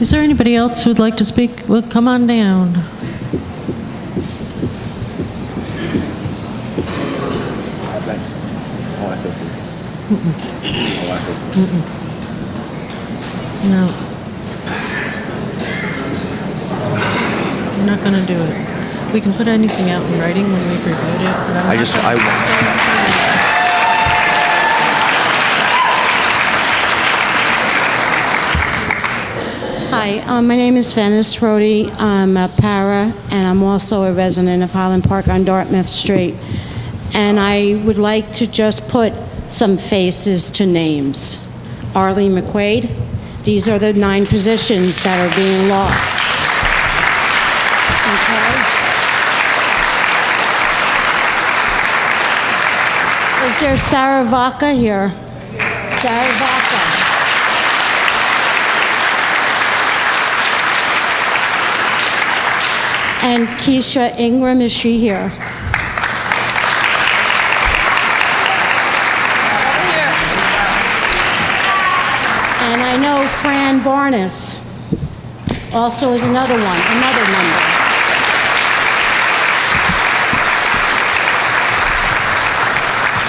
Is there anybody else who would like to speak? Well, come on down. No. You're not going to do it. We can put anything out in writing when we pre-vote it. But Hi, my name is Venice Rhodey. I'm a para, and I'm also a resident of Highland Park on Dartmouth Street. And I would like to just put some faces to names. Arlene McQuaid. These are the 9 positions that are being lost. Okay. Is there Sarah Vaca here? Sarah Vaca. And Keisha Ingram, is she here? And I know Fran Barnes also is another one, another member.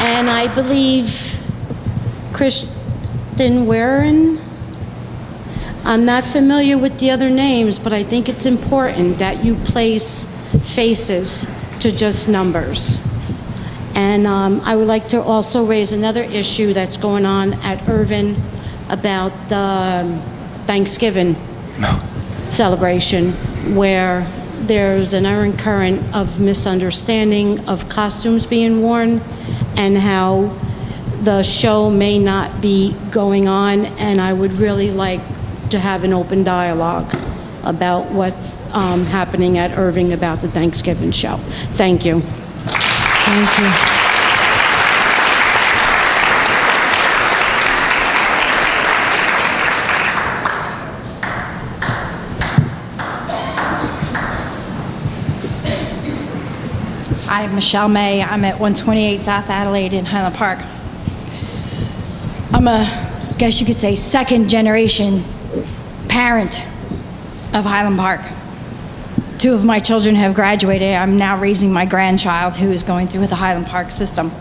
And I believe Kristen Warren. I'm not familiar with the other names, but I think it's important that you place faces to just numbers. And I would like to also raise another issue that's going on at Irvin about the Thanksgiving celebration, where there's an undercurrent of misunderstanding of costumes being worn and how the show may not be going on. And I would really like to have an open dialogue about what's happening at Irving about the Thanksgiving show. Thank you. Thank you. I'm Michelle May. I'm at 128 South Adelaide in Highland Park. I'm I guess you could say, second generation parent of Highland Park. 2 of my children have graduated. I'm now raising my grandchild who is going through the Highland Park system.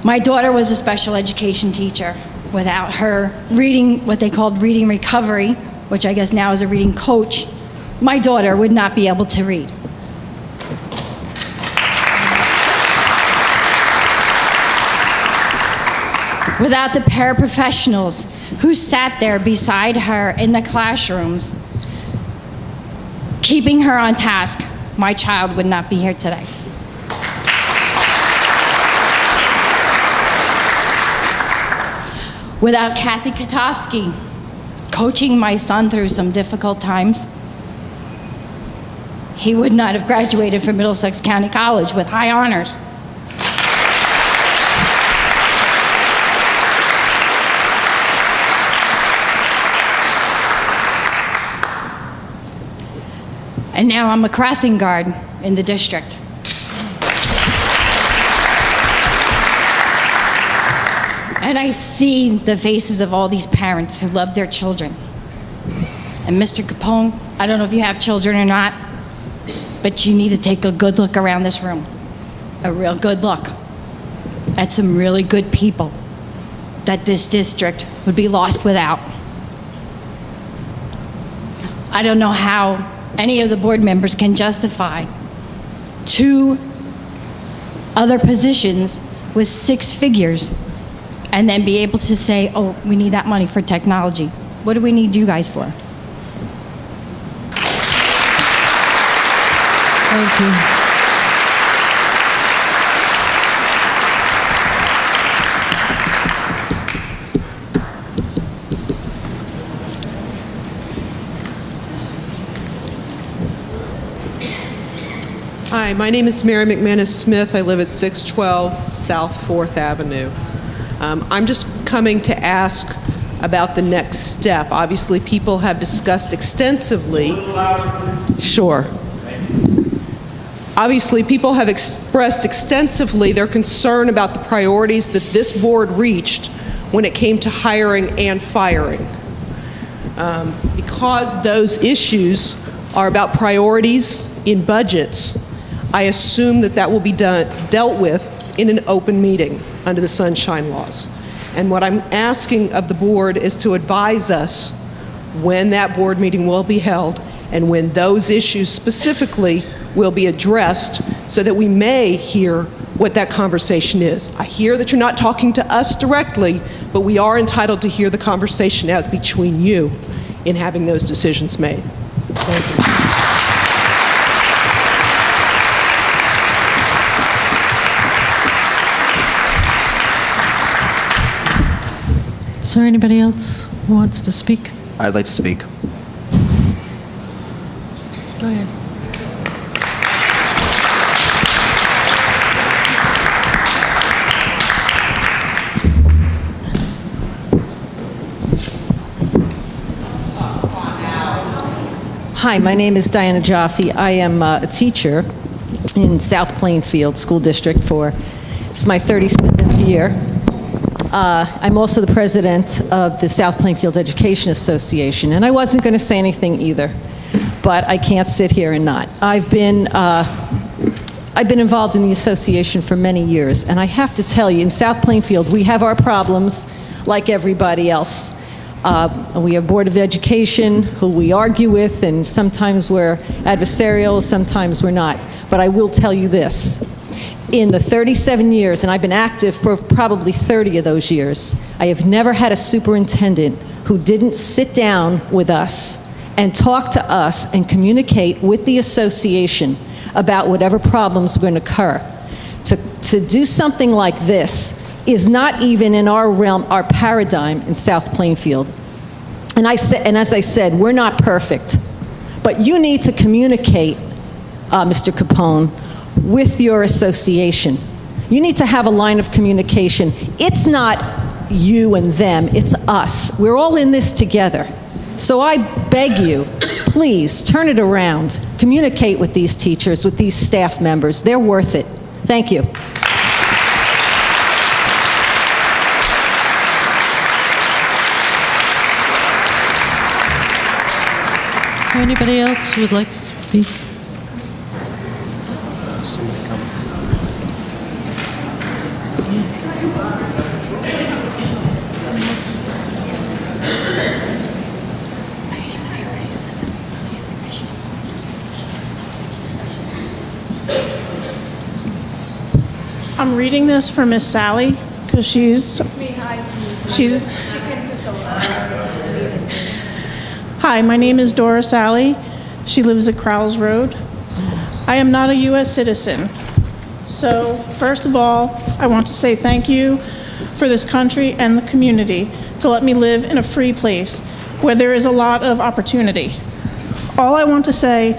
My daughter was a special education teacher. Without her reading, what they called reading recovery, which I guess now is a reading coach, my daughter would not be able to read. Without the paraprofessionals who sat there beside her in the classrooms, keeping her on task, my child would not be here today. Without Kathy Katofsky coaching my son through some difficult times, he would not have graduated from Middlesex County College with high honors. And now I'm a crossing guard in the district. And I see the faces of all these parents who love their children. And Mr. Capone, I don't know if you have children or not, but you need to take a good look around this room. A real good look at some really good people that this district would be lost without. I don't know how any of the board members can justify 2 other positions with 6 figures and then be able to say, oh, we need that money for technology. What do we need you guys for? Thank you. Hi, my name is Mary McManus Smith. I live at 612 South 4th Avenue. I'm just coming to ask about the next step. Obviously, people have discussed extensively. Sure. Obviously, people have expressed extensively their concern about the priorities that this board reached when it came to hiring and firing. Because those issues are about priorities in budgets, I assume that will be dealt with in an open meeting under the Sunshine Laws. And what I'm asking of the board is to advise us when that board meeting will be held and when those issues specifically will be addressed so that we may hear what that conversation is. I hear that you're not talking to us directly, but we are entitled to hear the conversation as between you in having those decisions made. Thank you. Is there anybody else who wants to speak? I'd like to speak. Go ahead. Hi, my name is Diana Jaffe. I am a teacher in South Plainfield School District it's my 37th year. I'm also the president of the South Plainfield Education Association, and I wasn't going to say anything either, but I can't sit here and not. I've been involved in the association for many years, and I have to tell you, in South Plainfield, we have our problems like everybody else. We have Board of Education who we argue with, and sometimes we're adversarial, sometimes we're not. But I will tell you this. In the 37 years, and I've been active for probably 30 of those years, I have never had a superintendent who didn't sit down with us and talk to us and communicate with the association about whatever problems were going to occur. To do something like this is not even in our realm, our paradigm in South Plainfield. And as I said, we're not perfect. But you need to communicate, Mr. Capone, with your association. You need to have a line of communication. It's not you and them, it's us. We're all in this together. So I beg you, please turn it around. Communicate with these teachers, with these staff members. They're worth it. Thank you. Is there anybody else who would like to speak? I'm reading this for Miss Sally because she's. Hi, my name is Dora Sally. She lives at Crowles Road. I am not a U.S. citizen. So, first of all, I want to say thank you for this country and the community to let me live in a free place where there is a lot of opportunity. All I want to say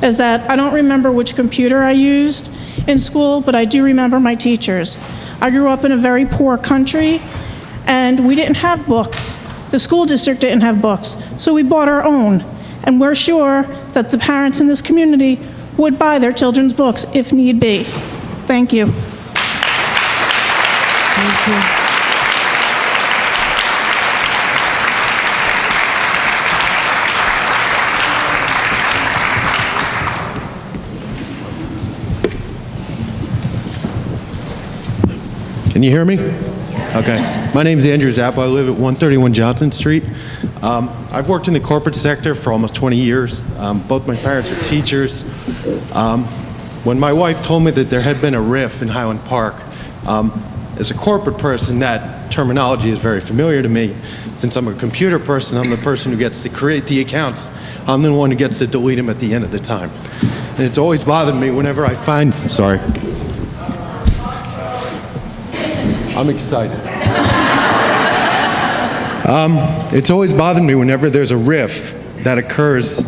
is that I don't remember which computer I used in school, but I do remember my teachers. I grew up in a very poor country, and we didn't have books. The school district didn't have books, so we bought our own. And we're sure that the parents in this community would buy their children's books if need be. Thank you. Thank you. Can you hear me? Okay. My name is Andrew Zappa. I live at 131 Johnson Street. I've worked in the corporate sector for almost 20 years. Both my parents are teachers. When my wife told me that there had been a riff in Highland Park, as a corporate person, that terminology is very familiar to me. Since I'm a computer person, I'm the person who gets to create the accounts. I'm the one who gets to delete them at the end of the time. And it's always bothered me whenever I find... Sorry. I'm excited. It's always bothered me whenever there's a riff that occurs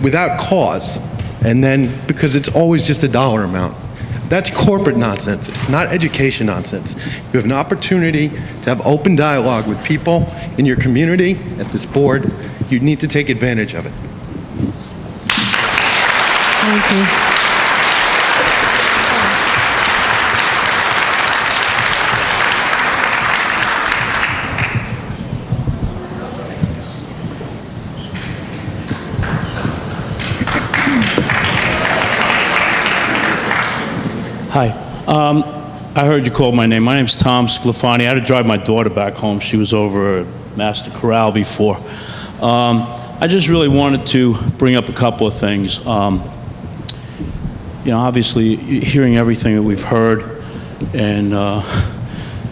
without cause, and then because it's always just a dollar amount. That's corporate nonsense. It's not education nonsense. You have an opportunity to have open dialogue with people in your community at this board. You need to take advantage of it. Thank you. Hi. I heard you call my name. My name's Tom Sclafani. I had to drive my daughter back home. She was over at Master Corral before. I just really wanted to bring up a couple of things. Obviously, hearing everything that we've heard and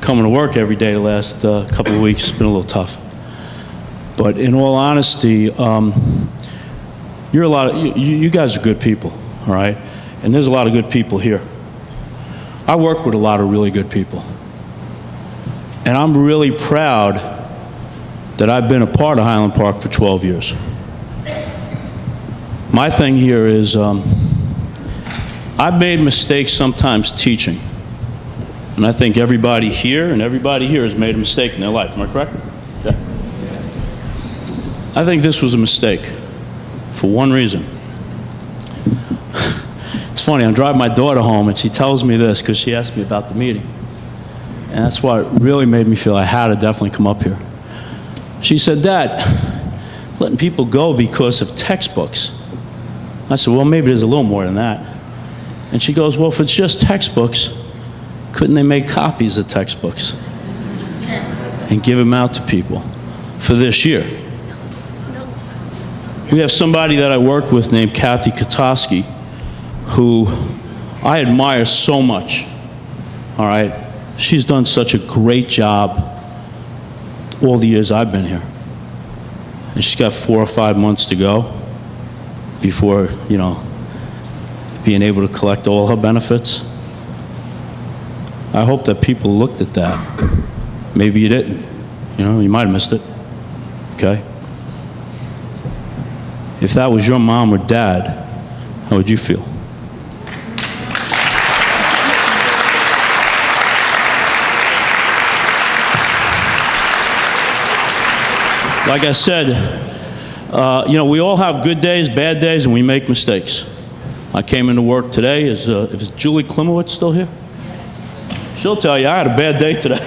coming to work every day the last couple of weeks has been a little tough. But in all honesty, you guys are good people, all right? And there's a lot of good people here. I work with a lot of really good people. And I'm really proud that I've been a part of Highland Park for 12 years. My thing here is I've made mistakes sometimes teaching. And I think everybody here has made a mistake in their life. Am I correct? Okay. I think this was a mistake for one reason. It's funny, I'm driving my daughter home and she tells me this because she asked me about the meeting. And that's what really made me feel I had to definitely come up here. She said, "Dad, letting people go because of textbooks." I said, "Well, maybe there's a little more than that." And she goes, "Well, if it's just textbooks, couldn't they make copies of textbooks and give them out to people for this year?" We have somebody that I work with named Kathy Kotowski, who I admire so much, all right? She's done such a great job all the years I've been here. And she's got 4 or 5 months to go before, being able to collect all her benefits. I hope that people looked at that. Maybe you didn't. You might have missed it. Okay? If that was your mom or dad, how would you feel? Like I said, we all have good days, bad days, and we make mistakes. I came into work today. Is Julie Klimowitz still here? She'll tell you I had a bad day today,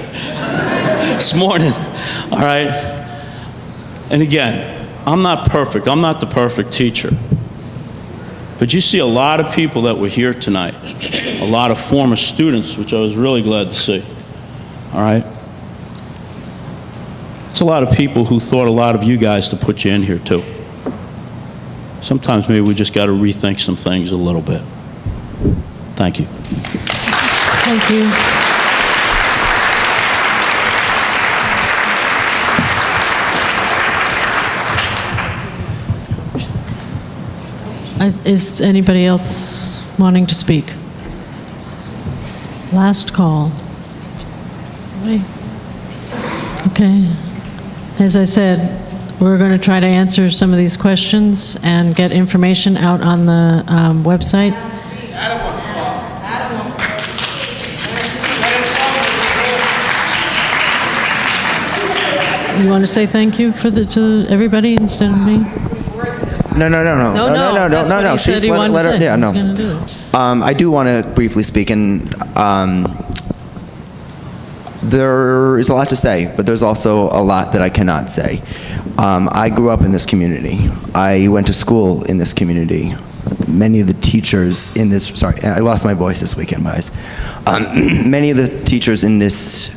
this morning, all right? And again, I'm not perfect. I'm not the perfect teacher. But you see a lot of people that were here tonight, a lot of former students, which I was really glad to see, all right? It's a lot of people who thought a lot of you guys to put you in here, too. Sometimes maybe we just got to rethink some things a little bit. Thank you. Thank you. Is anybody else wanting to speak? Last call. Okay. As I said, we're going to try to answer some of these questions and get information out on the website. Adam wants to talk. You want to say thank you to everybody instead of me? No. That's what he said he wanted to say. Yeah, no. He's gonna do it. I do want to briefly speak, and there is a lot to say, but there's also a lot that I cannot say. I grew up in this community. I went to school in this community. Many of the teachers in this, sorry, I lost my voice this weekend, guys. Many of the teachers in this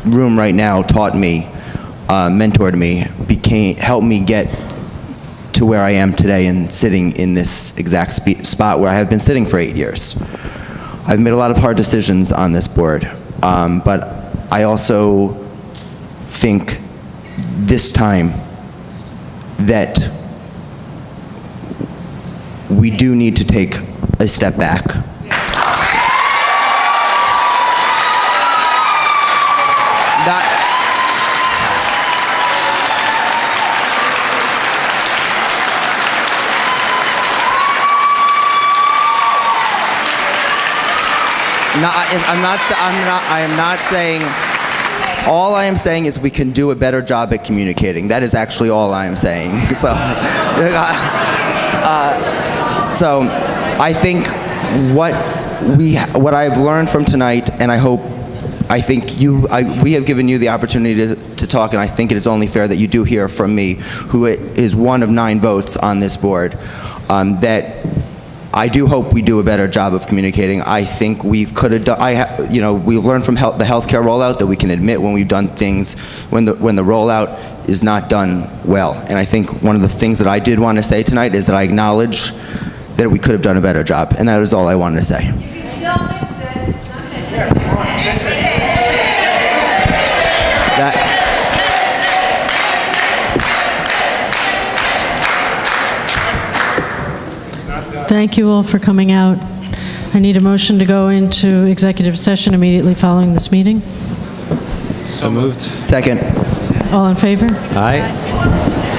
room right now taught me, mentored me, helped me get to where I am today and sitting in this exact spot where I have been sitting for 8 years. I've made a lot of hard decisions on this board, but I also think this time that we do need to take a step back. I am not saying, all I am saying is we can do a better job at communicating. That is actually all I am saying. So I think what I've learned from tonight, and I think we have given you the opportunity to talk, and I think it is only fair that you do hear from me, who is one of 9 votes on this board, that I do hope we do a better job of communicating. I think we could have done, we've learned from the healthcare rollout that we can admit when we've done things, when the rollout is not done well. And I think one of the things that I did want to say tonight is that I acknowledge that we could have done a better job. And that is all I wanted to say. Thank you all for coming out. I need a motion to go into executive session immediately following this meeting. So moved. Second. All in favor? Aye.